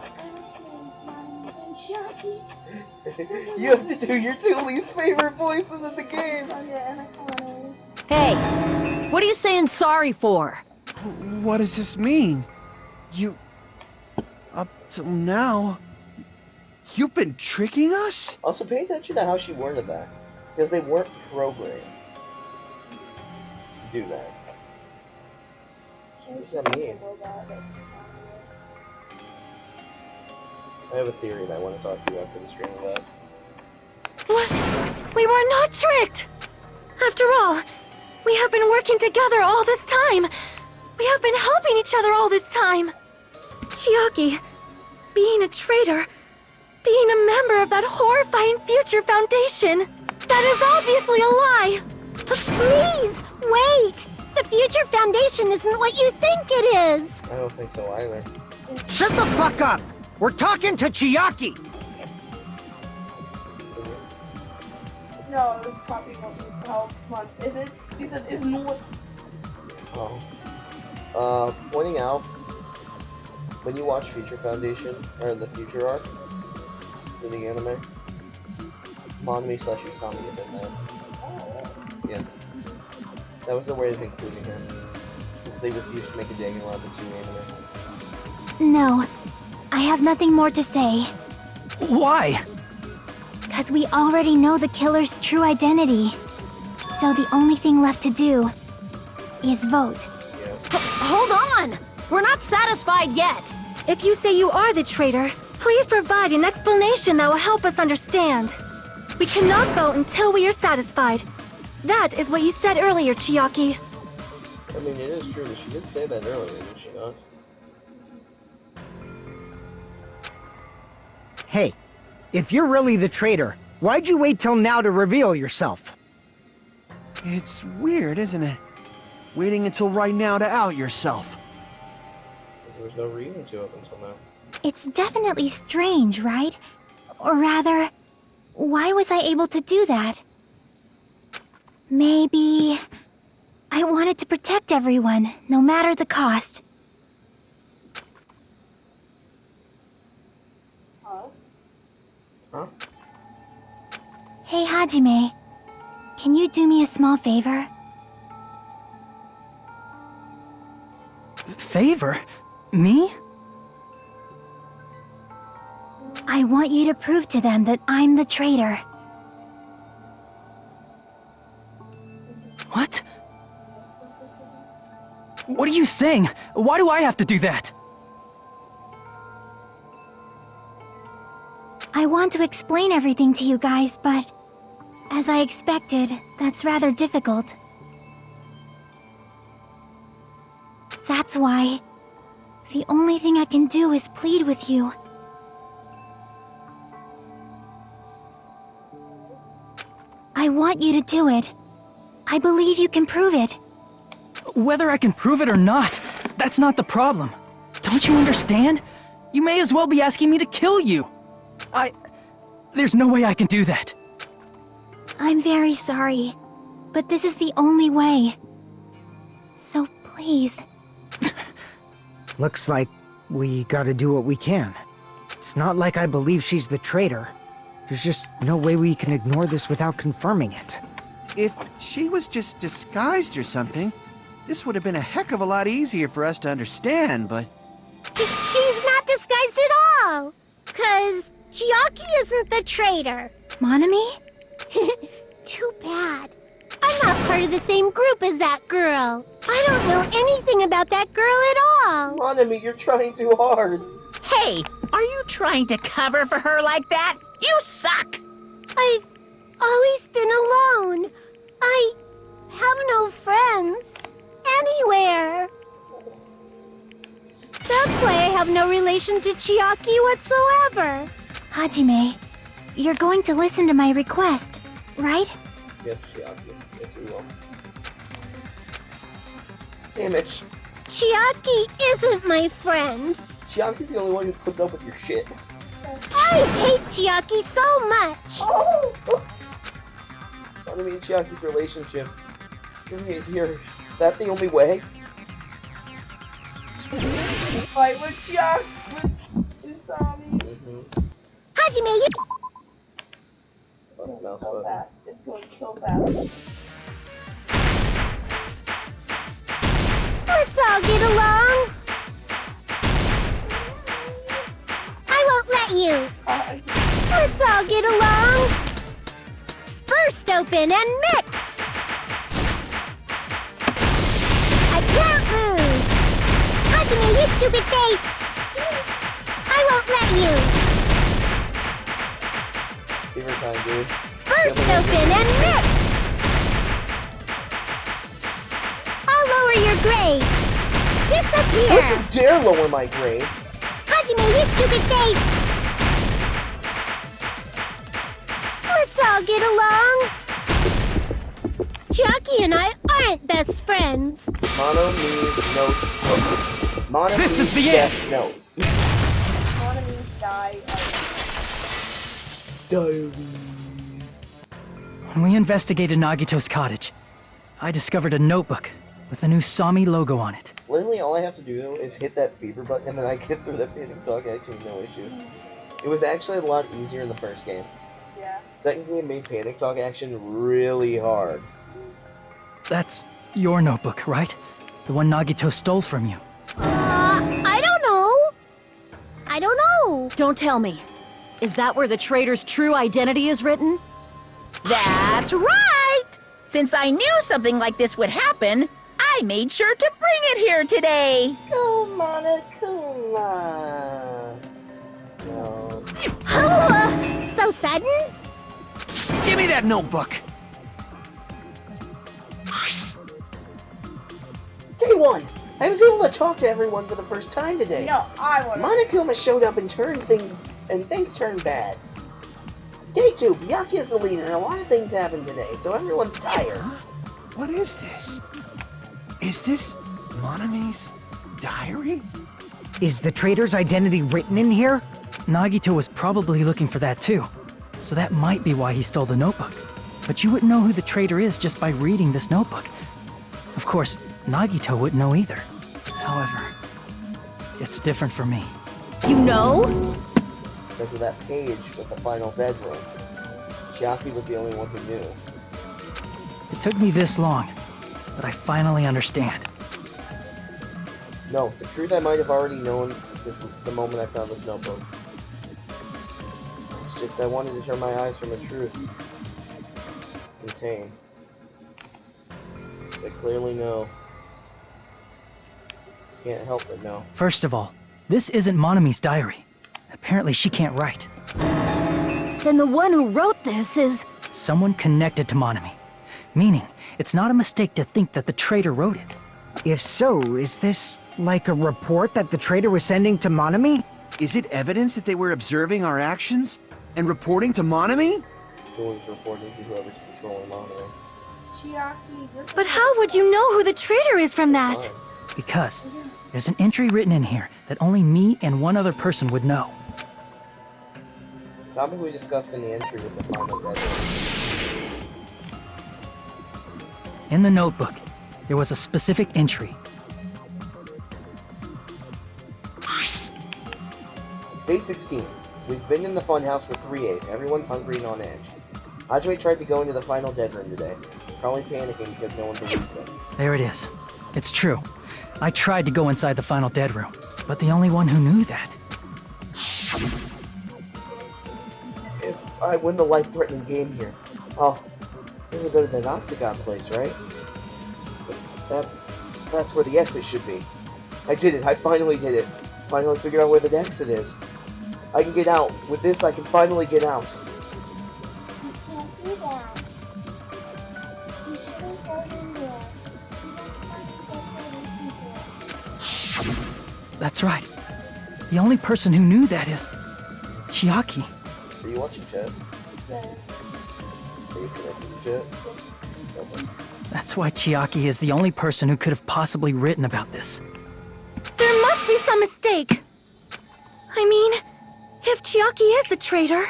You have to do your two least favorite voices in the game! Hey, what are you saying sorry for? What does this mean? You... Up till now... You've been tricking us? Also, pay attention to how she worded that. Because they weren't programmed to do that. What does that mean? I have a theory that I want to talk to you after the stream about. What? We were not tricked! After all, we have been working together all this time. We have been helping each other all this time. Chiaki, being a traitor, being a member of that horrifying Future Foundation, that is obviously a lie! Please, wait! The Future Foundation isn't what you think it is! I don't think so either. Shut the fuck up! We're talking to Chiaki! No, this copy won't be help. Come on, is it? She said, is no. Oh. Pointing out, when you watch Future Foundation, or the Future arc, in the anime, Monomi/Usami is in that. Yeah. That was their way of including her. Because they refused to make a Danganronpa 2 anime. No, I have nothing more to say. Why? Because we already know the killer's true identity. So the only thing left to do is vote. Hold on! We're not satisfied yet! If you say you are the traitor, please provide an explanation that will help us understand. We cannot vote until we are satisfied. That is what you said earlier, Chiaki. I mean, it is true that she did say that earlier, did she not? Hey, if you're really the traitor, why'd you wait till now to reveal yourself? It's weird, isn't it? Waiting until right now to out yourself. There was no reason to up until now. It's definitely strange, right? Or rather, why was I able to do that? Maybe... I wanted to protect everyone, no matter the cost. Huh? Hey, Hajime. Can you do me a small favor? Favor? Me? I want you to prove to them that I'm the traitor. What? What are you saying? Why do I have to do that? I want to explain everything to you guys, but As I expected, that's rather difficult. That's why the only thing I can do is plead with you. I want you to do it. I believe you can prove it. Whether I can prove it or not, that's not the problem. Don't you understand? You may as well be asking me to kill you. There's no way I can do that. I'm very sorry, but this is the only way. So please. Looks like we gotta do what we can. It's not like I believe she's the traitor. There's just no way we can ignore this without confirming it. If she was just disguised or something, this would have been a heck of a lot easier for us to understand, but... She's not disguised at all! 'Cause Chiaki isn't the traitor. Monami? Too bad. I'm not part of the same group as that girl. I don't know anything about that girl at all. Monami, you're trying too hard. Hey, are you trying to cover for her like that? You suck! I've always been alone. I have no friends. Anywhere. That's why I have no relation to Chiaki whatsoever. Hajime, you're going to listen to my request, right? Yes, Chiaki. Yes, we will. Damn it. Chiaki isn't my friend. Chiaki's the only one who puts up with your shit. I hate Chiaki so much. Monami and Chiaki's relationship. Is that the only way? Fight with Chiaki, with Usami. Hajime, you... Oh, mouse So button. fast. It's going so fast. Let's all get along. I won't let you. Let's all get along. Burst open and mix. I can't lose. Hajime, you stupid face. I won't let you. Favorite time, dude. Burst open and mix. I'll lower your grades. Disappear. Don't you dare lower my grades. Hajime, you stupid face. Let's all get along. Chiaki and I aren't best friends. Mono means no. Mono This means is the death end. note. Monami's die. Diary. When we investigated Nagito's cottage, I discovered a notebook with a new Sami logo on it. Literally, all I have to do though is hit that fever button, and then I get through that panic dog action, no issue. It was actually a lot easier in the first game. Yeah. Second game made panic dog action really hard. That's your notebook, right? The one Nagito stole from you. I don't know. I don't know. Don't tell me. Is that where the traitor's true identity is written? That's right! Since I knew something like this would happen, I made sure to bring it here today. Come on, come on. No. Oh, so sudden? Give me that notebook! Day one! I was able to talk to everyone for the first time today. No, I want to. Monokuma showed up and things turned bad. Day 2, Byakuya is the leader, and a lot of things happened today, so everyone's tired. What is this? Is this Monami's diary? Is the traitor's identity written in here? Nagito was probably looking for that too, so that might be why he stole the notebook. But you wouldn't know who the traitor is just by reading this notebook. Of course, Nagito wouldn't know either. However, it's different for me. You know? Because of that page with the final bedroom. Chiaki was the only one who knew. It took me this long, but I finally understand. No, the truth I might have already known the moment I found this notebook. It's just I wanted to turn my eyes from the truth contained. So I clearly know. Can't help but know. First of all, this isn't Monami's diary. Apparently she can't write. Then the one who wrote this is Someone connected to Monami. Meaning, it's not a mistake to think that the traitor wrote it. If so, is this like a report that the traitor was sending to Monami? Is it evidence that they were observing our actions and reporting to Monami? Who is reporting to whoever's controlling Monami? Chiaki, But how would you know who the traitor is from that? Because there's an entry written in here that only me and one other person would know. The topic we discussed in the entry was the final deadline. In the notebook, there was a specific entry. Day 16. We've been in the funhouse for 3 days. Everyone's hungry and on edge. Ajue tried to go into the final dead room today, probably panicking because no one believes him. There it is. It's true. I tried to go inside the final dead room, but the only one who knew that. If I win the life-threatening game here, I'll never go to the Octagon place, right? But that's where the exit should be. I did it. I finally did it. Finally figured out where the exit is. I can get out. With this, I can finally get out. You can't do that. You shouldn't go in there. You don't want to get hurt people. That's right. The only person who knew that is Chiaki. Are you watching chat? Yeah. Are you connected to chat? Okay. That's why Chiaki is the only person who could have possibly written about this. There must be some mistake. I mean, if Chiaki is the traitor,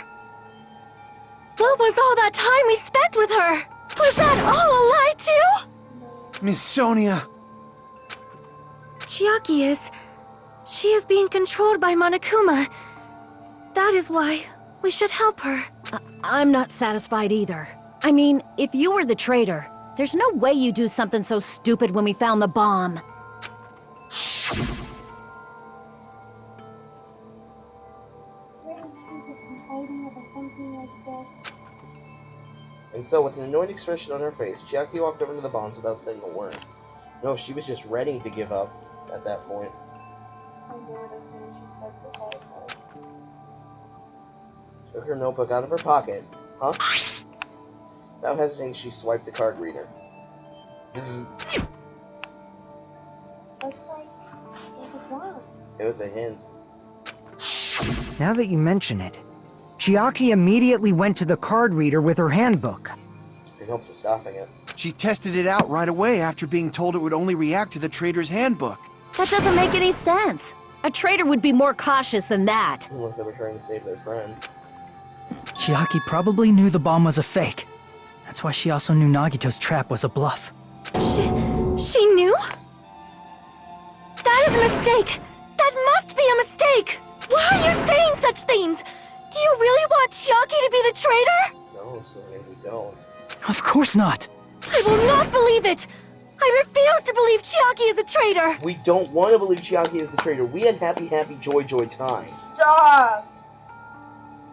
what was all that time we spent with her? Was that all a lie too? Miss Sonia! Chiaki is... She is being controlled by Monokuma. That is why we should help her. I'm not satisfied either. I mean, if you were the traitor, there's no way you do something so stupid when we found the bomb. It's really stupid complaining about something like this. And so, with an annoyed expression on her face, Chiaki walked over to the bombs without saying a word. No, she was just ready to give up at that point. I knew it as soon as she swiped the card. Took her notebook out of her pocket. Huh? Without hesitating, she swiped the card reader. Looks like it was wrong. It was a hint. Now that you mention it, Chiaki immediately went to the card reader with her handbook. In hopes of stopping it. She tested it out right away after being told it would only react to the traitor's handbook. That doesn't make any sense. A traitor would be more cautious than that. Unless they were trying to save their friends. Chiaki probably knew the bomb was a fake. That's why she also knew Nagito's trap was a bluff. She knew? That is a mistake! That must be a mistake! Why are you saying such things? Do you really want Chiaki to be the traitor? No, Sonia, we don't. Of course not. I will not believe it! I refuse to believe Chiaki is a traitor! We don't want to believe Chiaki is the traitor. We had happy, joy time. Stop!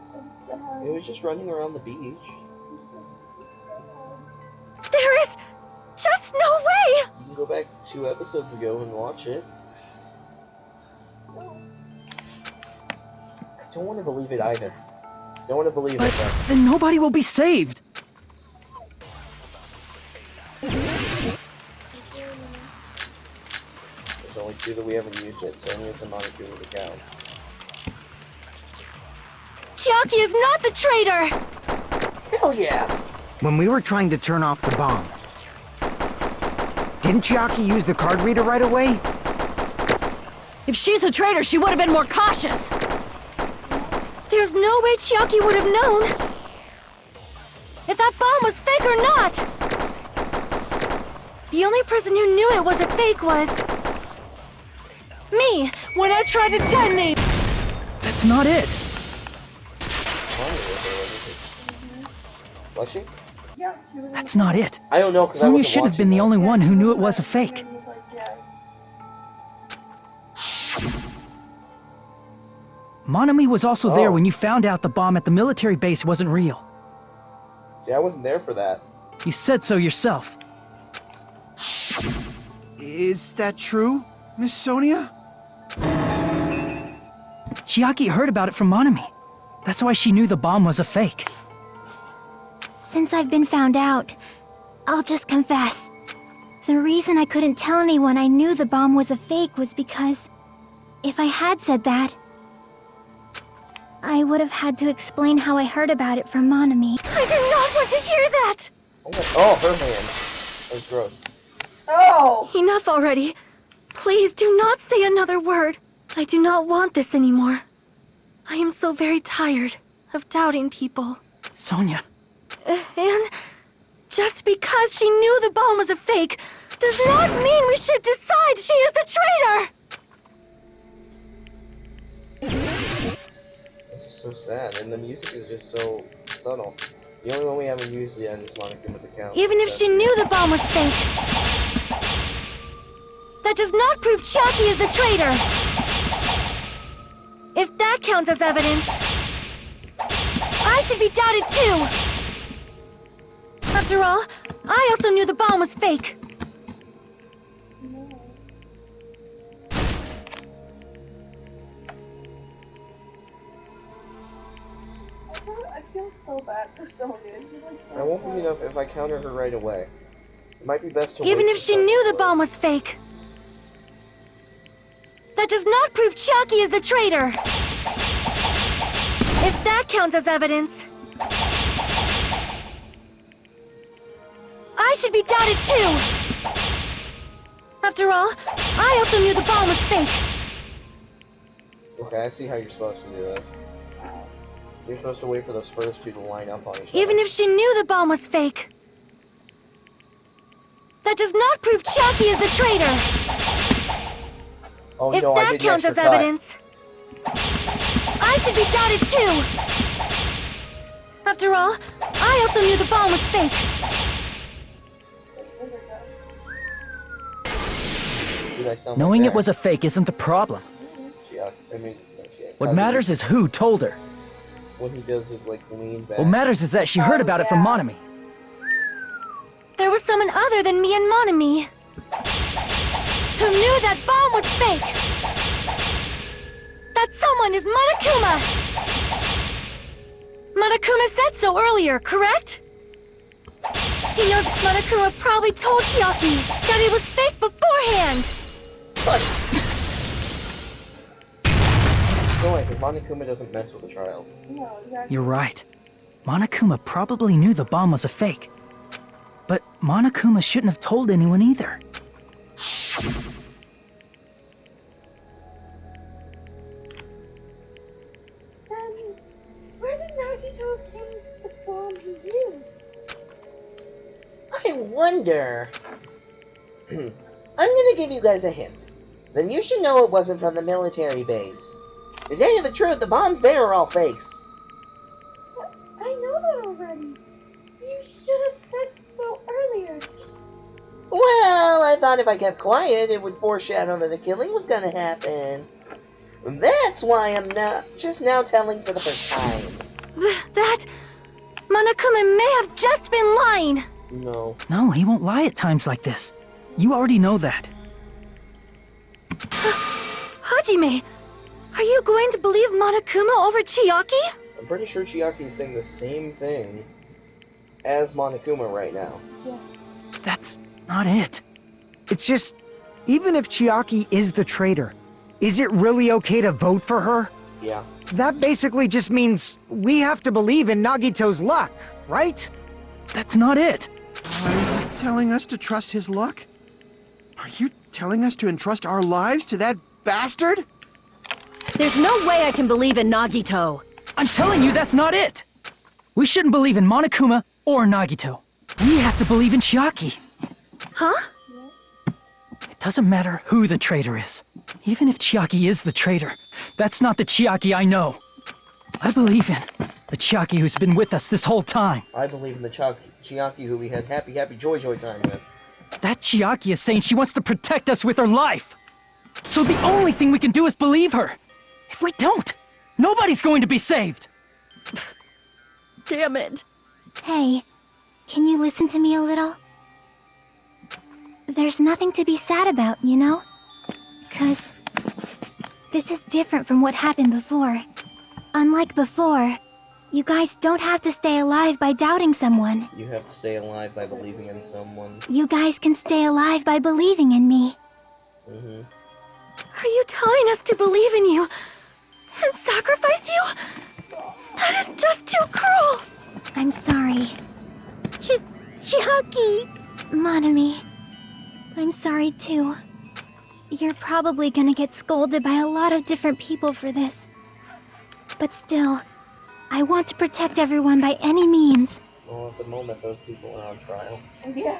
So sad. It was just running around the beach. I'm so sad. There is just no way! You can go back 2 episodes ago and watch it. I don't want to believe it either. Don't want to believe it, But but... then nobody will be saved. There's only 2 that we haven't used yet, Sonia's and Monokuma's accounts. Chiaki is not the traitor! Hell yeah! When we were trying to turn off the bomb, didn't Chiaki use the card reader right away? If she's a traitor, she would have been more cautious. There's no way Chiaki would have known if that bomb was fake or not. The only person who knew it was a fake was me when I tried to detonate. That's not it. Was she? Yeah, she was. That's not it. I don't know, because I Sonia wasn't should have been watching the that. only one who knew it was a fake. Was like, yeah. Monami was also there Oh. when you found out the bomb at the military base wasn't real. See, I wasn't there for that. You said so yourself. Is that true, Miss Sonia? Chiaki heard about it from Monami. That's why she knew the bomb was a fake. Since I've been found out, I'll just confess. The reason I couldn't tell anyone I knew the bomb was a fake was because if I had said that, I would have had to explain how I heard about it from Monami. I do not want to hear that! Oh, her hand. That's gross. Oh! Enough already. Please do not say another word. I do not want this anymore. I am so very tired of doubting people. Sonia. And just because she knew the bomb was a fake does not mean we should decide she is the traitor! This is so sad, and the music is just so subtle. The only one we haven't used yet is Monokuma's account. Even if she knew the bomb was fake, that does not prove Chiaki is the traitor! If that counts as evidence, I should be doubted too! After all, I also knew the bomb was fake. I feel so bad for Sonya. She's like so I won't be enough if I counter her right away. It might be best to Even wait if for she Sonya knew the to bomb close. was fake, that does not prove Chiaki is the traitor! If that counts as evidence, I should be doubted too! After all, I also knew the bomb was fake. Okay, I see how you're supposed to do this. You're supposed to wait for those first two to line up on each other. Even if she knew the bomb was fake, that does not prove Chiaki is the traitor! Oh, If no, I that did the counts extra as cut. evidence, I should be doubted too! After all, I also knew the bomb was fake. Dude, I sound Knowing like it was a fake isn't the problem. What matters is who told her. when he does his like lean back. What matters is that she heard about it from Monami. There was someone other than me and Monami who knew that bomb was fake. That someone is Monokuma. Monokuma said so earlier, correct? He knows Monokuma probably told Chiaki that it was fake beforehand. No way, because Monokuma doesn't mess with the trials. No, exactly. You're right. Monokuma probably knew the bomb was a fake. But Monokuma shouldn't have told anyone either. Then, where did Nagito obtain the bomb he used? I wonder. I'm gonna give you guys a hint. Then you should know it wasn't from the military base. To tell you the truth, the bombs there are all fakes. I know that already. You should have said so earlier. Well, I thought if I kept quiet, it would foreshadow that the killing was gonna happen. That's why I'm just now telling for the first time. That... Monokuma may have just been lying. No. No, he won't lie at times like this. You already know that. Hajime, are you going to believe Monokuma over Chiaki? I'm pretty sure Chiaki is saying the same thing as Monokuma right now. Yeah. That's not it. It's just, even if Chiaki is the traitor, is it really okay to vote for her? Yeah. That basically just means we have to believe in Nagito's luck, right? That's not it. Are you telling us to trust his luck? Are you telling us to entrust our lives to that bastard? There's no way I can believe in Nagito. I'm telling you that's not it. We shouldn't believe in Monokuma or Nagito. We have to believe in Chiaki. Huh? It doesn't matter who the traitor is. Even if Chiaki is the traitor, that's not the Chiaki I know. I believe in the Chiaki who's been with us this whole time. I believe in the Chiaki who we had happy joy time with. That Chiaki is saying she wants to protect us with her life. So the only thing we can do is believe her. If we don't, nobody's going to be saved. Damn it. Hey, can you listen to me a little? There's nothing to be sad about, you know? 'Cause this is different from what happened before. Unlike before, You guys don't have to stay alive by doubting someone. You have to stay alive by believing in someone. You guys can stay alive by believing in me. Mm-hmm. Are you telling us to believe in you and sacrifice you? That is just too cruel! I'm sorry. Chiaki! Monami, I'm sorry too. You're probably gonna get scolded by a lot of different people for this. But still, I want to protect everyone by any means. Well, at the moment, those people are on trial. Yeah.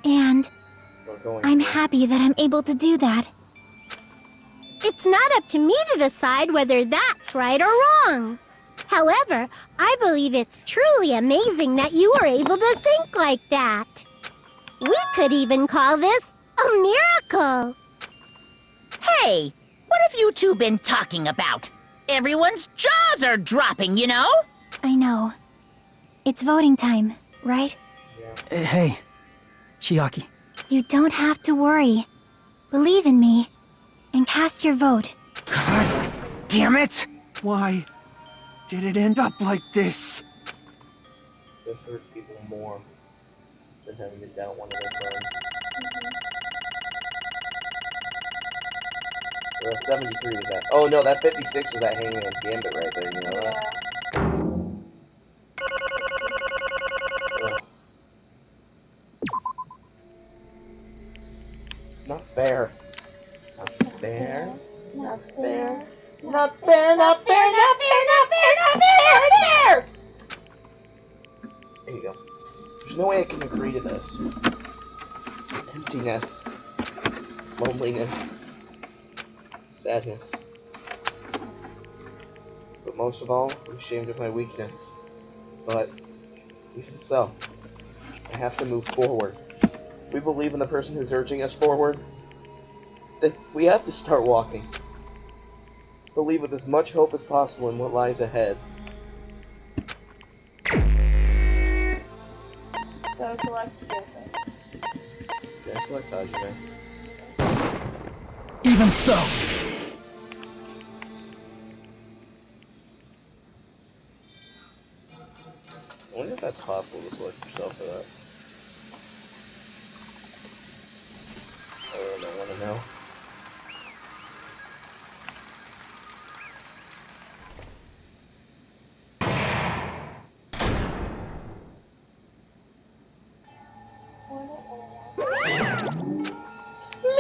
And Or going I'm to. happy that I'm able to do that. It's not up to me to decide whether that's right or wrong. However, I believe it's truly amazing that you were able to think like that. We could even call this a miracle. Hey, what have you two been talking about? Everyone's jaws are dropping, you know? I know. It's voting time, right? Yeah. Hey, Chiaki. You don't have to worry. Believe in me, and cast your vote. God damn it! Why did it end up like this? This hurt people more than having to doubt one of their friends. Well, that 73 was that. Oh no, that 56 is that Hangman's Gambit right there, you know that? Ugh. It's not fair. Not fair. Not fair. Not fair, not fair, not fair, not fair, not fair, There you go. There's no way I can agree to this. Emptiness. Loneliness. Sadness. But most of all, I'm ashamed of my weakness. But, even so, I have to move forward. If we believe in the person who's urging us forward, then we have to start walking. Believe with as much hope as possible in what lies ahead. So select Yoko. Okay, select Hajime. Even so. I wonder if that's possible to select yourself for that. I really don't want to know.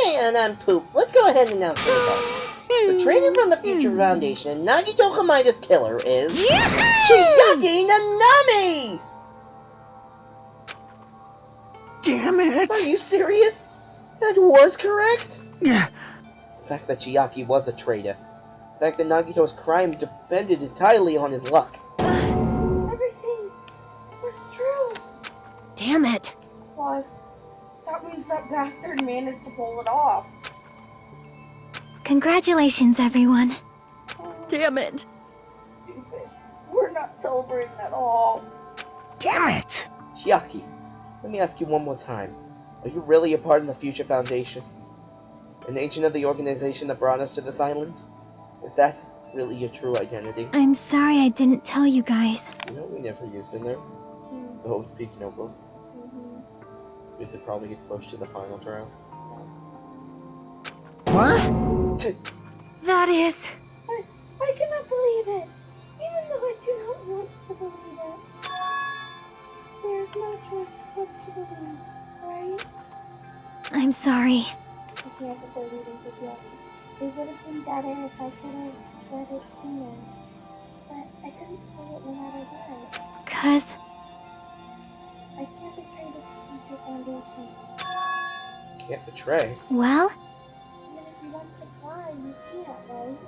Man, I'm pooped. Let's go ahead and announce the result. The traitor from the Future Foundation, Nagito Kamida's killer, is Chiaki Nanami! Damn it! Are you serious? That was correct? Yeah. The fact that Chiaki was a traitor. The fact that Nagito's crime depended entirely on his luck. Everything was true. Damn it. Plus, that means that bastard managed to pull it off. Congratulations, everyone. Damn it. Stupid. We're not celebrating at all. Damn it! Chiaki, let me ask you one more time. Are you really a part of the Future Foundation? An agent of the organization that brought us to this island? Is that really your true identity? I'm sorry I didn't tell you guys. You know what we never used in there? The Hope's Peak notebook. Means it probably gets pushed to the final trial. What? That is... I cannot believe it. Even though I do not want to believe it. There's no choice but to believe, right? I'm sorry. I can't if they're rooting for Chiaki. It would have been better if I could have said it sooner. But I couldn't say it no matter what. 'Cause I can't betray the Future Foundation. Can't betray. well, Even if you want to fly, you can't, right?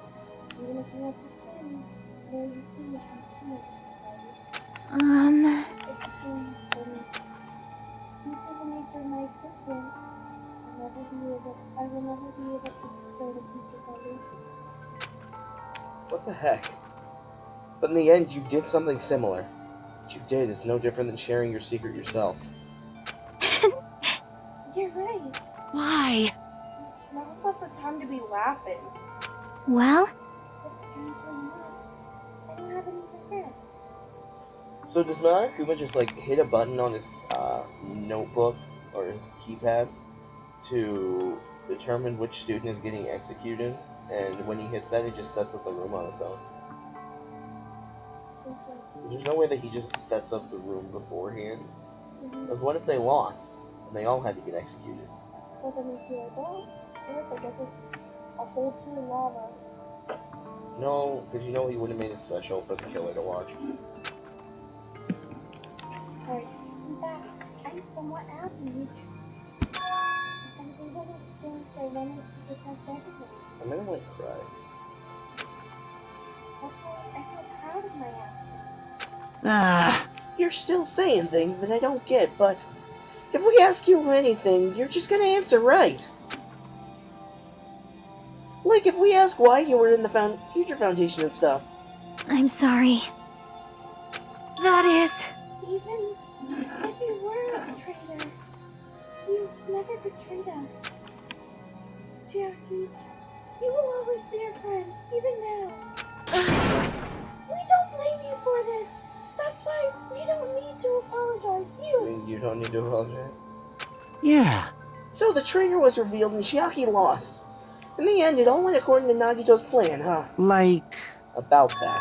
Even if you want to swim, where you please, you can't, right? It's the same for me. Due to the nature of my existence, I will never be able to betray the Future Foundation. What the heck? But in the end, you did something similar. What you did is no different than sharing your secret yourself. You're right. Why? Now's not the time to be laughing. well, But strangely enough, I don't have any Chris. So does Monokuma just like hit a button on his notebook or his keypad to determine which student is getting executed, and when he hits that, it just sets up the room on its own? Since like, Because there's no way that he just sets up the room beforehand. mm-hmm. Because what if they lost and they all had to get executed? Well, then he'd be like, oh, I guess it's a whole two in lava. No, because you know he would have made it special for the killer to watch. Right. In fact, I'm somewhat happy. I was able to think I wanted to protect everyone. I'm gonna like cry. That's why I feel proud of my actions. You're still saying things that I don't get, but if we ask you anything, you're just gonna answer right. Like if we ask why you were in the Future Foundation and stuff. I'm sorry. That is... Even if you were a traitor, you never betrayed us. Jackie, you will always be our friend, even now. We don't blame you for this. That's why we don't need to apologize. You don't need to apologize? Yeah. So the traitor was revealed and Chiaki lost. In the end, it all went according to Nagito's plan, huh? Like... About that.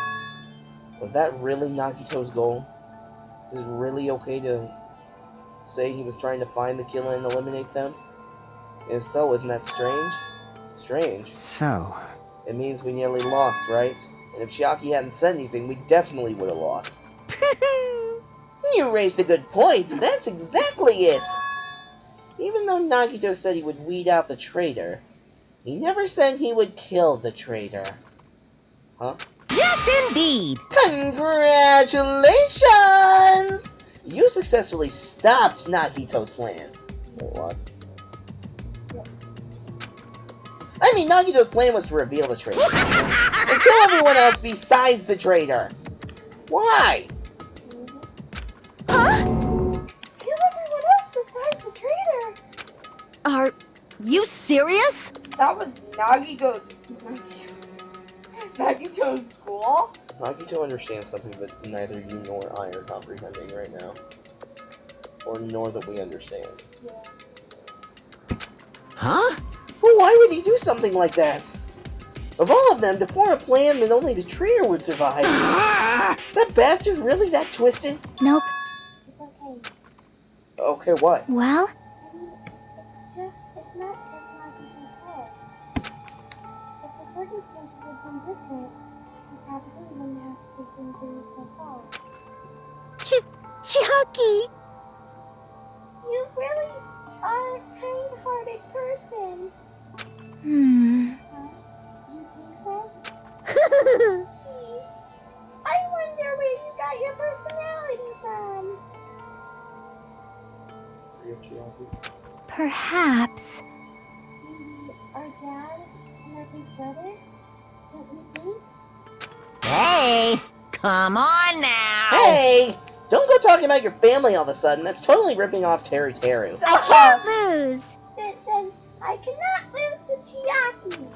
Was that really Nagito's goal? Is it really okay to say he was trying to find the killer and eliminate them? If so, isn't that strange? Strange. So... It means we nearly lost, right? And if Chiaki hadn't said anything, we definitely would have lost. You raised a good point. That's exactly it. Even though Nagito said he would weed out the traitor, he never said he would kill the traitor. Huh? Yes, indeed! Congratulations! You successfully stopped Nagito's plan. Wait, what? I mean, Nagito's plan was to reveal the traitor. And kill everyone else besides the traitor. Why? Huh? Kill everyone else besides the traitor. Are you serious? That was Nagito's goal? Nagito understands something that neither you nor I are comprehending right now. Or nor that we understand. Yeah. Huh? Well, why would he do something like that? Of all of them, to form a plan that only the traitor would survive. Is that bastard really that twisted? Nope. It's okay. Okay, what? Well, I mean, it's not just Nagito's fault. If the circumstances had been different, we probably wouldn't have taken things so far. Chiaki! You really are a kind-hearted person. Huh? You think so? Jeez. I wonder where you got your personality from. Perhaps. Maybe our dad and our big brother? Don't you think? Hey! Come on now! Hey! Don't go talking about your family all of a sudden. That's totally ripping off Teru Teru. I can't lose! Then I cannot lose to Chiaki.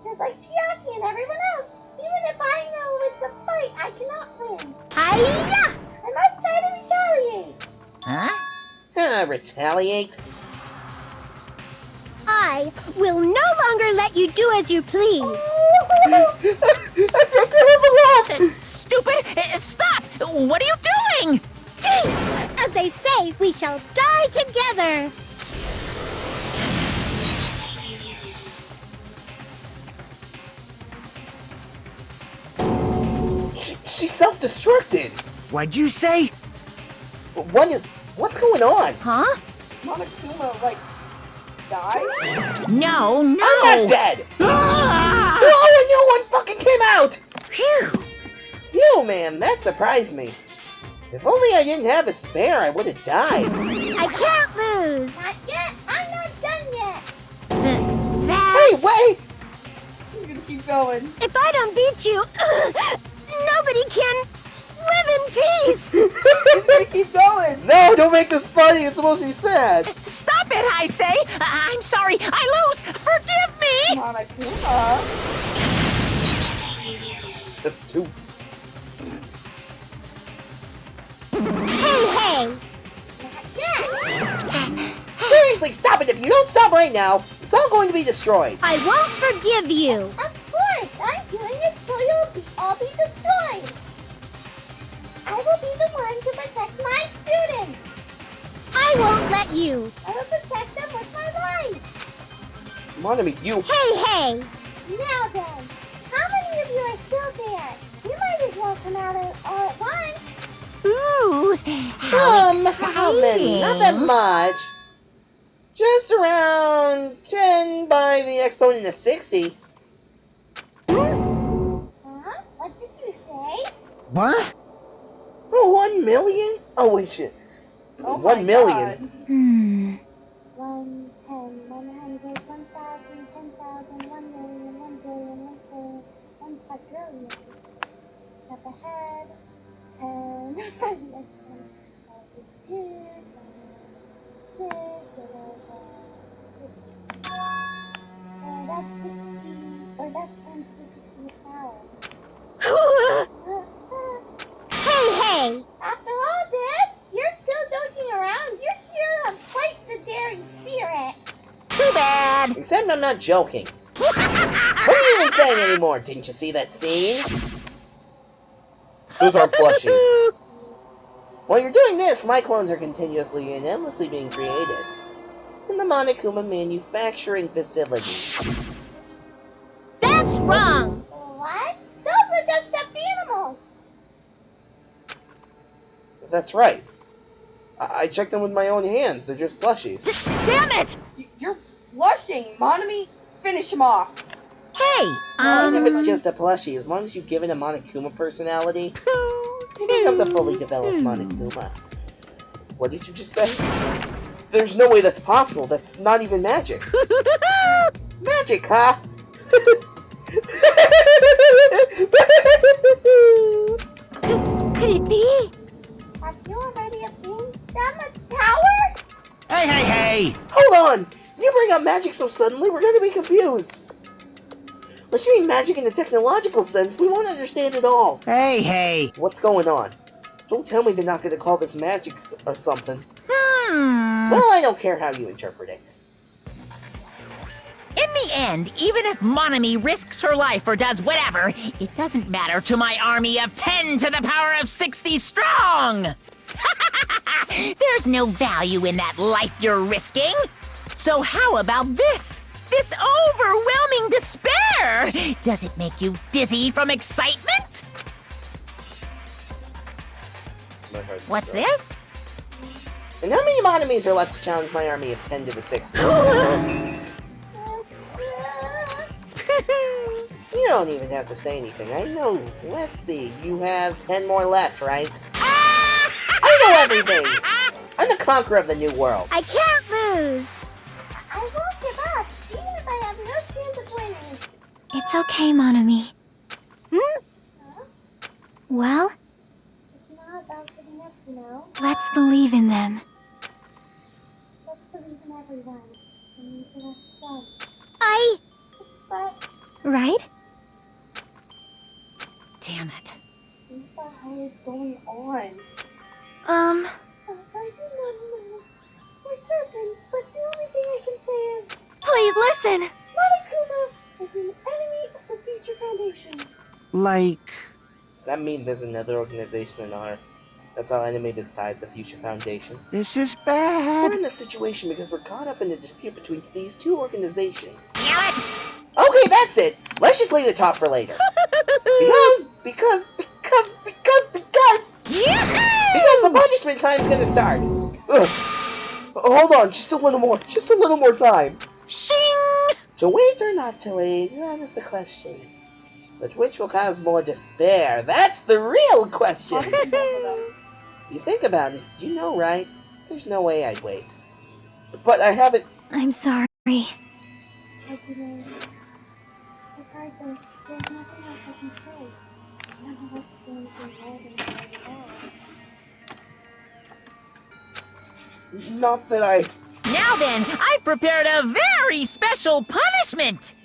Just like Chiaki and everyone else. Even if I know it's a fight, I cannot win. Hiya! I must try to retaliate. Huh? Retaliate? I will no longer let you do as you please. Stupid! Stop! What are you doing? As they say, we shall die together. She self-destructed! What'd you say? What's going on? Huh? Monokuma, like, died? No! I'm not dead! Ah! Oh, a new one fucking came out! Phew! Phew, man, that surprised me. If only I didn't have a spare, I would have died. I can't lose. Not yet. I'm not done yet. Hey, wait! She's gonna keep going. If I don't beat you, nobody can live in peace. She's gonna keep going. No, don't make this funny. It's supposed to be sad. Stop it, I say! I'm sorry! I lose! Forgive me! Monokuma. That's two. Hey! Not yet! Seriously, stop it! If you don't stop right now, it's all going to be destroyed. I won't forgive you! Of course, I'm doing it so you'll all be destroyed. I will be the one to protect my students. I won't let you! I will protect them with my life. Monomi, you... Hey! Now then, how many of you are still there? You might as well come out all at once. Ooh, how exciting. How many? Not that much. Just around 10 by the exponent of 60. Huh? What did you say? What? Oh, 1 million? Oh, wait, shit. Oh 1 million? God. 1, 10, 100, 1,000, 10,000, 1 million, 1 billion, 1 trillion, 1 quadrillion. Jump ahead. 10 by the exponent of 52, 6, 60. So that's 60, or that's 10 to the 60th power. Hey! After all this, you're still joking around? You sure have quite the daring spirit. Too bad. Except I'm not joking. What are you even saying anymore? Didn't you see that scene? Those aren't plushies. While you're doing this, my clones are continuously and endlessly being created in the Monokuma manufacturing facility. That's wrong! What? Those were just stuffed animals. That's right. I checked them with my own hands. They're just plushies. Damn it! You're blushing, Monomi. Finish him off. Hey, Even if it's just a plushie, as long as you give it a Monokuma personality, it becomes a fully developed Monokuma. What did you just say? There's no way that's possible. That's not even magic. Magic, huh? Could it be? Have you already obtained that much power? Hey! Hold on! If you bring up magic so suddenly, we're going to be confused. Unless you mean magic in the technological sense, we won't understand it all. Hey! What's going on? Don't tell me they're not going to call this magic or something. Hmm. Well, I don't care how you interpret it. In the end, even if Monomi risks her life or does whatever, it doesn't matter to my army of 10 to the power of 60 strong! There's no value in that life you're risking. So how about this? This overwhelming despair! Does it make you dizzy from excitement? What's this? And how many Monomis are left to challenge my army of 10 to the 60? You don't even have to say anything. I know. Let's see. You have 10 more left, right? I know everything! I'm the conqueror of the new world. I can't lose! I won't give up, even if I have no chance of winning. It's okay, Monomi. Huh? Well, It's not about giving up, you know. let's believe in them. Let's believe in everyone and leave the rest to them. But Right? Damn it. what the hell is going on? Um, I do not know for certain, but the only thing I can say is Please listen! Monokuma is an enemy of the Future Foundation. Like... Does that mean there's another organization that's our enemy beside the Future Foundation? This is We're bad. in this situation because we're caught up in a dispute between these two organizations. Damn it! Okay, that's it. Let's just leave the talk for later. Because the punishment time's gonna start. Ugh. Hold on, just a little more time. Shing! To wait or not to wait, that is the question. But which will cause more despair? That's the real question. You think about it, you know, right? There's no way I'd wait. But I haven't. I'm sorry. Hajime, regardless, there's nothing else I can say. I don't know what to say anything more than that. Not that I. Now then, I've prepared a very special punishment!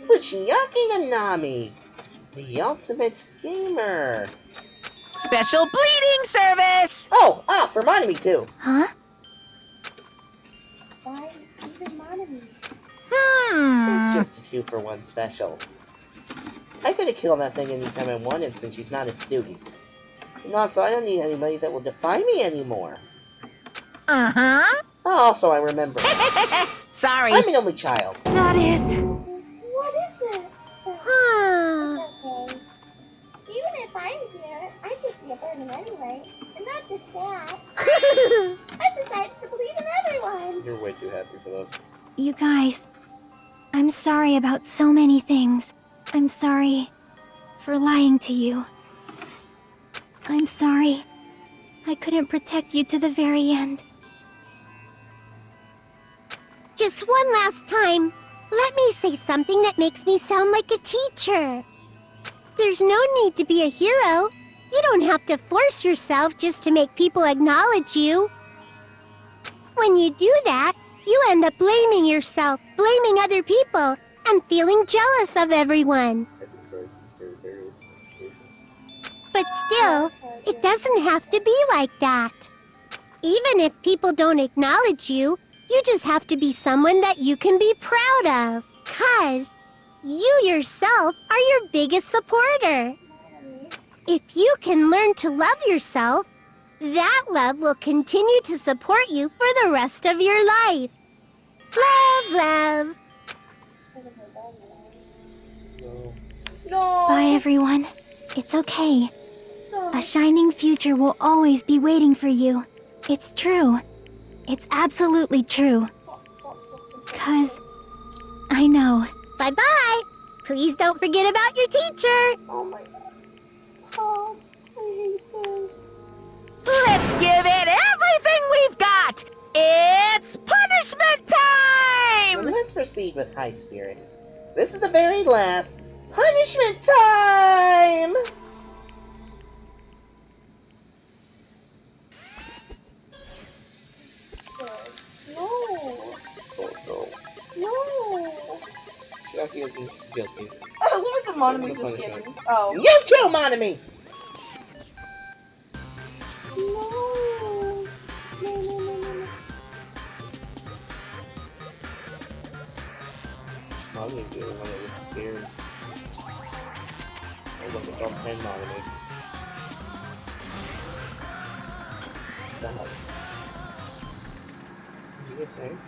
For Chiaki Nanami, the ultimate gamer. Special bleeding service! Oh, for Monami too. Huh? Why even Monami? It's just a 2-for-1 special. I could have killed that thing anytime I wanted since she's not a student. And also, I don't need anybody that will defy me anymore. Uh-huh. Also, I remember. Sorry. I'm an only child. That is... What is it? Huh. It's okay. Even if I'm here, I'd just be a burden anyway. And not just that. I decided to believe in everyone. You're way too happy for those. You guys, I'm sorry about so many things. I'm sorry for lying to you. I'm sorry I couldn't protect you to the very end. Just one last time, let me say something that makes me sound like a teacher. There's no need to be a hero. You don't have to force yourself just to make people acknowledge you. When you do that, you end up blaming yourself, blaming other people, and feeling jealous of everyone. But still, it doesn't have to be like that. Even if people don't acknowledge you, you just have to be someone that you can be proud of. 'Cause you yourself are your biggest supporter. If you can learn to love yourself, that love will continue to support you for the rest of your life. Love, love. No. Bye, everyone. It's okay. A shining future will always be waiting for you. It's true. It's absolutely true. 'Cause I know. Bye-bye. Please don't forget about your teacher. Oh my god. Stop. I hate this. Let's give it everything we've got! It's punishment And time! let's proceed with high spirits. This is the very last punishment time! No. Oh no. No. Chiaki isn't guilty. I love the Monami The just punishment. giving. Oh. You too, Monami! No. No, no, no, no, no. Monami's the only one that looks scared. Oh look, it's all 10 Monamis. God. Did you get tanked?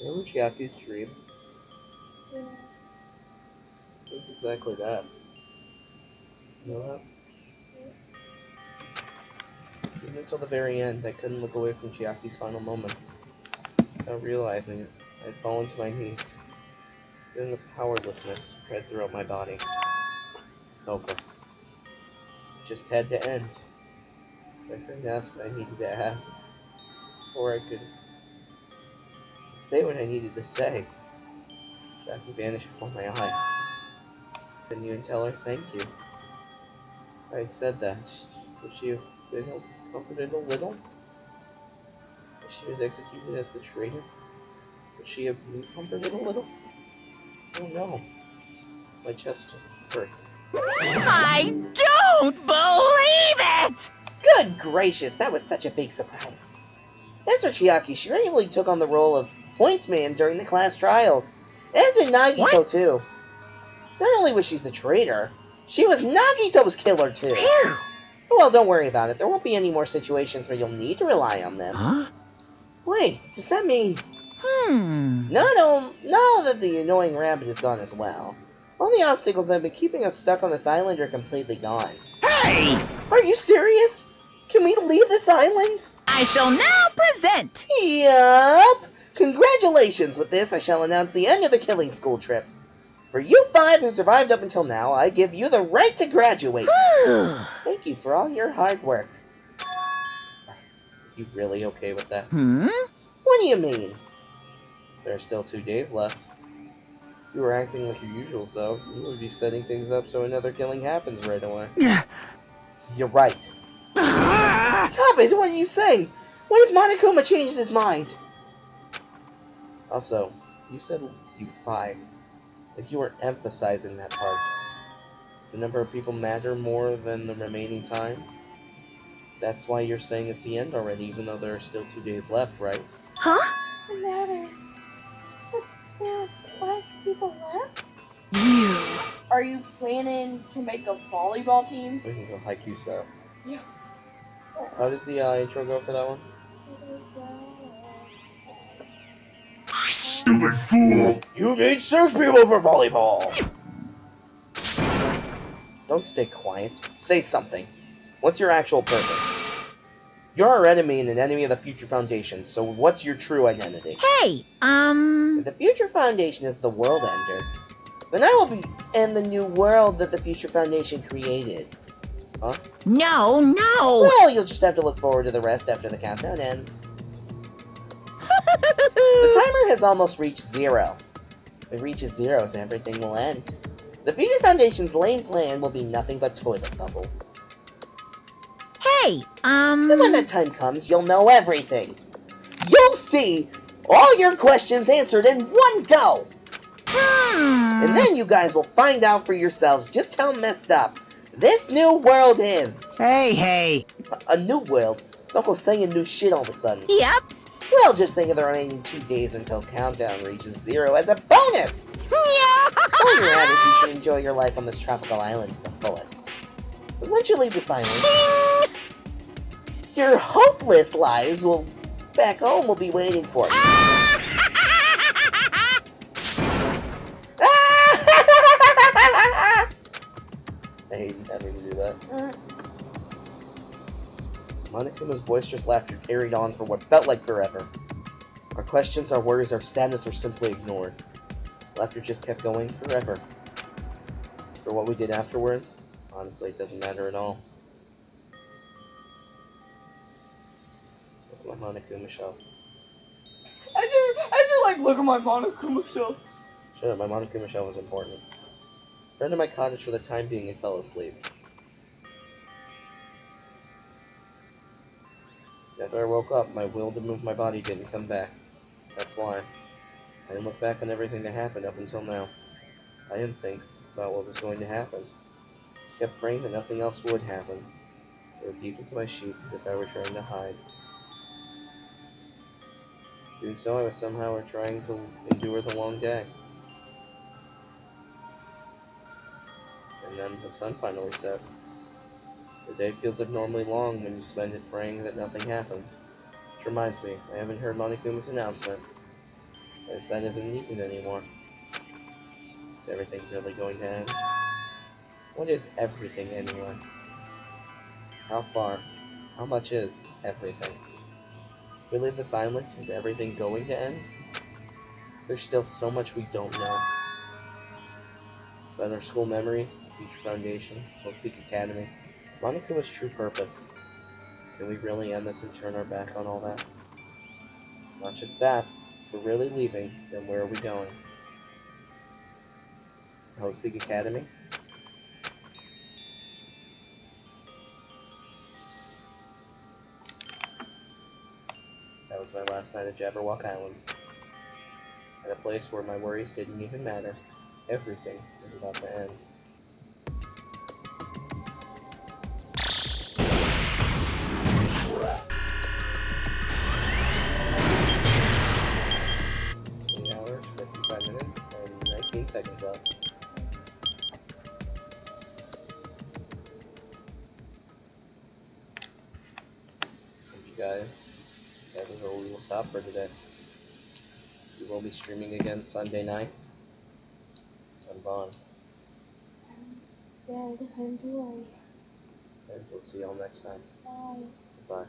Remember Chiaki's dream? Yeah. It's exactly that. You know that? Even until the very end, I couldn't look away from Chiaki's final moments. Without realizing it, I'd fallen to my knees. Then the powerlessness spread throughout my body. It's over. It just had to end. I couldn't ask what I needed to ask. Before I could say what I needed to say. Chiaki vanished before my eyes. Couldn't even tell her thank you. I said that, would she have been comforted a little? If she was executed as the traitor, would she have been comforted a little? Oh no. My chest just hurt. I don't believe it! Good gracious, that was such a big surprise. Master Chiaki, she regularly took on the role of point man during the class trials. As in Nagito, too. Not only was she the traitor, she was Nagito's killer, too. Phew. Well, don't worry about it. There won't be any more situations where you'll need to rely on them. Huh? Wait, does that mean... Hmm. Now that the annoying rabbit is gone as well, all the obstacles that have been keeping us stuck on this island are completely gone. Hey! Are you serious? Can we leave this island? I shall now present. Yup! Congratulations! With this, I shall announce the end of the killing school trip. For you 5 who survived up until now, I give you the right to graduate. Thank you for all your hard work. Are you really okay with that? What do you mean? There are still 2 days left. If you were acting like your usual self, you would be setting things up so another killing happens right away. You're right. Stop it! What are you saying? What if Monokuma changes his mind? Also, you said you 5. Like you were emphasizing that part. Does the number of people matter more than the remaining time? That's why you're saying it's the end already, even though there are still 2 days left, right? Huh? It matters. But there are 5 people left? You. Are you planning to make a volleyball team? We can go Haikyuu style. Yeah. How does the intro go for that one? Stupid fool! You need 6 people for volleyball! Don't stay quiet. Say something. What's your actual purpose? You're our enemy and an enemy of the Future Foundation, so what's your true identity? Hey, If the Future Foundation is the world ender, then I will end the new world that the Future Foundation created. Huh? No. Well, you'll just have to look forward to the rest after the countdown ends. The timer has almost reached 0. If it reaches 0, so everything will end. The Future Foundation's lame plan will be nothing but toilet bubbles. Hey, And when that time comes, you'll know everything. You'll see all your questions answered in one go! And then you guys will find out for yourselves just how messed up this new world is. Hey! A new world? Don't go saying new shit all of a sudden. Yep. Well, just think of the remaining 2 days until countdown reaches 0 as a bonus! While you're at it, you should enjoy your life on this tropical island to the fullest. Because once you leave this island, your hopeless lives back home will be waiting for you. I hated having to do that. Monokuma's boisterous laughter carried on for what felt like forever. Our questions, our worries, our sadness were simply ignored. Laughter just kept going forever. As for what we did afterwards, honestly, it doesn't matter at all. Look at my Monokuma shelf. I just like look at my Monokuma shelf. Shut up, my Monokuma shelf was important. I ran to my cottage for the time being and fell asleep. After I woke up, my will to move my body didn't come back. That's why. I didn't look back on everything that happened up until now. I didn't think about what was going to happen. Just kept praying that nothing else would happen. I went deep into my sheets as if I were trying to hide. Doing so, I was somehow trying to endure the long day. And then the sun finally set. The day feels abnormally long when you spend it praying that nothing happens. Which reminds me, I haven't heard Monokuma's announcement. I guess that isn't needed anymore. Is everything really going to end? What is everything anyway? How far? How much is everything? If we leave this island, is everything going to end? There's still so much we don't know. About our school memories, the Future Foundation, Oak Peak Academy, Monokuma's true purpose. Can we really end this and turn our back on all that? Not just that, if we're really leaving, then where are we going? Hope Peak Academy? was my last night at Jabberwock Island. At a place where my worries didn't even matter. Everything was about to end. Hours, 55 minutes, and 19 seconds left. Thank you guys. That is where we will stop for today. We will be streaming again Sunday night. I'm Vaughn. I'm dead. I'm Joy. And we'll see y'all next time. Bye. Goodbye.